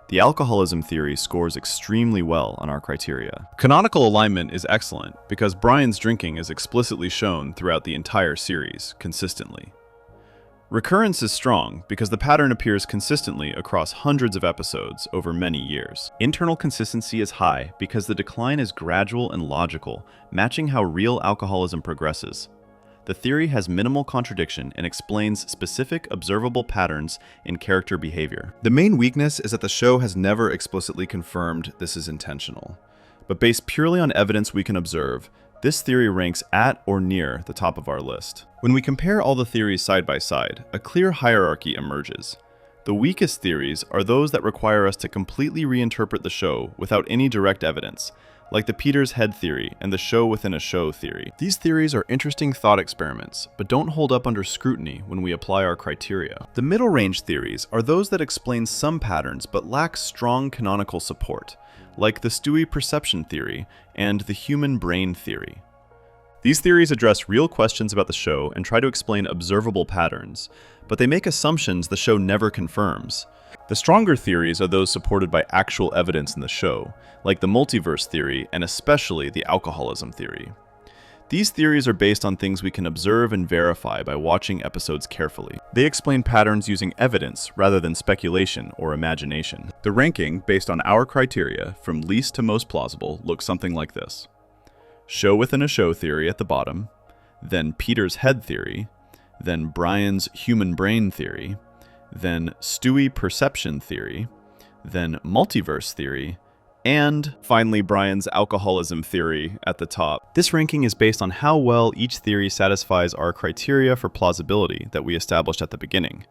The alcoholism theory scores extremely well on our criteria. Canonical alignment is excellent because Brian's drinking is explicitly shown throughout the entire series, consistently. Recurrence is strong because the pattern appears consistently across hundreds of episodes over many years. Internal consistency is high because the decline is gradual and logical, matching how real alcoholism progresses. The theory has minimal contradiction and explains specific observable patterns in character behavior. The main weakness is that the show has never explicitly confirmed this is intentional. But based purely on evidence we can observe, this theory ranks at or near the top of our list. When we compare all the theories side by side, a clear hierarchy emerges. The weakest theories are those that require us to completely reinterpret the show without any direct evidence, like the Peter's head theory and the show within a show theory. These theories are interesting thought experiments, but don't hold up under scrutiny when we apply our criteria. The middle range theories are those that explain some patterns but lack strong canonical support, like the Stewie perception theory and the human brain theory. These theories address real questions about the show and try to explain observable patterns, but they make assumptions the show never confirms. The stronger theories are those supported by actual evidence in the show, like the multiverse theory and especially the alcoholism theory. These theories are based on things we can observe and verify by watching episodes carefully. They explain patterns using evidence rather than speculation or imagination. The ranking, based on our criteria, from least to most plausible, looks something like this. Show within a show theory at the bottom, then Peter's head theory, then Brian's human brain theory, then Stewie perception theory, then multiverse theory, and finally Brian's alcoholism theory at the top. This ranking is based on how well each theory satisfies our criteria for plausibility that we established at the beginning.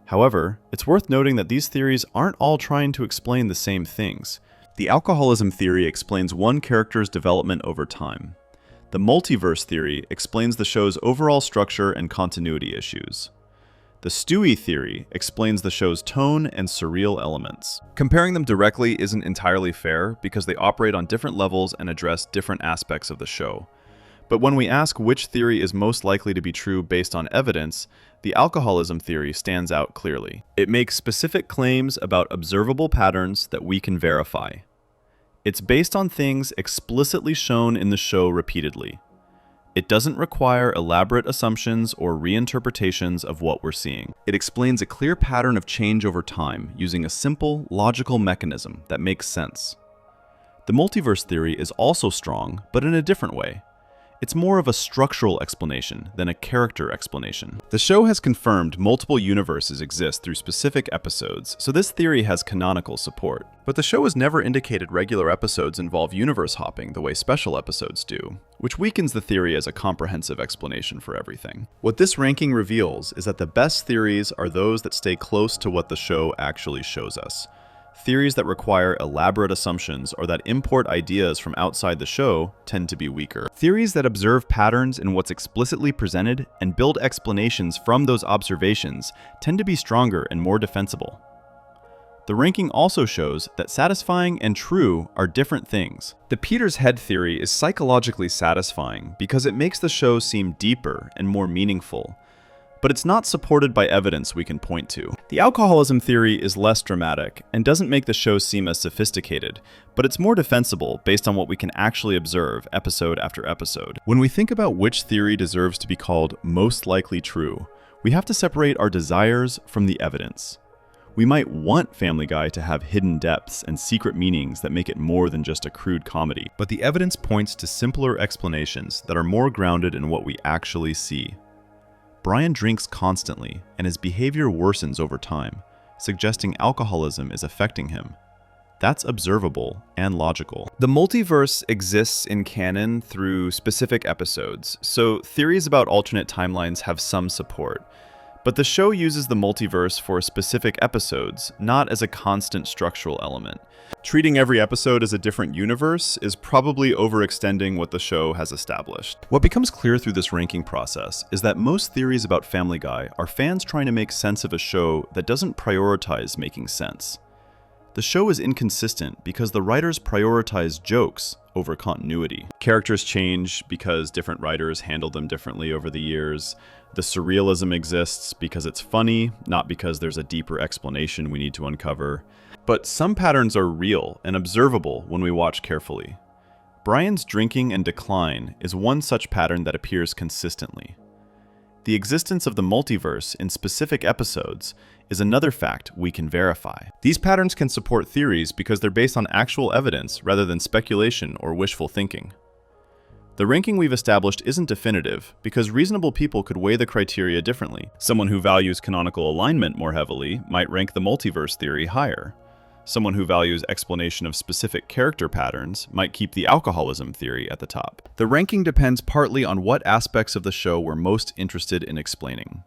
However, it's worth noting that these theories aren't all trying to explain the same things. The alcoholism theory explains one character's development over time. The multiverse theory explains the show's overall structure and continuity issues. The Stewie theory explains the show's tone and surreal elements. Comparing them directly isn't entirely fair because they operate on different levels and address different aspects of the show. But when we ask which theory is most likely to be true based on evidence, the alcoholism theory stands out clearly. It makes specific claims about observable patterns that we can verify. It's based on things explicitly shown in the show repeatedly. It doesn't require elaborate assumptions or reinterpretations of what we're seeing. It explains a clear pattern of change over time using a simple, logical mechanism that makes sense. The multiverse theory is also strong, but in a different way. It's more of a structural explanation than a character explanation. The show has confirmed multiple universes exist through specific episodes, so this theory has canonical support. But the show has never indicated regular episodes involve universe hopping the way special episodes do, which weakens the theory as a comprehensive explanation for everything. What this ranking reveals is that the best theories are those that stay close to what the show actually shows us. Theories that require elaborate assumptions or that import ideas from outside the show tend to be weaker. Theories that observe patterns in what's explicitly presented and build explanations from those observations tend to be stronger and more defensible. The ranking also shows that satisfying and true are different things. The Peter's head theory is psychologically satisfying because it makes the show seem deeper and more meaningful, but it's not supported by evidence we can point to. The alcoholism theory is less dramatic and doesn't make the show seem as sophisticated, but it's more defensible based on what we can actually observe episode after episode. When we think about which theory deserves to be called most likely true, we have to separate our desires from the evidence. We might want Family Guy to have hidden depths and secret meanings that make it more than just a crude comedy, but the evidence points to simpler explanations that are more grounded in what we actually see. Brian drinks constantly, and his behavior worsens over time, suggesting alcoholism is affecting him. That's observable and logical. The multiverse exists in canon through specific episodes, so theories about alternate timelines have some support. But the show uses the multiverse for specific episodes, not as a constant structural element. Treating every episode as a different universe is probably overextending what the show has established. What becomes clear through this ranking process is that most theories about Family Guy are fans trying to make sense of a show that doesn't prioritize making sense. The show is inconsistent because the writers prioritize jokes over continuity. Characters change because different writers handle them differently over the years. The surrealism exists because it's funny, not because there's a deeper explanation we need to uncover. But some patterns are real and observable when we watch carefully. Brian's drinking and decline is one such pattern that appears consistently. The existence of the multiverse in specific episodes is another fact we can verify. These patterns can support theories because they're based on actual evidence rather than speculation or wishful thinking. The ranking we've established isn't definitive because reasonable people could weigh the criteria differently. Someone who values canonical alignment more heavily might rank the multiverse theory higher. Someone who values explanation of specific character patterns might keep the alcoholism theory at the top. The ranking depends partly on what aspects of the show we're most interested in explaining.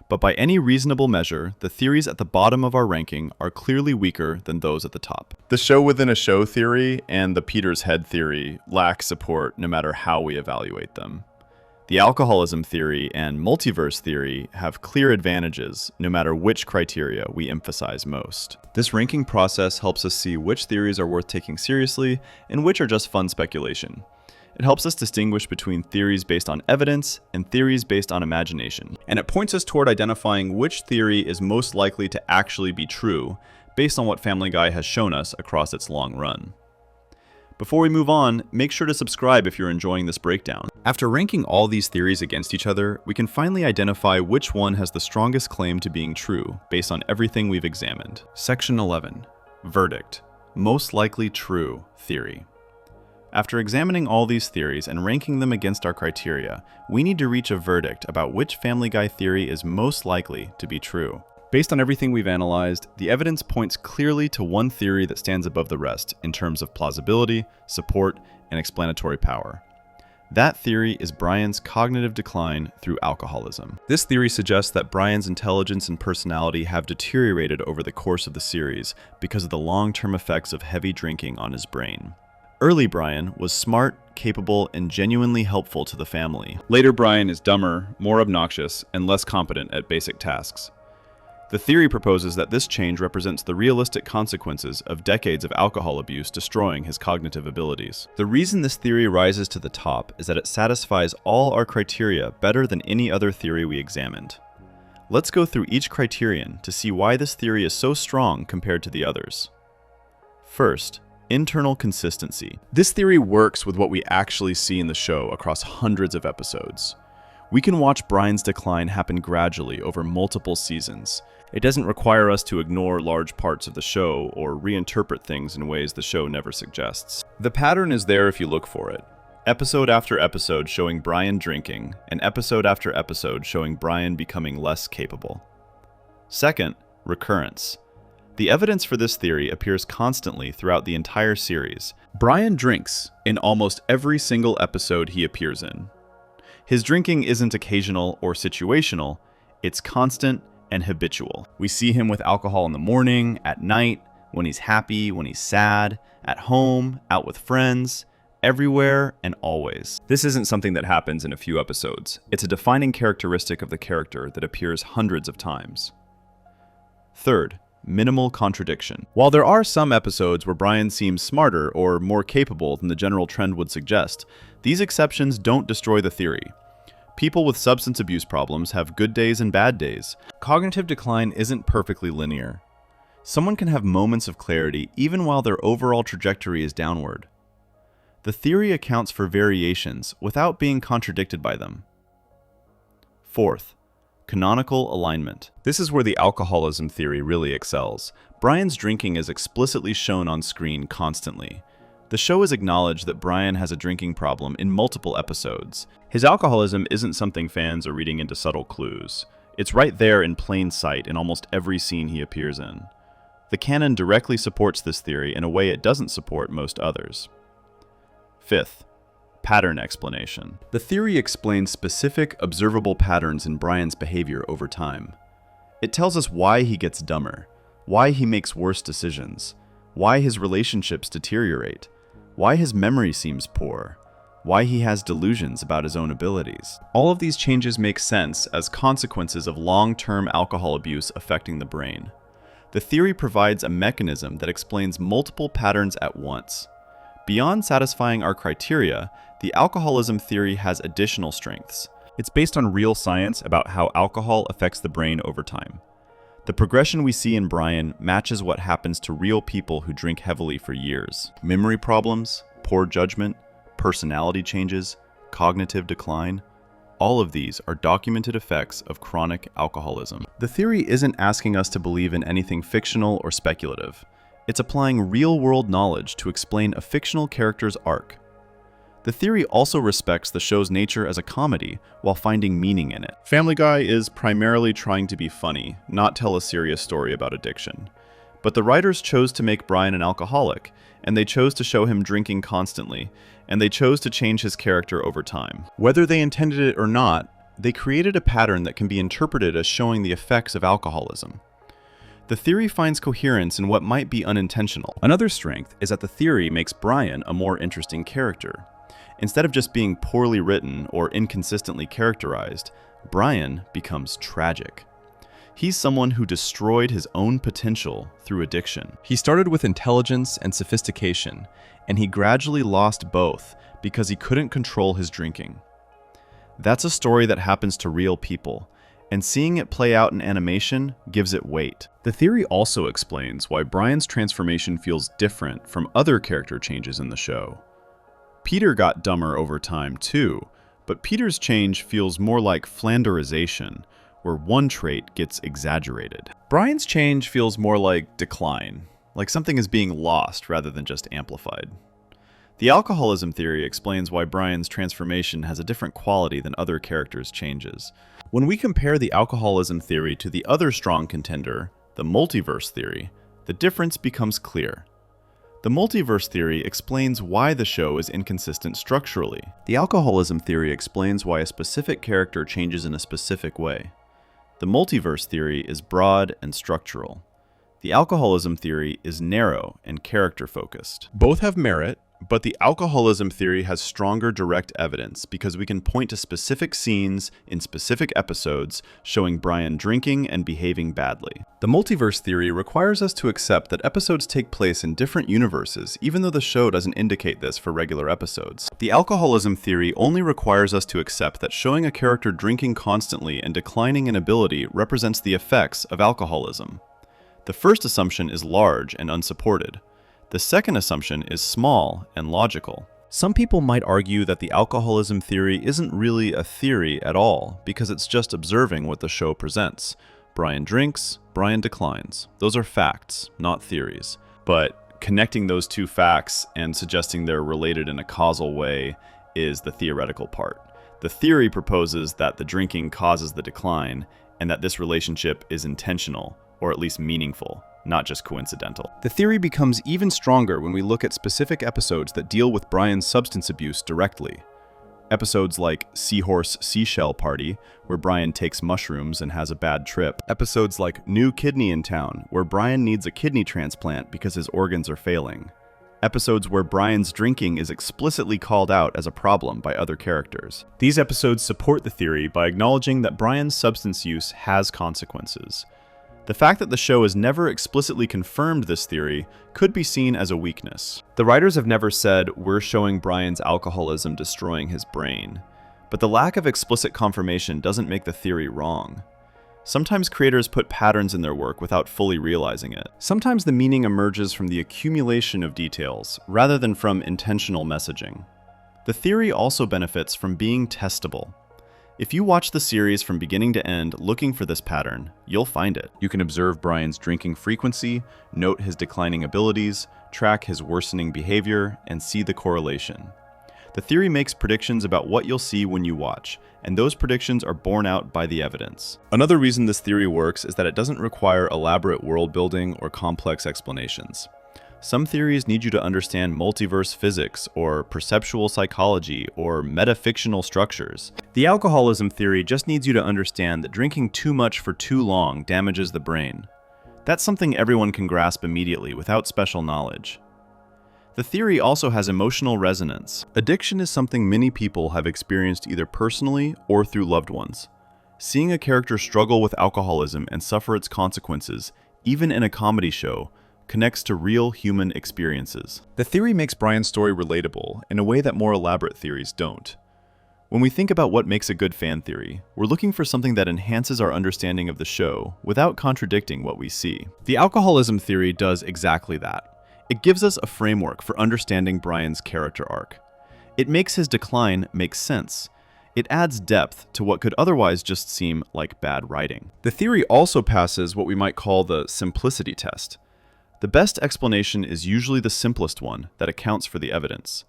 But by any reasonable measure, the theories at the bottom of our ranking are clearly weaker than those at the top. The show within a show theory and the Peter's head theory lack support no matter how we evaluate them. The alcoholism theory and multiverse theory have clear advantages no matter which criteria we emphasize most. This ranking process helps us see which theories are worth taking seriously and which are just fun speculation. It helps us distinguish between theories based on evidence and theories based on imagination. And it points us toward identifying which theory is most likely to actually be true based on what Family Guy has shown us across its long run. Before we move on, make sure to subscribe if you're enjoying this breakdown. After ranking all these theories against each other, we can finally identify which one has the strongest claim to being true based on everything we've examined. Section 11. Verdict. Most likely true theory. After examining all these theories and ranking them against our criteria, we need to reach a verdict about which Family Guy theory is most likely to be true. Based on everything we've analyzed, the evidence points clearly to one theory that stands above the rest in terms of plausibility, support, and explanatory power. That theory is Brian's cognitive decline through alcoholism. This theory suggests that Brian's intelligence and personality have deteriorated over the course of the series because of the long-term effects of heavy drinking on his brain. Early Brian was smart, capable, and genuinely helpful to the family. Later Brian is dumber, more obnoxious, and less competent at basic tasks. The theory proposes that this change represents the realistic consequences of decades of alcohol abuse destroying his cognitive abilities. The reason this theory rises to the top is that it satisfies all our criteria better than any other theory we examined. Let's go through each criterion to see why this theory is so strong compared to the others. First, internal consistency. This theory works with what we actually see in the show across hundreds of episodes. We can watch Brian's decline happen gradually over multiple seasons. It doesn't require us to ignore large parts of the show or reinterpret things in ways the show never suggests. The pattern is there if you look for it. Episode after episode showing Brian drinking, and episode after episode showing Brian becoming less capable. Second, recurrence. The evidence for this theory appears constantly throughout the entire series. Brian drinks in almost every single episode he appears in. His drinking isn't occasional or situational, it's constant and habitual. We see him with alcohol in the morning, at night, when he's happy, when he's sad, at home, out with friends, everywhere and always. This isn't something that happens in a few episodes. It's a defining characteristic of the character that appears hundreds of times. Third, minimal contradiction. While there are some episodes where Brian seems smarter or more capable than the general trend would suggest, these exceptions don't destroy the theory. People with substance abuse problems have good days and bad days. Cognitive decline isn't perfectly linear. Someone can have moments of clarity even while their overall trajectory is downward. The theory accounts for variations without being contradicted by them. Fourth, canonical alignment. This is where the alcoholism theory really excels. Brian's drinking is explicitly shown on screen constantly. The show has acknowledged that Brian has a drinking problem in multiple episodes. His alcoholism isn't something fans are reading into subtle clues. It's right there in plain sight in almost every scene he appears in. The canon directly supports this theory in a way it doesn't support most others. Fifth, pattern explanation. The theory explains specific, observable patterns in Brian's behavior over time. It tells us why he gets dumber, why he makes worse decisions, why his relationships deteriorate, why his memory seems poor, why he has delusions about his own abilities. All of these changes make sense as consequences of long-term alcohol abuse affecting the brain. The theory provides a mechanism that explains multiple patterns at once. Beyond satisfying our criteria, the alcoholism theory has additional strengths. It's based on real science about how alcohol affects the brain over time. The progression we see in Brian matches what happens to real people who drink heavily for years. Memory problems, poor judgment, personality changes, cognitive decline, all of these are documented effects of chronic alcoholism. The theory isn't asking us to believe in anything fictional or speculative. It's applying real-world knowledge to explain a fictional character's arc. The theory also respects the show's nature as a comedy while finding meaning in it. Family Guy is primarily trying to be funny, not tell a serious story about addiction. But the writers chose to make Brian an alcoholic, and they chose to show him drinking constantly, and they chose to change his character over time. Whether they intended it or not, they created a pattern that can be interpreted as showing the effects of alcoholism. The theory finds coherence in what might be unintentional. Another strength is that the theory makes Brian a more interesting character. Instead of just being poorly written or inconsistently characterized, Brian becomes tragic. He's someone who destroyed his own potential through addiction. He started with intelligence and sophistication, and he gradually lost both because he couldn't control his drinking. That's a story that happens to real people, and seeing it play out in animation gives it weight. The theory also explains why Brian's transformation feels different from other character changes in the show. Peter got dumber over time too, but Peter's change feels more like Flanderization, where one trait gets exaggerated. Brian's change feels more like decline, like something is being lost rather than just amplified. The alcoholism theory explains why Brian's transformation has a different quality than other characters' changes. When we compare the alcoholism theory to the other strong contender, the multiverse theory, the difference becomes clear. The multiverse theory explains why the show is inconsistent structurally. The alcoholism theory explains why a specific character changes in a specific way. The multiverse theory is broad and structural. The alcoholism theory is narrow and character-focused. Both have merit, but the alcoholism theory has stronger direct evidence because we can point to specific scenes in specific episodes showing Brian drinking and behaving badly. The multiverse theory requires us to accept that episodes take place in different universes, even though the show doesn't indicate this for regular episodes. The alcoholism theory only requires us to accept that showing a character drinking constantly and declining in ability represents the effects of alcoholism. The first assumption is large and unsupported. The second assumption is small and logical. Some people might argue that the alcoholism theory isn't really a theory at all because it's just observing what the show presents. Brian drinks, Brian declines. Those are facts, not theories. But connecting those two facts and suggesting they're related in a causal way is the theoretical part. The theory proposes that the drinking causes the decline and that this relationship is intentional, or at least meaningful, not just coincidental. The theory becomes even stronger when we look at specific episodes that deal with Brian's substance abuse directly. Episodes like Seahorse Seashell Party, where Brian takes mushrooms and has a bad trip. Episodes like New Kidney in Town, where Brian needs a kidney transplant because his organs are failing. Episodes where Brian's drinking is explicitly called out as a problem by other characters. These episodes support the theory by acknowledging that Brian's substance use has consequences. The fact that the show has never explicitly confirmed this theory could be seen as a weakness. The writers have never said, "We're showing Brian's alcoholism destroying his brain," but the lack of explicit confirmation doesn't make the theory wrong. Sometimes creators put patterns in their work without fully realizing it. Sometimes the meaning emerges from the accumulation of details, rather than from intentional messaging. The theory also benefits from being testable. If you watch the series from beginning to end looking for this pattern, you'll find it. You can observe Brian's drinking frequency, note his declining abilities, track his worsening behavior, and see the correlation. The theory makes predictions about what you'll see when you watch, and those predictions are borne out by the evidence. Another reason this theory works is that it doesn't require elaborate world building or complex explanations. Some theories need you to understand multiverse physics, or perceptual psychology, or metafictional structures. The alcoholism theory just needs you to understand that drinking too much for too long damages the brain. That's something everyone can grasp immediately without special knowledge. The theory also has emotional resonance. Addiction is something many people have experienced either personally or through loved ones. Seeing a character struggle with alcoholism and suffer its consequences, even in a comedy show, connects to real human experiences. The theory makes Brian's story relatable in a way that more elaborate theories don't. When we think about what makes a good fan theory, we're looking for something that enhances our understanding of the show without contradicting what we see. The alcoholism theory does exactly that. It gives us a framework for understanding Brian's character arc. It makes his decline make sense. It adds depth to what could otherwise just seem like bad writing. The theory also passes what we might call the simplicity test. The best explanation is usually the simplest one that accounts for the evidence.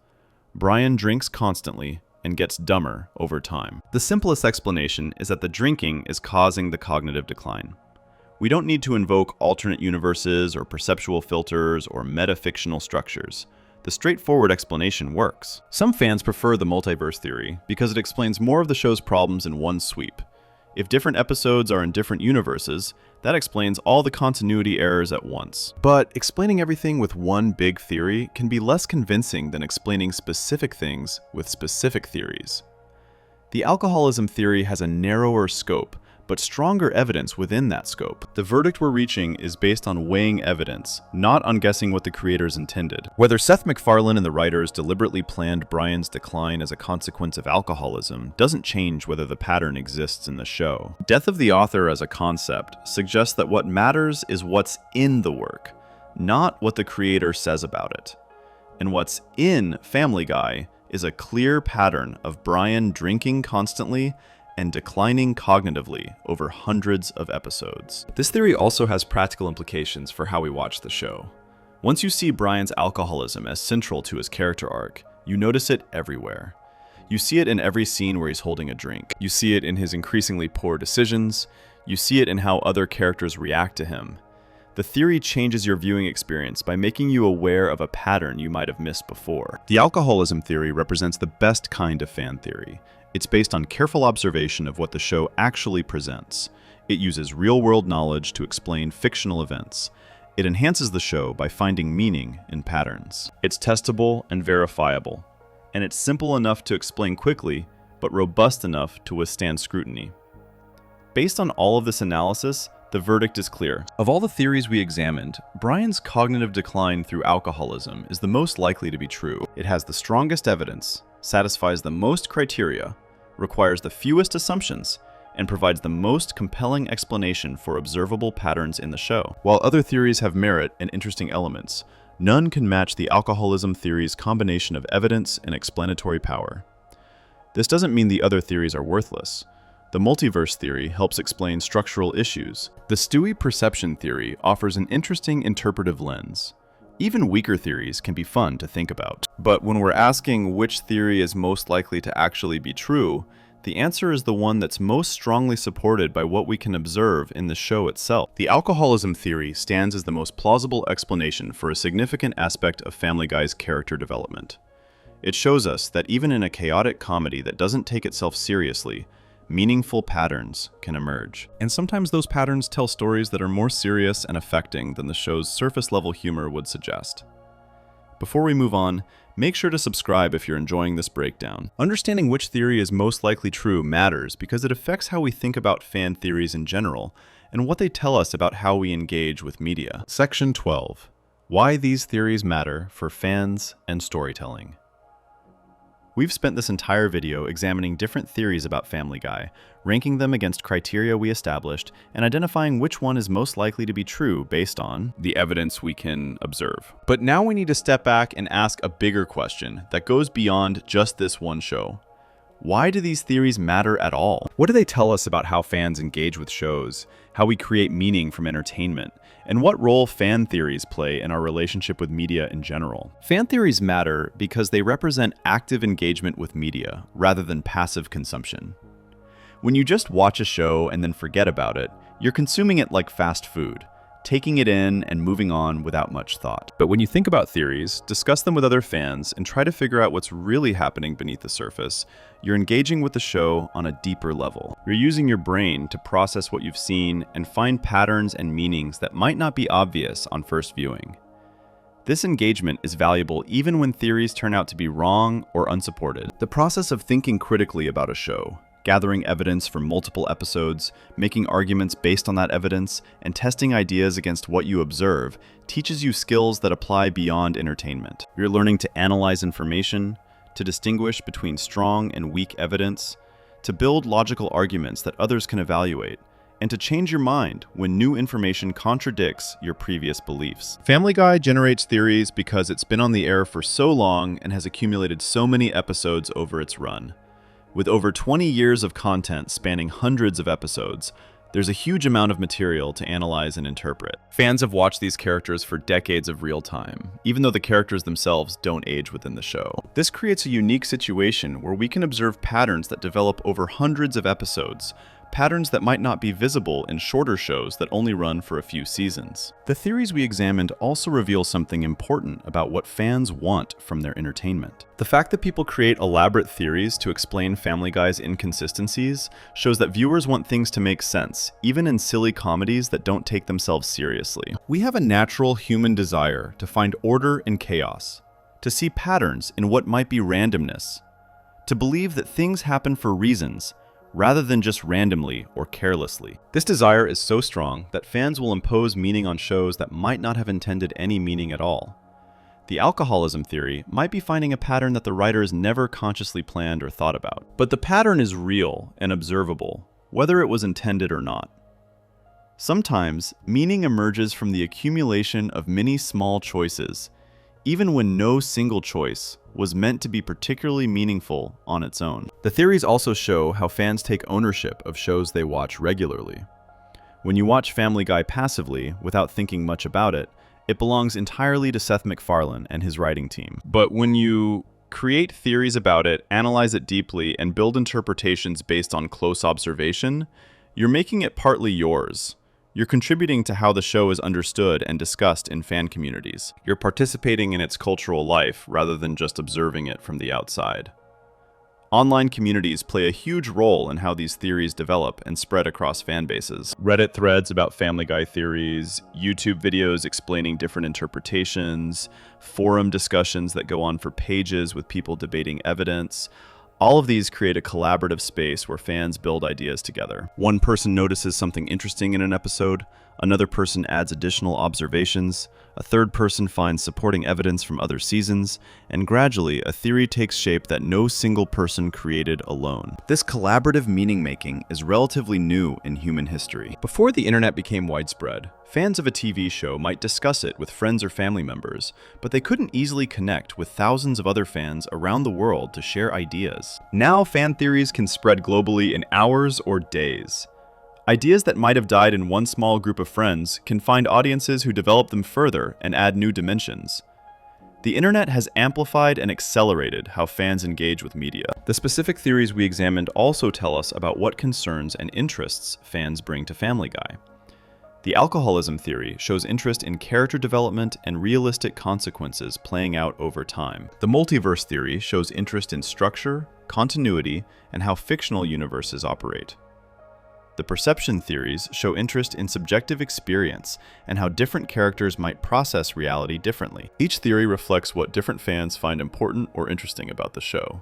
Brian drinks constantly and gets dumber over time. The simplest explanation is that the drinking is causing the cognitive decline. We don't need to invoke alternate universes or perceptual filters or metafictional structures. The straightforward explanation works. Some fans prefer the multiverse theory because it explains more of the show's problems in one sweep. If different episodes are in different universes, that explains all the continuity errors at once. But explaining everything with one big theory can be less convincing than explaining specific things with specific theories. The alcoholism theory has a narrower scope, but stronger evidence within that scope. The verdict we're reaching is based on weighing evidence, not on guessing what the creators intended. Whether Seth MacFarlane and the writers deliberately planned Brian's decline as a consequence of alcoholism doesn't change whether the pattern exists in the show. Death of the author as a concept suggests that what matters is what's in the work, not what the creator says about it. And what's in Family Guy is a clear pattern of Brian drinking constantly and declining cognitively over hundreds of episodes. This theory also has practical implications for how we watch the show. Once you see Brian's alcoholism as central to his character arc, you notice it everywhere. You see it in every scene where he's holding a drink. You see it in his increasingly poor decisions. You see it in how other characters react to him. The theory changes your viewing experience by making you aware of a pattern you might have missed before. The alcoholism theory represents the best kind of fan theory. It's based on careful observation of what the show actually presents. It uses real-world knowledge to explain fictional events. It enhances the show by finding meaning in patterns. It's testable and verifiable, and it's simple enough to explain quickly, but robust enough to withstand scrutiny. Based on all of this analysis, the verdict is clear. Of all the theories we examined, Brian's cognitive decline through alcoholism is the most likely to be true. It has the strongest evidence, satisfies the most criteria, requires the fewest assumptions, and provides the most compelling explanation for observable patterns in the show. While other theories have merit and interesting elements, none can match the alcoholism theory's combination of evidence and explanatory power. This doesn't mean the other theories are worthless. The multiverse theory helps explain structural issues. The Stewie perception theory offers an interesting interpretive lens. Even weaker theories can be fun to think about. But when we're asking which theory is most likely to actually be true, the answer is the one that's most strongly supported by what we can observe in the show itself. The alcoholism theory stands as the most plausible explanation for a significant aspect of Family Guy's character development. It shows us that even in a chaotic comedy that doesn't take itself seriously, meaningful patterns can emerge. And sometimes those patterns tell stories that are more serious and affecting than the show's surface-level humor would suggest. Before we move on, make sure to subscribe if you're enjoying this breakdown. Understanding which theory is most likely true matters because it affects how we think about fan theories in general and what they tell us about how we engage with media. Section 12. Why these theories matter for fans and storytelling. We've spent this entire video examining different theories about Family Guy, ranking them against criteria we established, and identifying which one is most likely to be true based on the evidence we can observe. But now we need to step back and ask a bigger question that goes beyond just this one show. Why do these theories matter at all? What do they tell us about how fans engage with shows, how we create meaning from entertainment, and what role fan theories play in our relationship with media in general. Fan theories matter because they represent active engagement with media rather than passive consumption. When you just watch a show and then forget about it, you're consuming it like fast food, taking it in and moving on without much thought. But when you think about theories, discuss them with other fans, and try to figure out what's really happening beneath the surface, you're engaging with the show on a deeper level. You're using your brain to process what you've seen and find patterns and meanings that might not be obvious on first viewing. This engagement is valuable even when theories turn out to be wrong or unsupported. The process of thinking critically about a show, gathering evidence from multiple episodes, making arguments based on that evidence, and testing ideas against what you observe teaches you skills that apply beyond entertainment. You're learning to analyze information, to distinguish between strong and weak evidence, to build logical arguments that others can evaluate, and to change your mind when new information contradicts your previous beliefs. Family Guy generates theories because it's been on the air for so long and has accumulated so many episodes over its run. With over 20 years of content spanning hundreds of episodes, there's a huge amount of material to analyze and interpret. Fans have watched these characters for decades of real time, even though the characters themselves don't age within the show. This creates a unique situation where we can observe patterns that develop over hundreds of episodes, patterns that might not be visible in shorter shows that only run for a few seasons. The theories we examined also reveal something important about what fans want from their entertainment. The fact that people create elaborate theories to explain Family Guy's inconsistencies shows that viewers want things to make sense, even in silly comedies that don't take themselves seriously. We have a natural human desire to find order in chaos, to see patterns in what might be randomness, to believe that things happen for reasons rather than just randomly or carelessly. This desire is so strong that fans will impose meaning on shows that might not have intended any meaning at all. The alcoholism theory might be finding a pattern that the writers never consciously planned or thought about. But the pattern is real and observable, whether it was intended or not. Sometimes, meaning emerges from the accumulation of many small choices, even when no single choice was meant to be particularly meaningful on its own. The theories also show how fans take ownership of shows they watch regularly. When you watch Family Guy passively, without thinking much about it, it belongs entirely to Seth MacFarlane and his writing team. But when you create theories about it, analyze it deeply, and build interpretations based on close observation, you're making it partly yours. You're contributing to how the show is understood and discussed in fan communities. You're participating in its cultural life rather than just observing it from the outside. Online communities play a huge role in how these theories develop and spread across fan bases. Reddit threads about Family Guy theories, YouTube videos explaining different interpretations, forum discussions that go on for pages with people debating evidence. All of these create a collaborative space where fans build ideas together. One person notices something interesting in an episode, another person adds additional observations, a third person finds supporting evidence from other seasons, and gradually a theory takes shape that no single person created alone. This collaborative meaning-making is relatively new in human history. Before the internet became widespread, fans of a TV show might discuss it with friends or family members, but they couldn't easily connect with thousands of other fans around the world to share ideas. Now fan theories can spread globally in hours or days. Ideas that might have died in one small group of friends can find audiences who develop them further and add new dimensions. The internet has amplified and accelerated how fans engage with media. The specific theories we examined also tell us about what concerns and interests fans bring to Family Guy. The alcoholism theory shows interest in character development and realistic consequences playing out over time. The multiverse theory shows interest in structure, continuity, and how fictional universes operate. The perception theories show interest in subjective experience and how different characters might process reality differently. Each theory reflects what different fans find important or interesting about the show.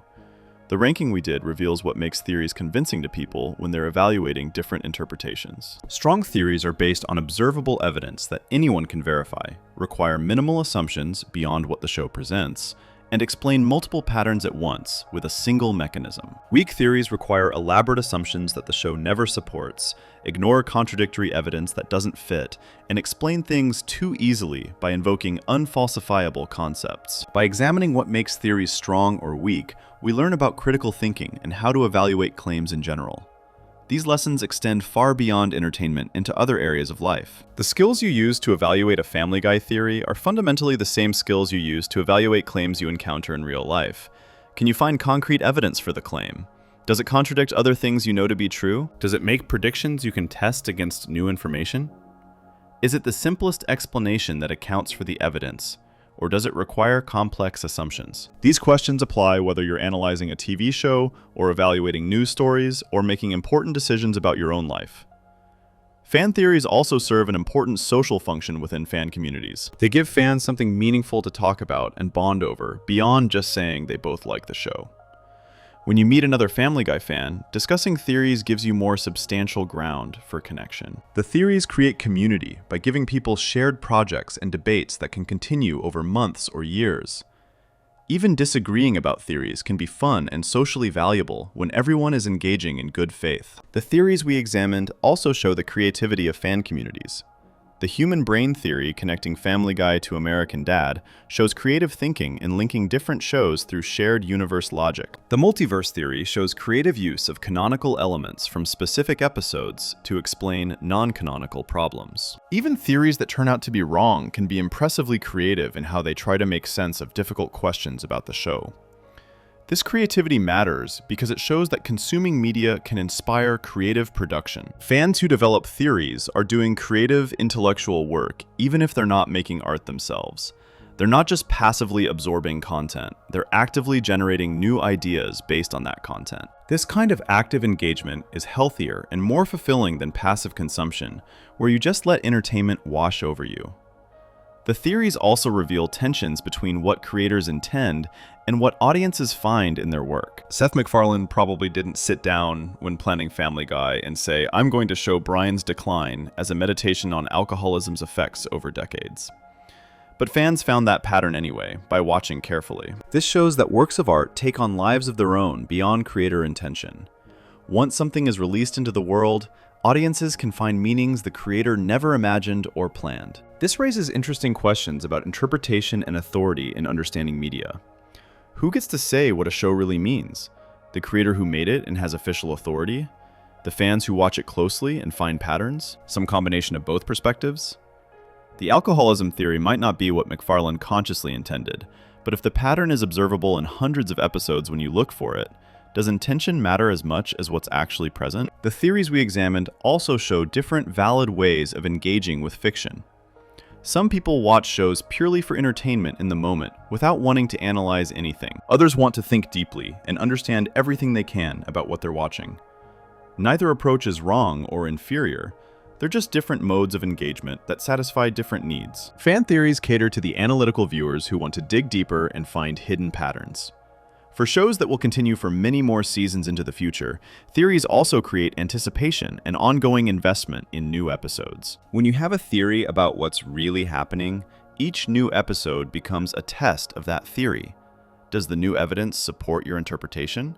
The ranking we did reveals what makes theories convincing to people when they're evaluating different interpretations. Strong theories are based on observable evidence that anyone can verify, require minimal assumptions beyond what the show presents, and explain multiple patterns at once with a single mechanism. Weak theories require elaborate assumptions that the show never supports, ignore contradictory evidence that doesn't fit, and explain things too easily by invoking unfalsifiable concepts. By examining what makes theories strong or weak, we learn about critical thinking and how to evaluate claims in general. These lessons extend far beyond entertainment into other areas of life. The skills you use to evaluate a Family Guy theory are fundamentally the same skills you use to evaluate claims you encounter in real life. Can you find concrete evidence for the claim? Does it contradict other things you know to be true? Does it make predictions you can test against new information? Is it the simplest explanation that accounts for the evidence, or does it require complex assumptions? These questions apply whether you're analyzing a TV show, or evaluating news stories, or making important decisions about your own life. Fan theories also serve an important social function within fan communities. They give fans something meaningful to talk about and bond over, beyond just saying they both like the show. When you meet another Family Guy fan, discussing theories gives you more substantial ground for connection. The theories create community by giving people shared projects and debates that can continue over months or years. Even disagreeing about theories can be fun and socially valuable when everyone is engaging in good faith. The theories we examined also show the creativity of fan communities. The human brain theory connecting Family Guy to American Dad shows creative thinking in linking different shows through shared universe logic. The multiverse theory shows creative use of canonical elements from specific episodes to explain non-canonical problems. Even theories that turn out to be wrong can be impressively creative in how they try to make sense of difficult questions about the show. This creativity matters because it shows that consuming media can inspire creative production. Fans who develop theories are doing creative, intellectual work, even if they're not making art themselves. They're not just passively absorbing content, they're actively generating new ideas based on that content. This kind of active engagement is healthier and more fulfilling than passive consumption, where you just let entertainment wash over you. The theories also reveal tensions between what creators intend and what audiences find in their work. Seth MacFarlane probably didn't sit down when planning Family Guy and say, "I'm going to show Brian's decline as a meditation on alcoholism's effects over decades." But fans found that pattern anyway, by watching carefully. This shows that works of art take on lives of their own beyond creator intention. Once something is released into the world, audiences can find meanings the creator never imagined or planned. This raises interesting questions about interpretation and authority in understanding media. Who gets to say what a show really means? The creator who made it and has official authority? The fans who watch it closely and find patterns? Some combination of both perspectives? The alcoholism theory might not be what MacFarlane consciously intended, but if the pattern is observable in hundreds of episodes when you look for it, does intention matter as much as what's actually present? The theories we examined also show different valid ways of engaging with fiction. Some people watch shows purely for entertainment in the moment, without wanting to analyze anything. Others want to think deeply and understand everything they can about what they're watching. Neither approach is wrong or inferior. They're just different modes of engagement that satisfy different needs. Fan theories cater to the analytical viewers who want to dig deeper and find hidden patterns. For shows that will continue for many more seasons into the future, theories also create anticipation and ongoing investment in new episodes. When you have a theory about what's really happening, each new episode becomes a test of that theory. Does the new evidence support your interpretation?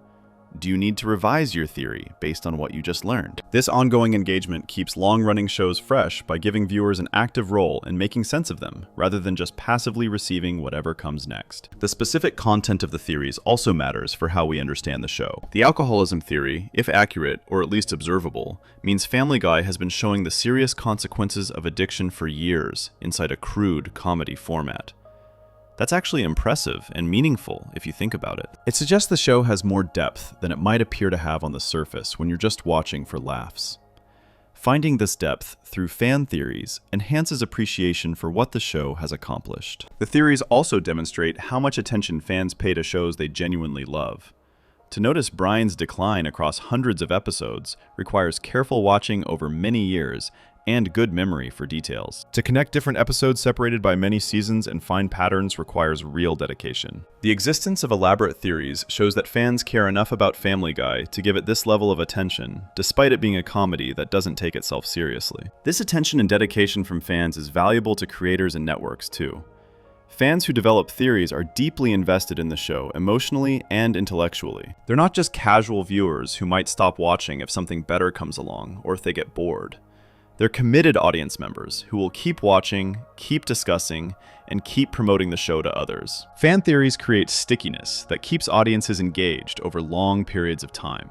Do you need to revise your theory based on what you just learned? This ongoing engagement keeps long-running shows fresh by giving viewers an active role in making sense of them, rather than just passively receiving whatever comes next. The specific content of the theories also matters for how we understand the show. The alcoholism theory, if accurate or at least observable, means Family Guy has been showing the serious consequences of addiction for years inside a crude comedy format. That's actually impressive and meaningful if you think about it. It suggests the show has more depth than it might appear to have on the surface when you're just watching for laughs. Finding this depth through fan theories enhances appreciation for what the show has accomplished. The theories also demonstrate how much attention fans pay to shows they genuinely love. To notice Brian's decline across hundreds of episodes requires careful watching over many years and good memory for details. To connect different episodes separated by many seasons and find patterns requires real dedication. The existence of elaborate theories shows that fans care enough about Family Guy to give it this level of attention, despite it being a comedy that doesn't take itself seriously. This attention and dedication from fans is valuable to creators and networks too. Fans who develop theories are deeply invested in the show emotionally and intellectually. They're not just casual viewers who might stop watching if something better comes along or if they get bored. They're committed audience members who will keep watching, keep discussing, and keep promoting the show to others. Fan theories create stickiness that keeps audiences engaged over long periods of time.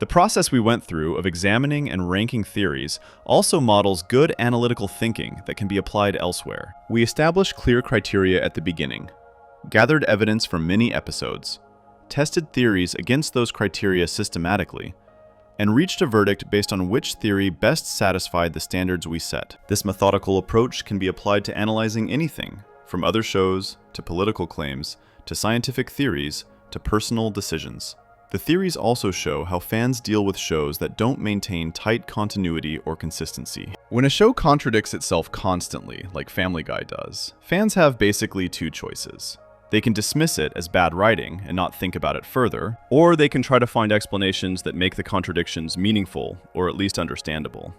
The process we went through of examining and ranking theories also models good analytical thinking that can be applied elsewhere. We established clear criteria at the beginning, gathered evidence from many episodes, tested theories against those criteria systematically, and reached a verdict based on which theory best satisfied the standards we set. This methodical approach can be applied to analyzing anything, from other shows, to political claims, to scientific theories, to personal decisions. The theories also show how fans deal with shows that don't maintain tight continuity or consistency. When a show contradicts itself constantly, like Family Guy does, fans have basically two choices. They can dismiss it as bad writing and not think about it further, Or they can try to find explanations that make the contradictions meaningful, or at least understandable.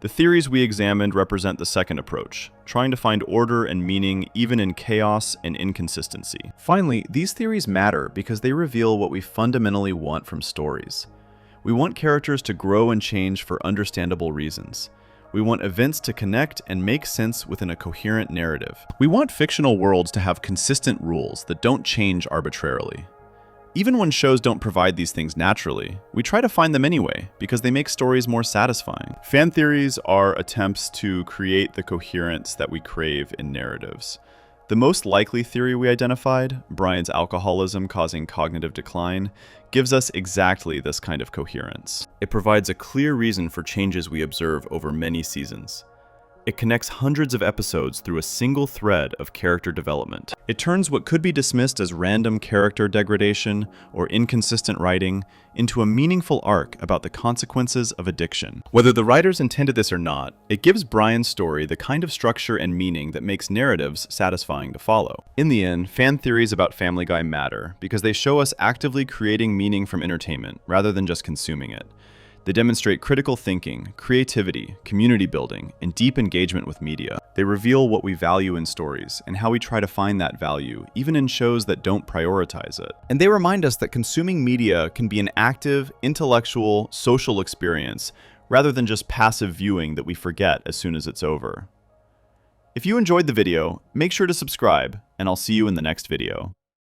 The theories we examined represent the second approach, trying to find order and meaning even in chaos and inconsistency. Finally, these theories matter because they reveal what we fundamentally want from stories. We want characters to grow and change for understandable reasons. We want events to connect and make sense within a coherent narrative. We want fictional worlds to have consistent rules that don't change arbitrarily. Even when shows don't provide these things naturally, we try to find them anyway, because they make stories more satisfying. Fan theories are attempts to create the coherence that we crave in narratives. The most likely theory we identified, Brian's alcoholism causing cognitive decline, gives us exactly this kind of coherence. It provides a clear reason for changes we observe over many seasons. It connects hundreds of episodes through a single thread of character development. It turns what could be dismissed as random character degradation or inconsistent writing into a meaningful arc about the consequences of addiction. Whether the writers intended this or not, it gives Brian's story the kind of structure and meaning that makes narratives satisfying to follow. In the end, fan theories about Family Guy matter because they show us actively creating meaning from entertainment rather than just consuming it. They demonstrate critical thinking, creativity, community building, and deep engagement with media. They reveal what we value in stories and how we try to find that value, even in shows that don't prioritize it. And they remind us that consuming media can be an active, intellectual, social experience, rather than just passive viewing that we forget as soon as it's over. If you enjoyed the video, make sure to subscribe, and I'll see you in the next video.